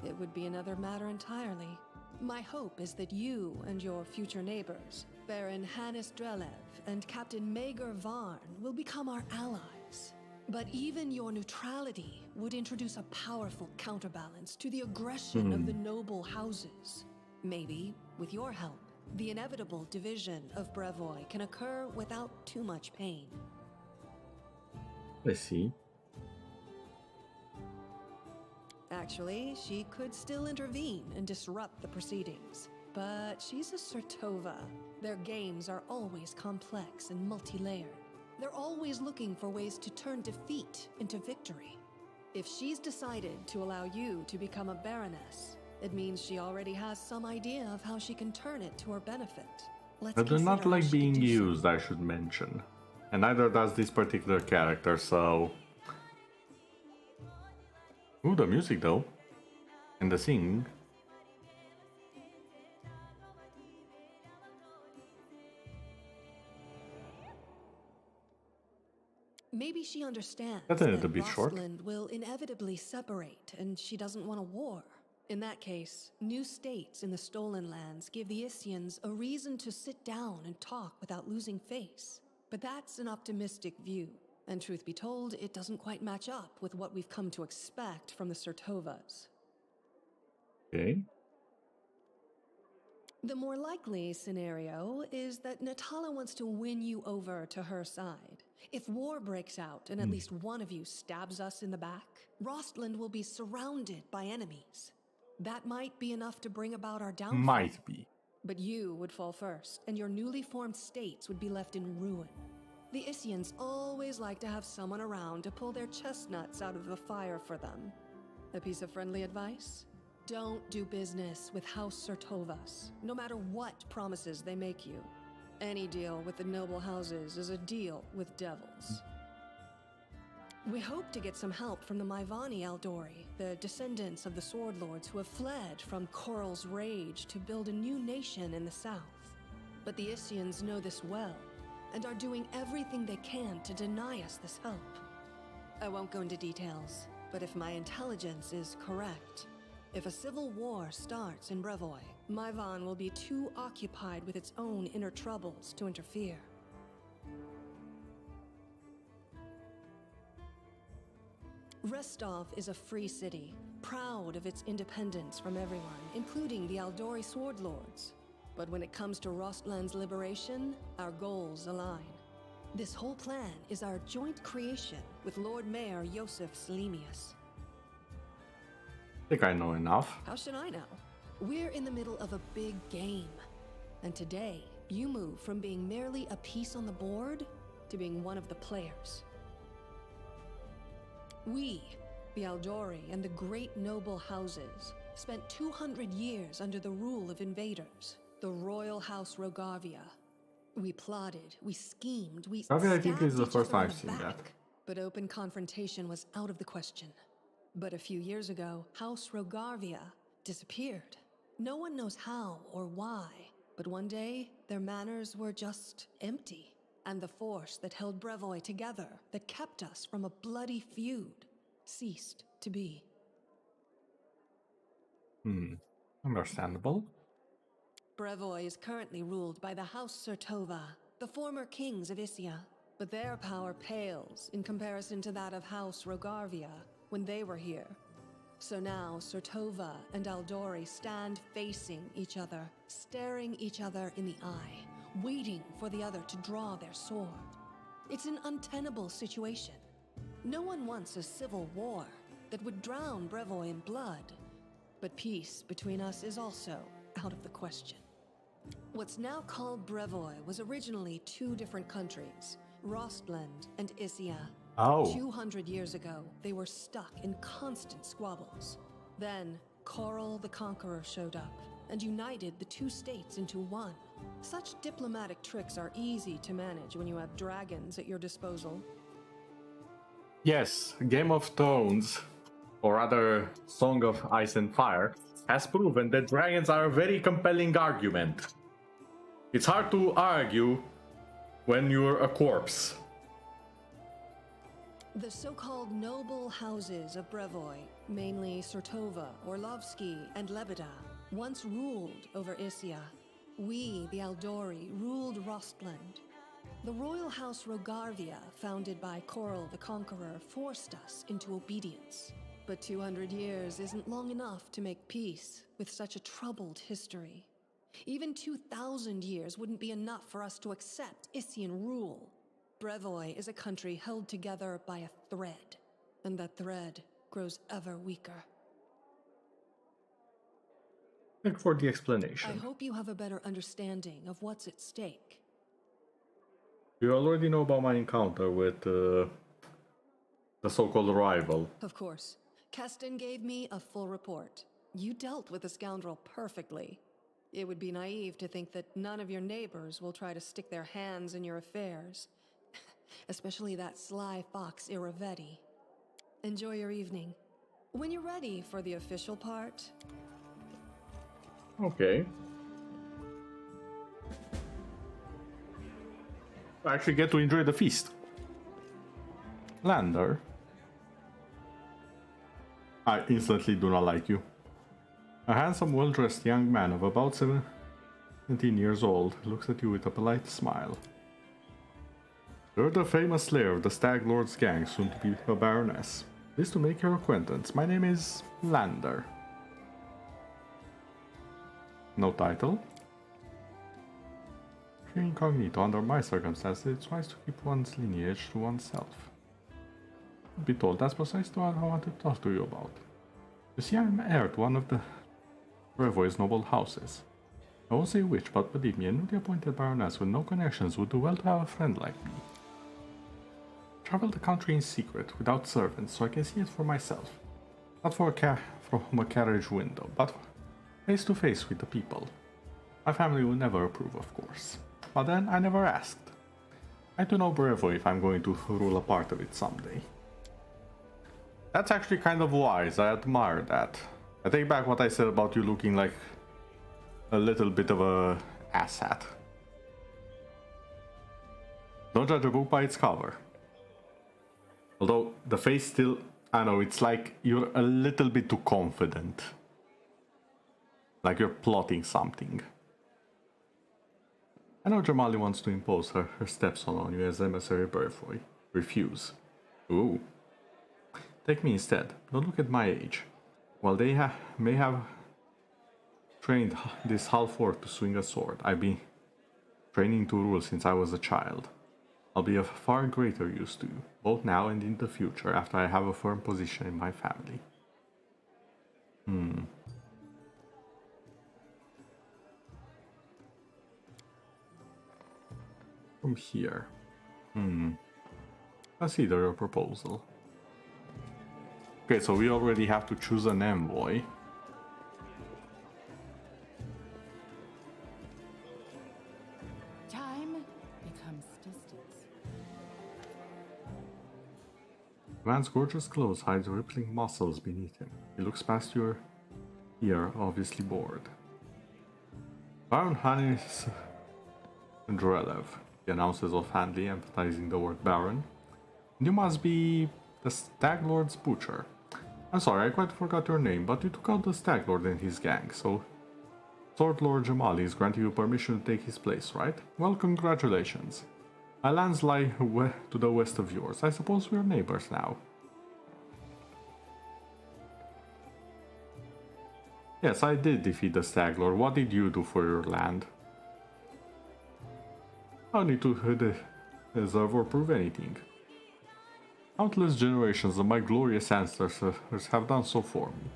it would be another matter entirely. My hope is that you and your future neighbors, Baron Hannes Drelev and Captain Maegor Varn, will become our allies. But even your neutrality would introduce a powerful counterbalance to the aggression of the noble houses. Maybe, with your help, the inevitable division of Brevoy can occur without too much pain. I see. Actually, she could still intervene and disrupt the proceedings. But she's a Sertova. Their games are always complex and multi-layered. They're always looking for ways to turn defeat into victory. If she's decided to allow you to become a Baroness, it means she already has some idea of how she can turn it to her benefit. I do not like being used, I should mention. And neither does this particular character, so... Ooh, the music though. And the singing. Maybe she understands That's a bit short. Rostland will inevitably separate, and she doesn't want a war. In that case, new states in the Stolen Lands give the Isians a reason to sit down and talk without losing face. But that's an optimistic view, and truth be told, it doesn't quite match up with what we've come to expect from the Sertovas. Okay. The more likely scenario is that Natala wants to win you over to her side. If war breaks out and at least one of you stabs us in the back, Rostland will be surrounded by enemies. That might be enough to bring about our downfall. Might be. But you would fall first, and your newly formed states would be left in ruin. The Isians always like to have someone around to pull their chestnuts out of the fire for them. A piece of friendly advice? Don't do business with House Sertovas, no matter what promises they make you. Any deal with the noble houses is a deal with devils. We hope to get some help from the Maivani Eldori, the descendants of the Sword Lords who have fled from Coral's rage to build a new nation in the south. But the Isians know this well, and are doing everything they can to deny us this help. I won't go into details, but if my intelligence is correct, if a civil war starts in Brevoy, Maivan will be too occupied with its own inner troubles to interfere. Restov is a free city, proud of its independence from everyone, including the Aldori Sword Lords. But when it comes to Rostland's liberation, our goals align. This whole plan is our joint creation with Lord Mayor Yosef Selimius. I think I know enough. How should I know? We're in the middle of a big game. And today, you move from being merely a piece on the board to being one of the players. We, the Aldori and the great noble houses, spent 200 years under the rule of invaders, the Royal House Rogarvia. We plotted, we schemed, we I think this is the stabbed first each other time in I've the seen that. back. But open confrontation was out of the question. But a few years ago, House Rogarvia disappeared. No one knows how or why, but one day, their manors were just empty. And the force that held Brevoy together, that kept us from a bloody feud, ceased to be. Understandable. Brevoy is currently ruled by the House Sertova, the former kings of Isia, but their power pales in comparison to that of House Rogarvia when they were here. So now Sertova and Aldori stand facing each other, staring each other in the eye, waiting for the other to draw their sword. It's an untenable situation. No one wants a civil war that would drown Brevoy in blood, but peace between us is also out of the question. What's now called Brevoy was originally two different countries, Rostland and Isia. 200 years ago, they were stuck in constant squabbles. Then, Coral the Conqueror showed up and united the two states into one. Such diplomatic tricks are easy to manage when you have dragons at your disposal. Yes, Game of Thrones, or rather Song of Ice and Fire, has proven that dragons are a very compelling argument. It's hard to argue when you're a corpse. The so-called noble houses of Brevoy, mainly Surtova, Orlovsky, and Lebeda, once ruled over Issia. We, the Aldori, ruled Rostland. The royal house Rogarvia, founded by Coral the Conqueror, forced us into obedience. But 200 years isn't long enough to make peace with such a troubled history. Even 2,000 years wouldn't be enough for us to accept Issian rule. Brevoy is a country held together by a thread, and that thread grows ever weaker. Thank you for the explanation. I hope you have a better understanding of what's at stake. You already know about my encounter with the so-called rival. Of course. Keston gave me a full report. You dealt with the scoundrel perfectly. It would be naive to think that none of your neighbors will try to stick their hands in your affairs. Especially that sly fox Iravetti. Enjoy your evening. When you're ready for the official part... Okay. I actually get to enjoy the feast. Lander. I instantly do not like you. A handsome, well-dressed young man of about 17 years old looks at you with a polite smile. You're the famous slayer of the Stag Lord's gang, soon to be a baroness. Pleased to make your acquaintance. My name is Lander. No title. If you're incognito under my circumstances, it's wise to keep one's lineage to oneself. Be told, that's precisely what I want to talk to you about. You see, I'm heir to one of the Brevoy's noble houses. I won't say which, but believe me, a newly appointed baroness with no connections would do well to have a friend like me. Travel the country in secret, without servants, so I can see it for myself. Not from a carriage window, but face to face with the people. My family will never approve, of course. But then, I never asked. I do know Brevoy if I'm going to rule a part of it someday. That's actually kind of wise, I admire that. I take back what I said about you looking like a little bit of a asshat. Don't judge a book by its cover. Although the face still, I know, it's like you're a little bit too confident. Like you're plotting something. I know Jamali wants to impose her stepson on you as emissary Brevoy. Refuse. Ooh. Take me instead. Don't look at my age. While they may have trained this half-orc to swing a sword, I've been training to rule since I was a child. I'll be of far greater use to you, both now and in the future, after I have a firm position in my family. From here. Consider your proposal. Okay, so we already have to choose an envoy. Time becomes distance. The man's gorgeous clothes hide rippling muscles beneath him. He looks past your ear, obviously bored. Baron Hannes Drelev, he announces offhandedly, emphasizing the word Baron. You must be the Stag Lord's butcher. I'm sorry, I quite forgot your name, but you took out the Stag Lord and his gang, so Sword Lord Jamali is granting you permission to take his place, right? Well, congratulations. My lands lie to the west of yours. I suppose we're neighbors now. Yes, I did defeat the Stag Lord. What did you do for your land? I don't need to deserve or prove anything. Countless generations of my glorious ancestors have done so for me.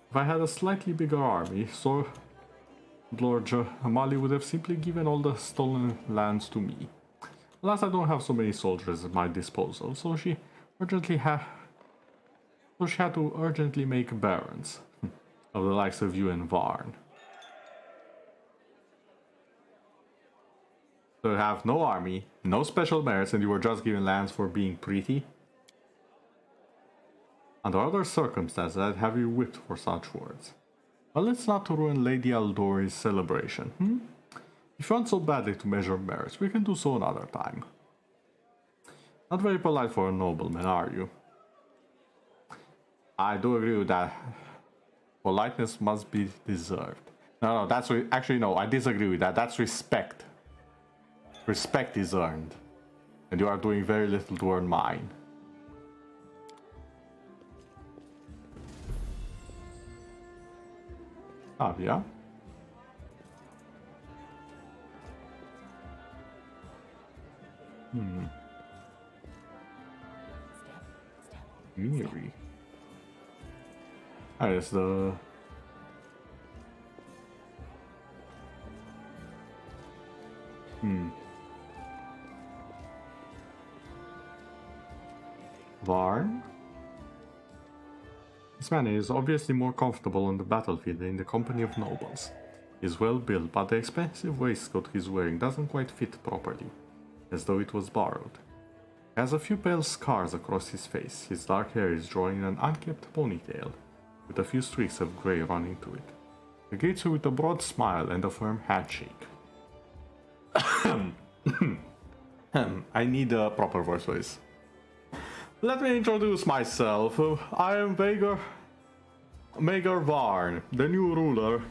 If I had a slightly bigger army, so Lord Jamali would have simply given all the stolen lands to me. Alas, I don't have so many soldiers at my disposal, so she had to urgently make barons of the likes of you and Varn. So you have no army, no special merits, and you were just given lands for being pretty? Under other circumstances, I'd have you whipped for such words. But let's not ruin Lady Aldori's celebration, If you want so badly to measure merits, we can do so another time. Not very polite for a nobleman, are you? I do agree with that. Politeness must be deserved. No, that's actually no, I disagree with that. That's respect. Respect is earned. And you are doing very little to earn mine. Ah, yeah? Miri. Ah, it's the... Varn? This man is obviously more comfortable on the battlefield than in the company of nobles. He is well built, but the expensive waistcoat he's wearing doesn't quite fit properly, as though it was borrowed. He has a few pale scars across his face. His dark hair is drawn in an unkempt ponytail, with a few streaks of grey running through it. He greets you with a broad smile and a firm handshake. I need a proper voice. Let me introduce myself. I am Maegor Varn, the new ruler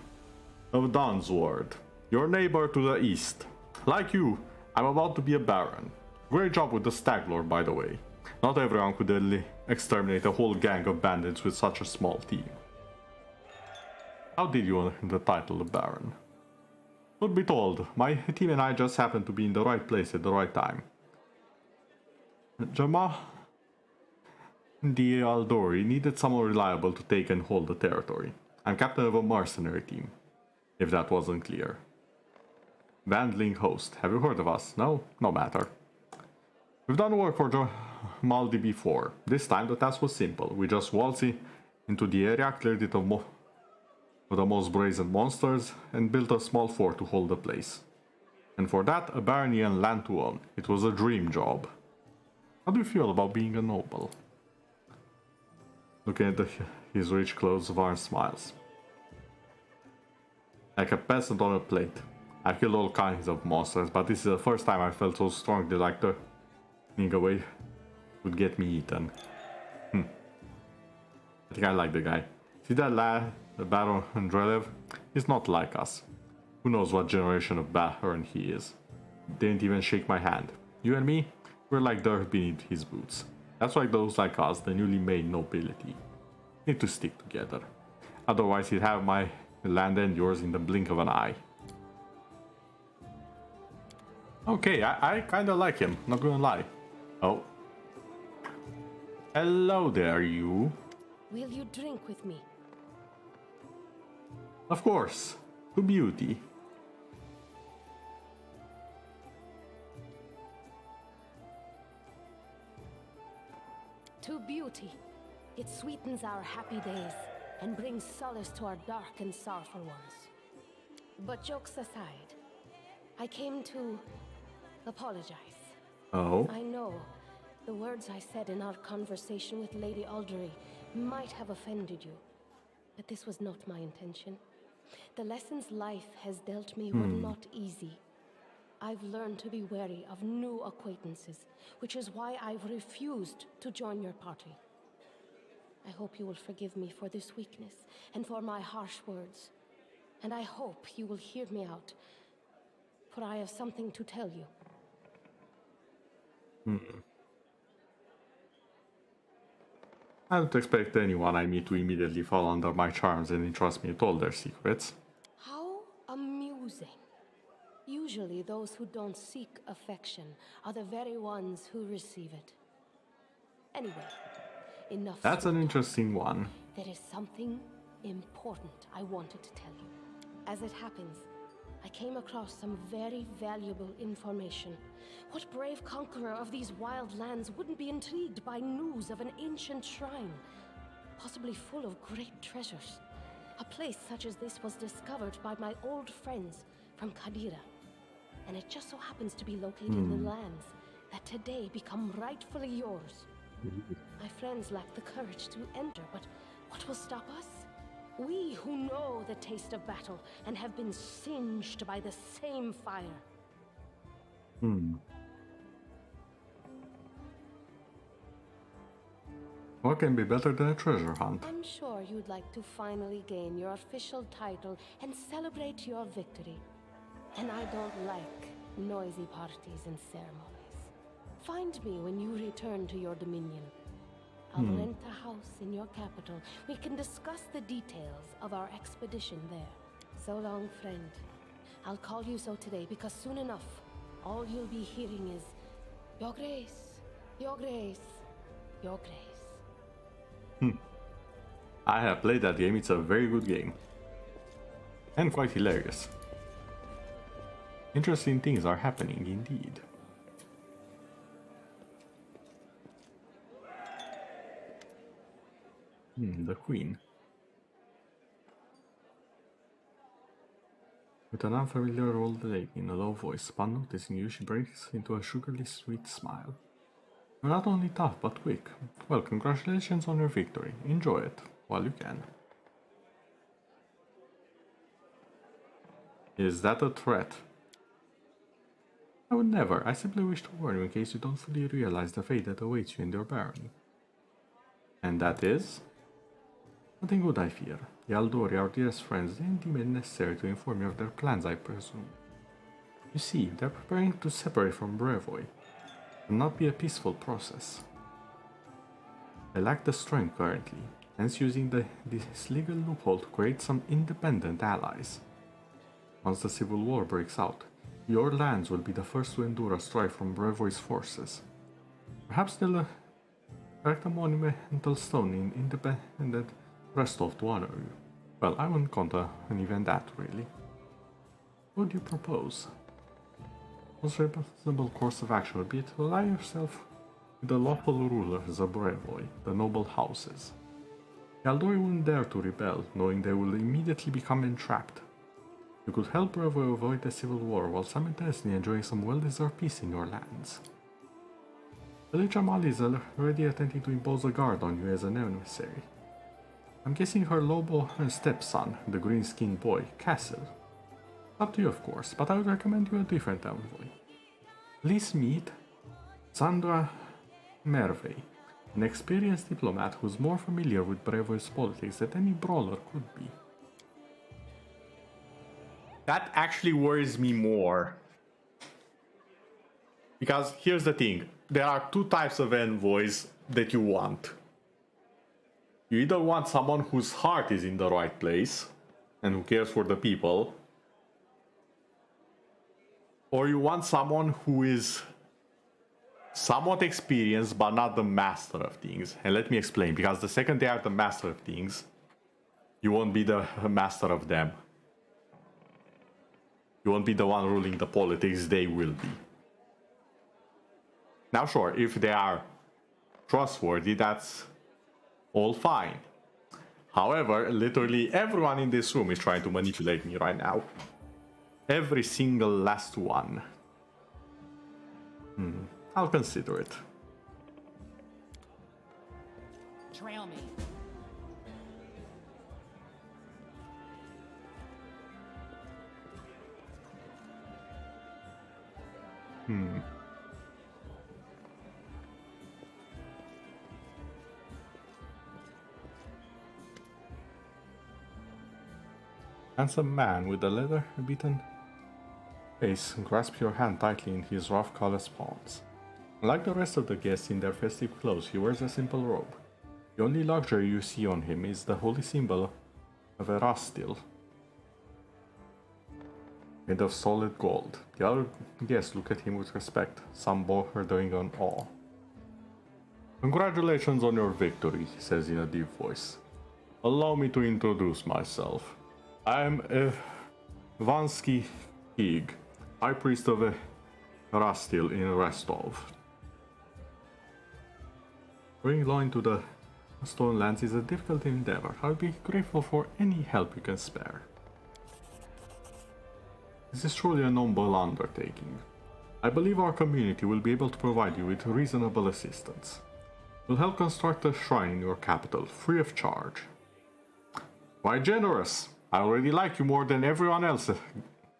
of Dunsword, your neighbor to the east. Like you, I'm about to be a baron. Great job with the Stag Lord, by the way. Not everyone could exterminate a whole gang of bandits with such a small team. How did you earn the title of baron? Truth be told, my team and I just happened to be in the right place at the right time. Jama the Aldori needed someone reliable to take and hold the territory. I'm captain of a mercenary team, if that wasn't clear. Vandling Host, have you heard of us? No? No matter. We've done work for Maldi before. This time the task was simple. We just waltzed into the area, cleared it of the most brazen monsters, and built a small fort to hold the place. And for that, a barony and land to own. It was a dream job. How do you feel about being a noble? Looking at his rich clothes, Varn smiles. Like a peasant on a plate. I've killed all kinds of monsters, but this is the first time I felt so strongly like turning away would get me eaten. I think I like the guy. See that lad, the Baron Andrelev? He's not like us. Who knows what generation of Baron he is. Didn't even shake my hand. You and me, we're like dirt beneath his boots. That's why those like us, the newly made nobility, need to stick together. Otherwise he'd have my land and yours in the blink of an eye. Okay, I kinda like him, not gonna lie. Oh. Hello there, you. Will you drink with me? Of course. To beauty. To beauty. It sweetens our happy days and brings solace to our dark and sorrowful ones. But jokes aside, I came to apologize. Oh? I know the words I said in our conversation with Lady Aldery might have offended you, but this was not my intention. The lessons life has dealt me were not easy. I've learned to be wary of new acquaintances, which is why I've refused to join your party. I hope you will forgive me for this weakness and for my harsh words. And I hope you will hear me out, for I have something to tell you. I don't expect anyone I meet to immediately fall under my charms and entrust me with all their secrets. How amusing. Usually those who don't seek affection are the very ones who receive it. Anyway, enough. That's an interesting one. There is something important I wanted to tell you. As it happens, I came across some very valuable information. What brave conqueror of these wild lands wouldn't be intrigued by news of an ancient shrine, possibly full of great treasures? A place such as this was discovered by my old friends from Kadira, and it just so happens to be located in the lands that today become rightfully yours. My friends lack the courage to enter, but what will stop us? We who know the taste of battle and have been singed by the same fire. What can be better than a treasure hunt? I'm sure you'd like to finally gain your official title and celebrate your victory. And I don't like noisy parties and ceremonies. Find me when you return to your dominion. I'll rent a house in your capital. We can discuss the details of our expedition there. So long, friend. I'll call you so today because soon enough, all you'll be hearing is, Your Grace, Your Grace, Your Grace. I have played that game, it's a very good game. And quite hilarious. Interesting things are happening indeed. The Queen. With an unfamiliar old lady in a low voice, upon noticing you, she breaks into a sugarly sweet smile. You're not only tough, but quick. Well, congratulations on your victory. Enjoy it, while you can. Is that a threat? I would never. I simply wish to warn you in case you don't fully realize the fate that awaits you in your barony. And that is? Nothing good, I fear. The Aldori, our dearest friends, didn't deem it necessary to inform you of their plans, I presume. You see, they're preparing to separate from Brevoy. It will not be a peaceful process. They lack the strength currently, hence using this legal loophole to create some independent allies. Once the civil war breaks out, your lands will be the first to endure a strike from Brevoy's forces. Perhaps they'll erect a monumental stone in independent Restov to honor you. Well, I wouldn't count on even that, really. What would you propose? The most reasonable course of action would be to ally yourself with the lawful rulers of Brevoy, the noble houses. The Aldori wouldn't dare to rebel, knowing they will immediately become entrapped. You could help Brevoy avoid a civil war while simultaneously enjoying some well-deserved peace in your lands. Village Jamal is already attempting to impose a guard on you as an emissary. I'm guessing her Lobo and stepson, the green-skinned boy, Castle. Up to you, of course, but I would recommend you a different envoy. Please meet Sandra Mervey, an experienced diplomat who's more familiar with Brevoy's politics than any brawler could be. That actually worries me more. Because here's the thing, there are two types of envoys that you want. You either want someone whose heart is in the right place and who cares for the people, or you want someone who is somewhat experienced but not the master of things. And let me explain, because the second they are the master of things, you won't be the master of them. You won't be the one ruling the politics, they will be. Now sure, if they are trustworthy, that's all fine. However, literally everyone in this room is trying to manipulate me right now. Every single last one. I'll consider it. Trail me. Handsome man with a leather-beaten face grasps your hand tightly in his rough callous palms. Unlike the rest of the guests in their festive clothes, he wears a simple robe. The only luxury you see on him is the holy symbol of a rastil, made of solid gold. The other guests look at him with respect, some bordering on awe. Congratulations on your victory, he says in a deep voice. Allow me to introduce myself. I am Vansky Hig, High Priest of Rastil in Rostov. Bringing law into the Stone Lands is a difficult endeavor. I'll be grateful for any help you can spare. This is truly a noble undertaking. I believe our community will be able to provide you with reasonable assistance. We'll help construct a shrine in your capital, free of charge. Quite generous. I already like you more than everyone else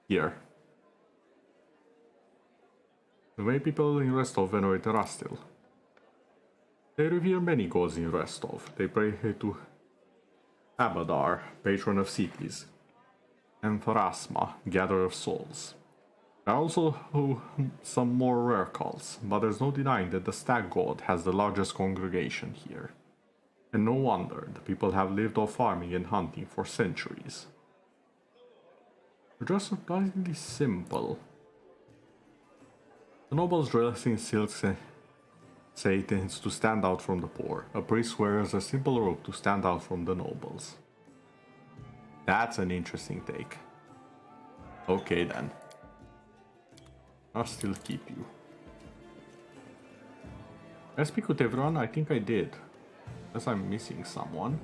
here. The way people in Restov venerate Rastil. They revere many gods in Restov. They pray to Abadar, patron of cities, and Tharasma, gatherer of souls. There are also some more rare cults, but there's no denying that the stag god has the largest congregation here. And no wonder, the people have lived off farming and hunting for centuries. They're just surprisingly simple. The nobles dress in silks and say it tends to stand out from the poor. A priest wears a simple robe to stand out from the nobles. That's an interesting take. Okay then. I'll still keep you. Did I speak with everyone? I think I did. Unless I'm missing someone.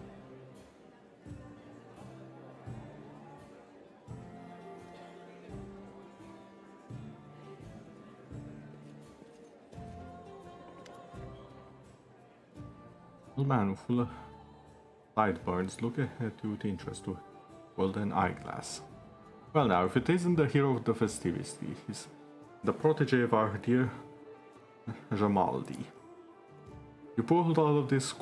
Old man full of sideburns look at you with interest to golden eyeglass. Well now, if it isn't the hero of the festivities, he's the protege of our dear Jamaldi. You pulled all of this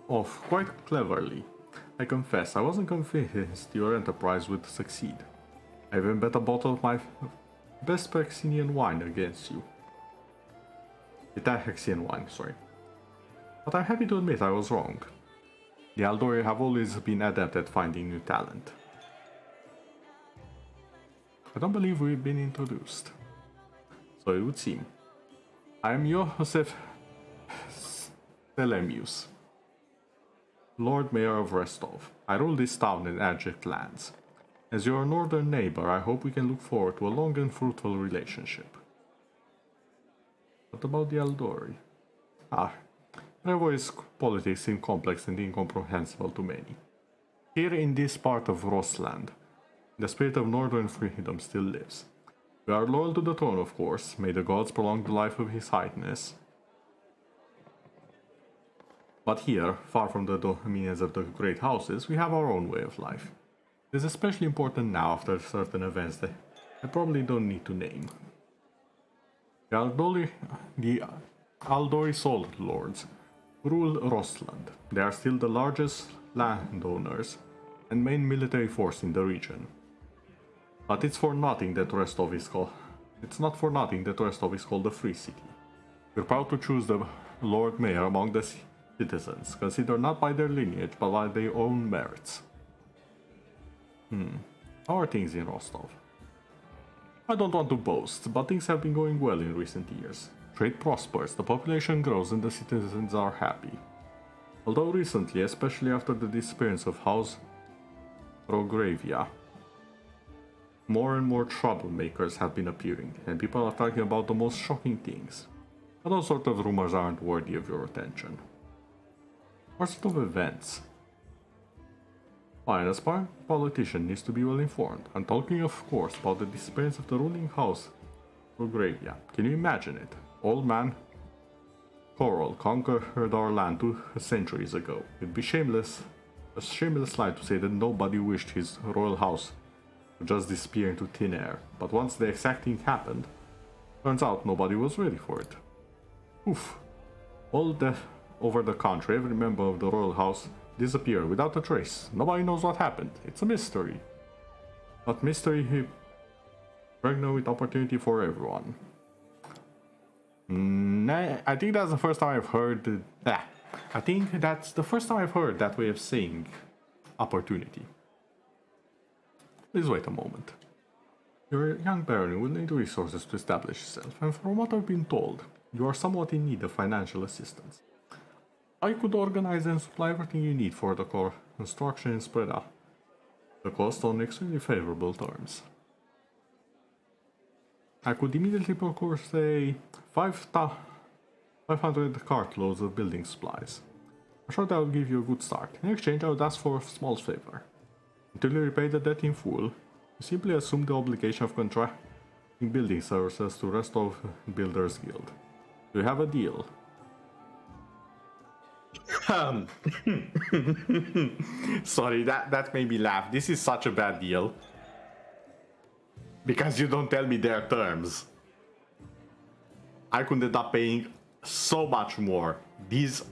off quite cleverly. I confess, I wasn't convinced your enterprise would succeed. I even bet a bottle of my best Pexian wine against you. Itaxian wine, sorry. But I'm happy to admit I was wrong. The Aldori have always been adept at finding new talent. I don't believe we've been introduced. So it would seem. I am Joseph Selemius, Lord Mayor of Restov. I rule this town and adjacent lands. As your northern neighbor, I hope we can look forward to a long and fruitful relationship. What about the Aldori? Revoi's politics seem complex and incomprehensible to many. Here in this part of Rosland, the spirit of northern freedom still lives. We are loyal to the throne, of course. May the gods prolong the life of His Highness. But here, far from the dominions of the great houses, we have our own way of life. It is especially important now after certain events that I probably don't need to name. The Aldori Soul Lords rule Rosland. They are still the largest landowners and main military force in the region. But it's for nothing that Restov is called. It's not for nothing that Restov is called a free city. We're proud to choose the Lord Mayor among the citizens, considered not by their lineage but by their own merits. How are things in Rostov? I don't want to boast, but things have been going well in recent years. Trade prospers, the population grows, and the citizens are happy. Although recently, especially after the disappearance of House Rogravia, more and more troublemakers have been appearing, and people are talking about the most shocking things. But those sort of rumors aren't worthy of your attention. What sort of events? Fine, as a politician needs to be well informed. I'm talking, of course, about the disappearance of the ruling house Rogravia. Can you imagine it? Old man Coral conquered our land 2 centuries ago. It'd be a shameless lie to say that nobody wished his royal house to just disappear into thin air. But once the exact thing happened, turns out nobody was ready for it. Oof. Over the country, every member of the royal house disappeared without a trace. Nobody knows what happened. It's a mystery. But mystery pregnant with opportunity for everyone. I think that's the first time I've heard I think that's the first time I've heard that way of saying opportunity. Please wait a moment. Your young baron will need resources to establish yourself, and from what I've been told, you are somewhat in need of financial assistance. I could organize and supply everything you need for the construction and spread out the cost on extremely favorable terms. I could immediately procure, say, 500 cartloads of building supplies. I'm sure that will give you a good start. In exchange, I would ask for a small favor. Until you repay the debt in full, you simply assume the obligation of contracting building services to Restov Builders Guild. Do you have a deal? Sorry, that made me laugh. This is such a bad deal. Because you don't tell me their terms. I could end up paying so much more. These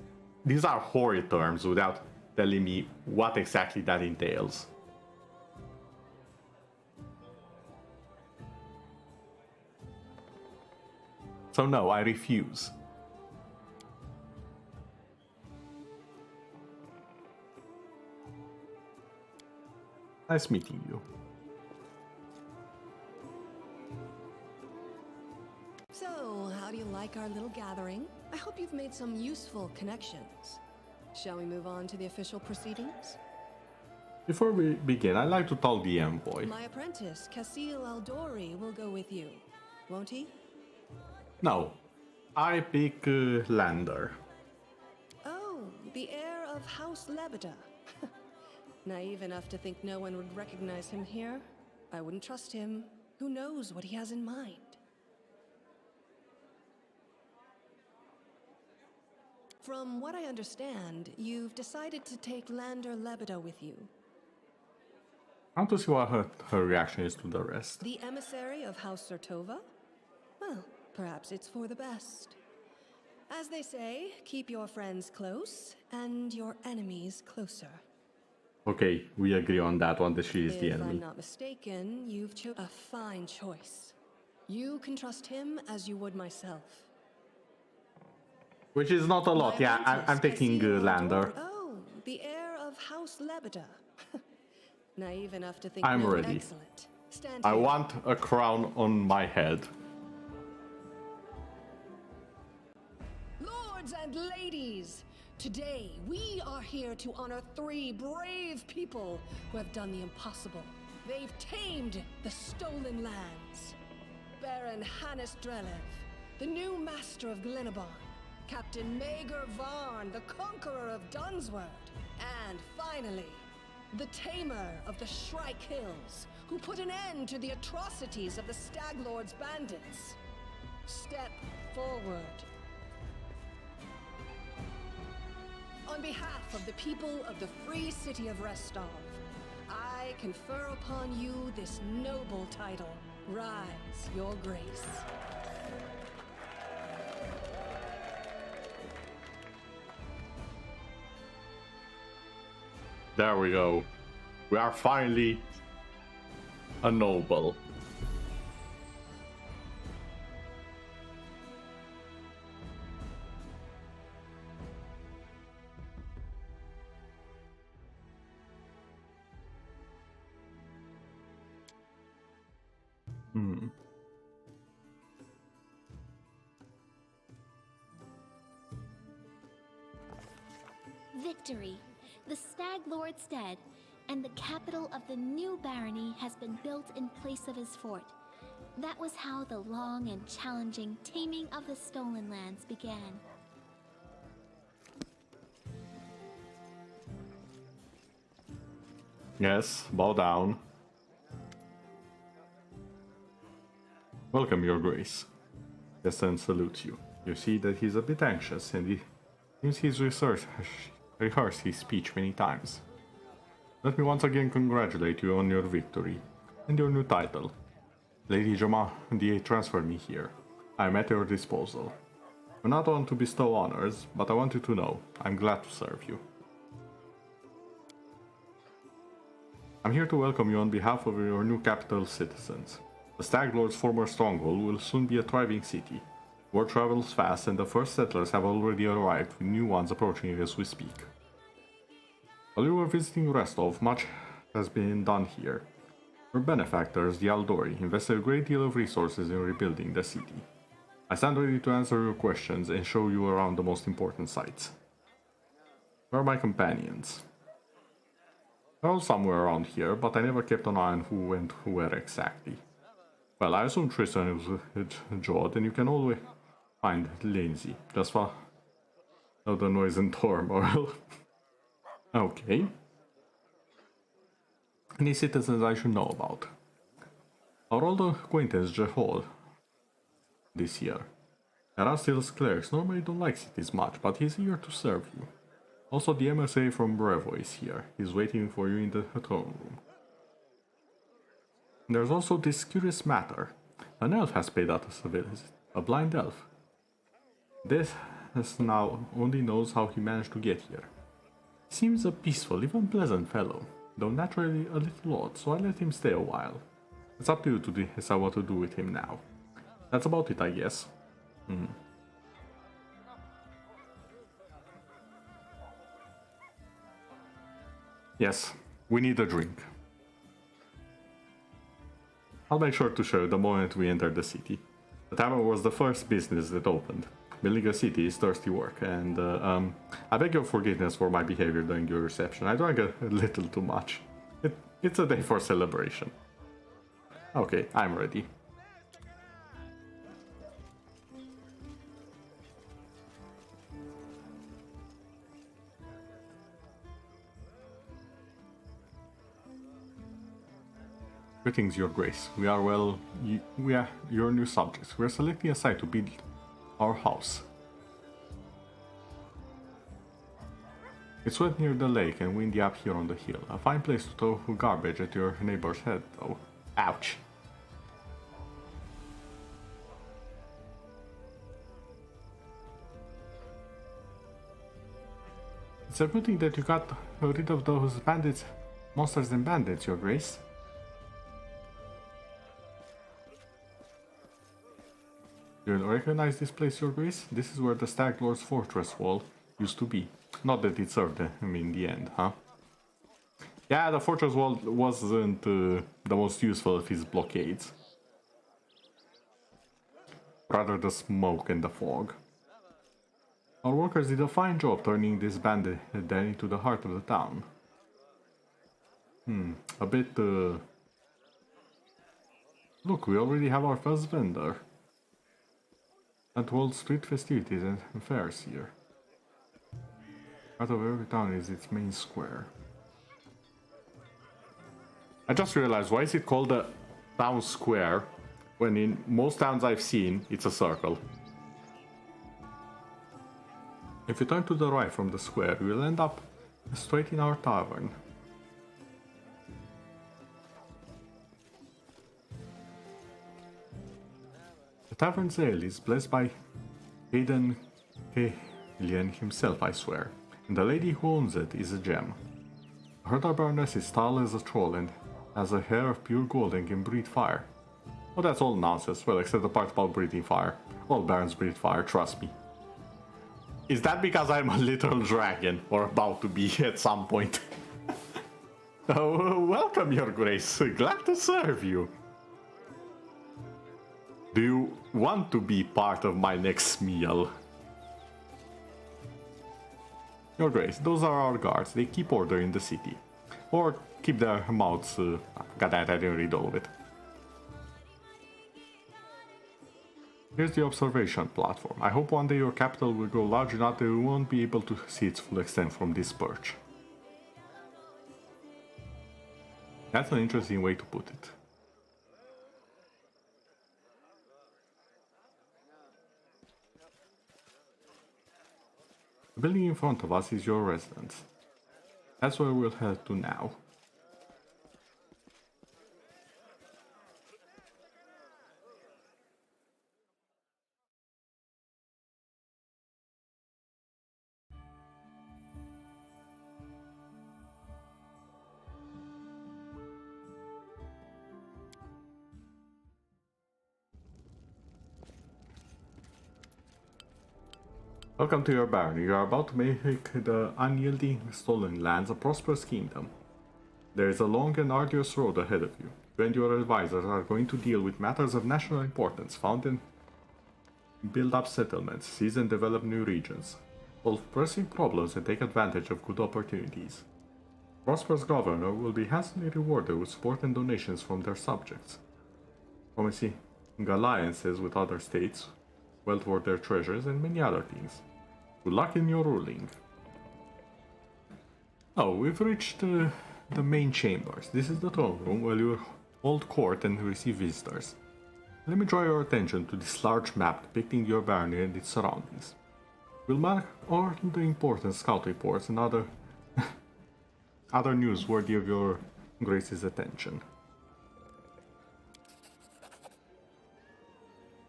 are horrid terms without telling me what exactly that entails. So no, I refuse. Nice meeting you. So, how do you like our little gathering? I hope you've made some useful connections. Shall we move on to the official proceedings? Before we begin, I'd like to talk the envoy. My apprentice, Casil Aldori, will go with you, won't he? No, I pick Lander. Oh, the heir of House Lebeda. Naive enough to think no one would recognize him here. I wouldn't trust him. Who knows what he has in mind? From what I understand, you've decided to take Lander Lebeda with you. I want to see what her reaction is to the rest. The emissary of House Sertova? Well, perhaps it's for the best. As they say, keep your friends close and your enemies closer. Okay, we agree on that one, that she is the If enemy. I'm not mistaken, you've chosen a fine choice. You can trust him as you would myself. Which is not a lot, yeah, I'm taking Lander. Oh, the heir of House Lebeda. Naive enough to think I'm no, ready. Excellent. Stand I here. want a crown on my head. Lords and ladies, today we are here to honor 3 brave people who have done the impossible. They've tamed the stolen lands. Baron Hannes Drelev, the new master of Glenabon, Captain Maegor Varn, the conqueror of Dunsword, and finally, the tamer of the Shrike Hills, who put an end to the atrocities of the Stag Lord's bandits. Step forward. On behalf of the people of the free city of Restov, I confer upon you this noble title. Rise, your grace. There we go. We are finally a noble. Victory! The Stag Lord's dead, and the capital of the new barony has been built in place of his fort. That was how the long and challenging taming of the stolen lands began. Yes, bow down. Welcome, Your Grace. Destin salutes you. You see that he's a bit anxious, and he seems he's rehearsed his speech many times. Let me once again congratulate you on your victory and your new title. Lady Jama DA transferred me here. I am at your disposal. I not want to bestow honors, but I want you to know I'm glad to serve you. I'm here to welcome you on behalf of your new capital citizens. The Stag Lord's former stronghold will soon be a thriving city. Word travels fast, and the first settlers have already arrived, with new ones approaching as we speak. While you were visiting Restov, much has been done here. Your benefactors, the Aldori, invested a great deal of resources in rebuilding the city. I stand ready to answer your questions and show you around the most important sites. Where are my companions? They're all somewhere around here, but I never kept an eye on who went where exactly. Well, I assume Tristan is with Jod, and you can always find Lindsay. Just for the noise and turmoil. Okay. Any citizens I should know about? Our old acquaintance Jehol this year. Erastil's clerics normally don't like cities much, but he's eager to serve you. Also, the MSA from Brevo is here. He's waiting for you in the throne room. There's also this curious matter. An elf has paid us a visit. A blind elf. This now only knows how he managed to get here. Seems a peaceful, even pleasant fellow, though naturally a little odd, so I let him stay a while. It's up to you to decide what to do with him now. That's about it, I guess. Yes, we need a drink. I'll make sure to show you the moment we enter the city. The tavern was the first business that opened. Building a city is thirsty work, and I beg your forgiveness for my behavior during your reception. I drank a little too much. It's a day for celebration. Okay, I'm ready. Greetings, Your Grace. We are your new subjects. We are selecting a site to build our house. It's wet near the lake and windy up here on the hill. A fine place to throw garbage at your neighbor's head, though. Ouch. It's a good thing that you got rid of those bandits, monsters and bandits, Your Grace. Do you recognize this place, Your Grace? This is where the Stag Lord's fortress wall used to be. Not that it served him in the end, huh? Yeah, the fortress wall wasn't the most useful of his blockades. Rather the smoke and the fog. Our workers did a fine job turning this bandit den into the heart of the town. A bit... Look, we already have our first vendor. And hold street festivities and fairs here. Part of every town is its main square. I just realized, why is it called a town square when in most towns I've seen it's a circle? If you turn to the right from the square, you will end up straight in our tavern. The tavern's ale is blessed by Hayden Kalian himself, I swear, and the lady who owns it is a gem. Herda Baroness is tall as a troll and has a hair of pure gold and can breathe fire. Oh, that's all nonsense, well, except the part about breathing fire. All barons breathe fire, trust me. Is that because I'm a little dragon, or about to be at some point? Oh, welcome, Your Grace, glad to serve you. Do you want to be part of my next meal? Your Grace, those are our guards. They keep order in the city. Or keep their mouths... God, I didn't read all of it. Here's the observation platform. I hope one day your capital will grow large enough that we won't be able to see its full extent from this perch. That's an interesting way to put it. The building in front of us is your residence. That's where we'll head to now. Welcome to your barony. You are about to make the unyielding stolen lands a prosperous kingdom. There is a long and arduous road ahead of you. You and your advisors are going to deal with matters of national importance, found and build up settlements, seize and develop new regions, solve pressing problems and take advantage of good opportunities. Prosperous governor will be handsomely rewarded with support and donations from their subjects, promising alliances with other states, wealth for their treasures, and many other things. Good luck in your ruling. Oh, we've reached the main chambers. This is the throne room where you hold court and receive visitors. Let me draw your attention to this large map depicting your barony and its surroundings. You Will mark all the important scout reports and other other news worthy of your Grace's attention.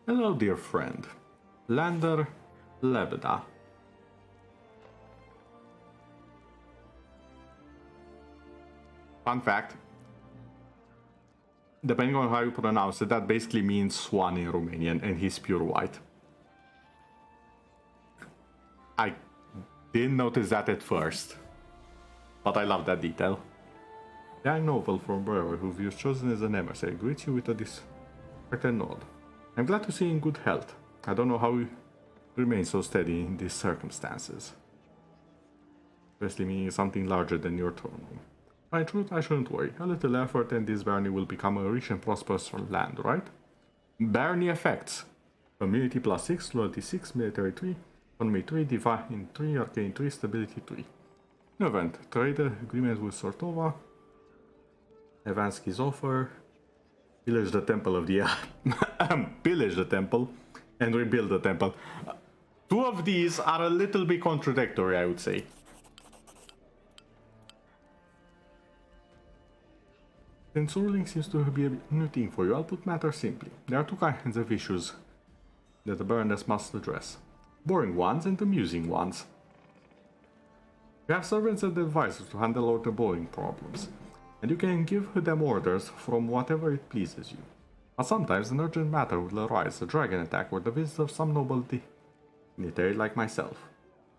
Hello, dear friend. Lander Lebeda. Fun fact. Depending on how you pronounce it, that basically means swan in Romanian, and he's pure white. I didn't notice that at first, but I love that detail. The young noble from Brewer, who you've chosen as an emissary, greets you with a disheartened nod. I'm glad to see you in good health. I don't know how you remain so steady in these circumstances. Especially meaning something larger than your throne room. In truth, I shouldn't worry. A little effort and this barony will become a rich and prosperous land, right? Barony effects. Community plus 6, loyalty 6, military 3, economy 3, divine 3, arcane 3, stability 3. New event. Trade agreement with Sortova. Evanski's offer. Pillage the temple of the... pillage the temple and rebuild the temple. Two of these are a little bit contradictory, I would say. Since ruling seems to be a new thing for you, I'll put matters simply. There are two kinds of issues that the Baroness must address. Boring ones and amusing ones. You have servants and advisors to handle all the boring problems, and you can give them orders from whatever it pleases you. But sometimes an urgent matter will arise, a dragon attack or the visit of some noble dignitary like myself.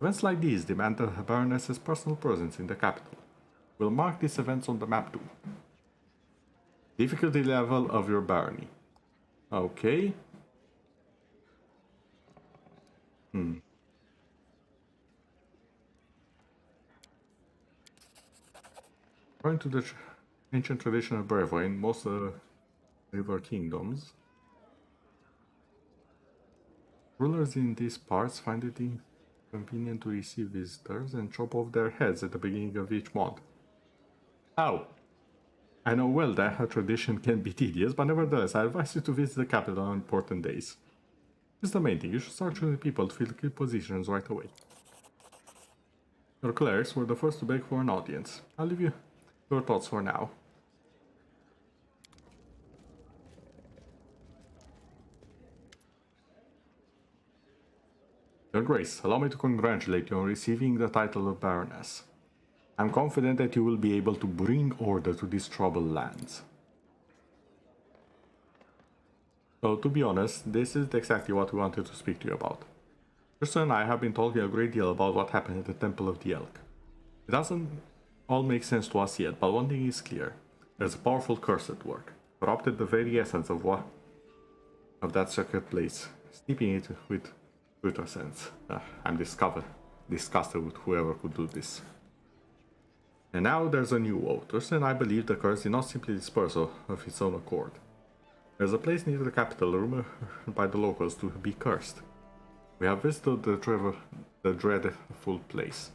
Events like these demand the Baroness's personal presence in the capital. We'll mark these events on the map too. Difficulty level of your barony. Okay. According to the ancient tradition of bravery in most river kingdoms, rulers in these parts find it inconvenient to receive visitors and chop off their heads at the beginning of each month. Oh. I know well that a tradition can be tedious, but nevertheless, I advise you to visit the capital on important days. This is the main thing. You should start choosing people to fill key positions right away. Your clerics were the first to beg for an audience. I'll leave you your thoughts for now. Your Grace, allow me to congratulate you on receiving the title of Baroness. I'm confident that you will be able to bring order to these troubled lands. So, to be honest, this is exactly what we wanted to speak to you about. Krista and I have been talking a great deal about what happened at the Temple of the Elk. It doesn't all make sense to us yet, but one thing is clear. There's a powerful curse at work, corrupted the very essence of that sacred place, steeping it with putrescence. I'm disgusted with whoever could do this. And now there's a new woe. Tristan and I believe the curse did not simply disperse of its own accord. There's a place near the capital rumored by the locals to be cursed. We have visited the dreadful place.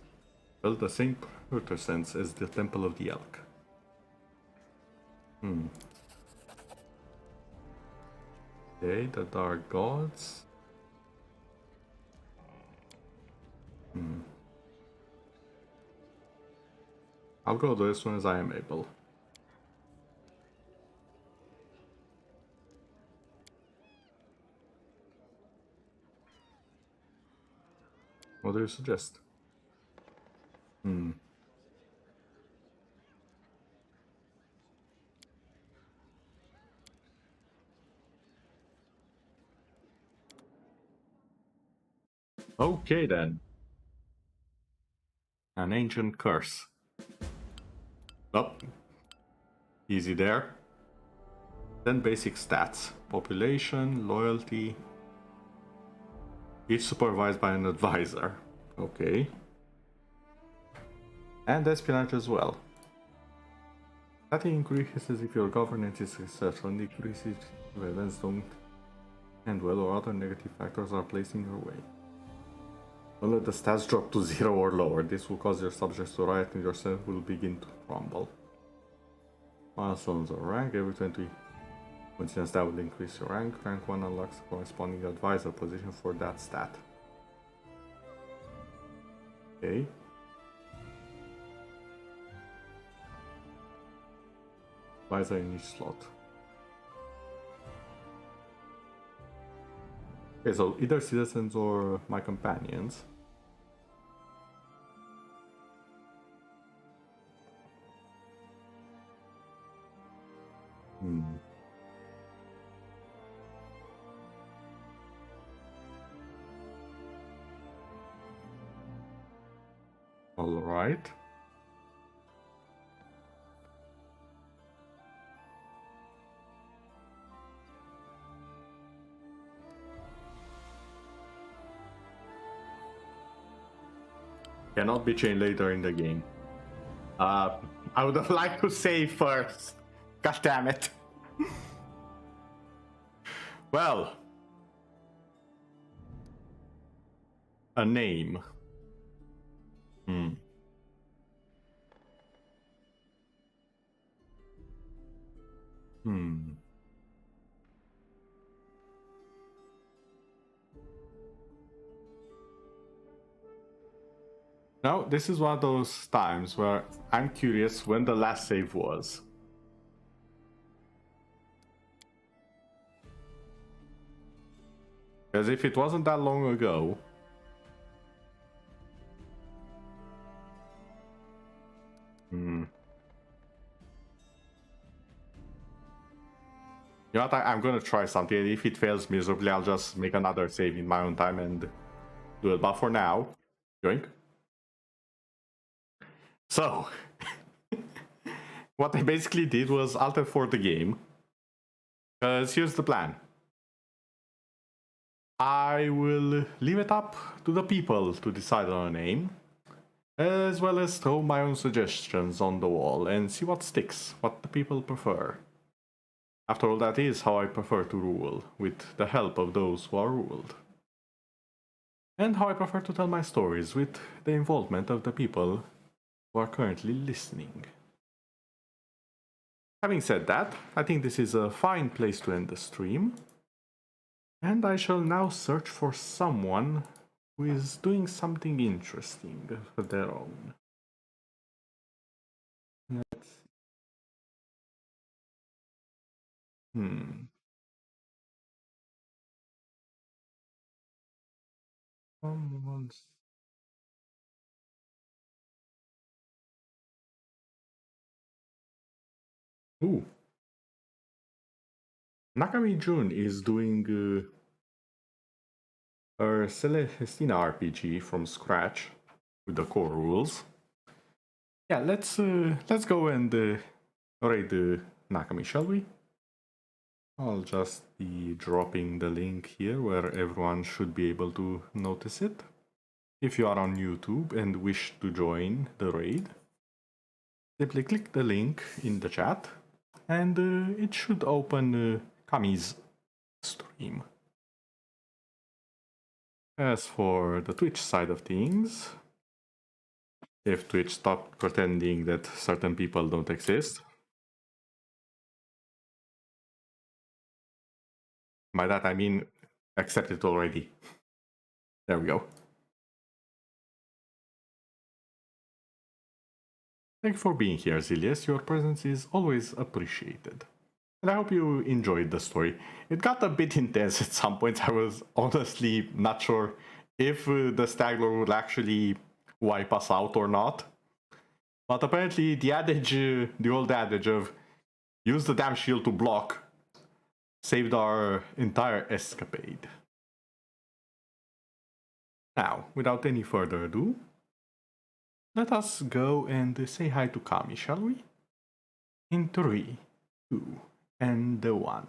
Well, the same putrescence as the Temple of the Elk. Okay, the Dark Gods. I'll go there as soon as I am able. What do you suggest? Okay then. An ancient curse. Oh. Easy there. Then basic stats. Population, loyalty. Each supervised by an advisor. Okay. And espionage as well. That increases if your governance is successful and decreases if events don't end well or other negative factors are placed in your way. Don't let the stats drop to 0 or lower. This will cause your subjects to riot and yourself will begin to crumble. Milestones or rank. Every 20 coincidence that will increase your rank. Rank 1 unlocks the corresponding advisor position for that stat. Okay. Why is there in each slot? Okay, so either citizens or my companions. All right. Cannot be changed later in the game. I would have liked to save first. God damn it. Well, a name. Now, this is one of those times where I'm curious when the last save was. Because if it wasn't that long ago... You know what, I'm gonna try something. If it fails miserably, I'll just make another save in my own time and do it. But for now, yoink. So, what I basically did was alter for the game. Because here's the plan. I will leave it up to the people to decide on a name, as well as throw my own suggestions on the wall and see what sticks, what the people prefer. After all, that is how I prefer to rule, with the help of those who are ruled. And how I prefer to tell my stories, with the involvement of the people who are currently listening. Having said that, I think this is a fine place to end the stream. And I shall now search for someone who is doing something interesting of their own. Let's see. Someone's... Ooh. Nakami Jun is doing her Celestina RPG from scratch with the core rules. Yeah, let's go and raid Nakami, shall we? I'll just be dropping the link here where everyone should be able to notice it. If you are on YouTube and wish to join the raid, simply click the link in the chat and it should open Kami's stream. As for the Twitch side of things, if Twitch stopped pretending that certain people don't exist, by that I mean accept it already. There we go. Thank you for being here, Zilius. Your presence is always appreciated. And I hope you enjoyed the story. It got a bit intense at some points. I was honestly not sure if the Stagler would actually wipe us out or not. But apparently the adage, the old adage of use the damn shield to block, saved our entire escapade. Now, without any further ado, let us go and say hi to Kami, shall we? In 3, 2, and 1.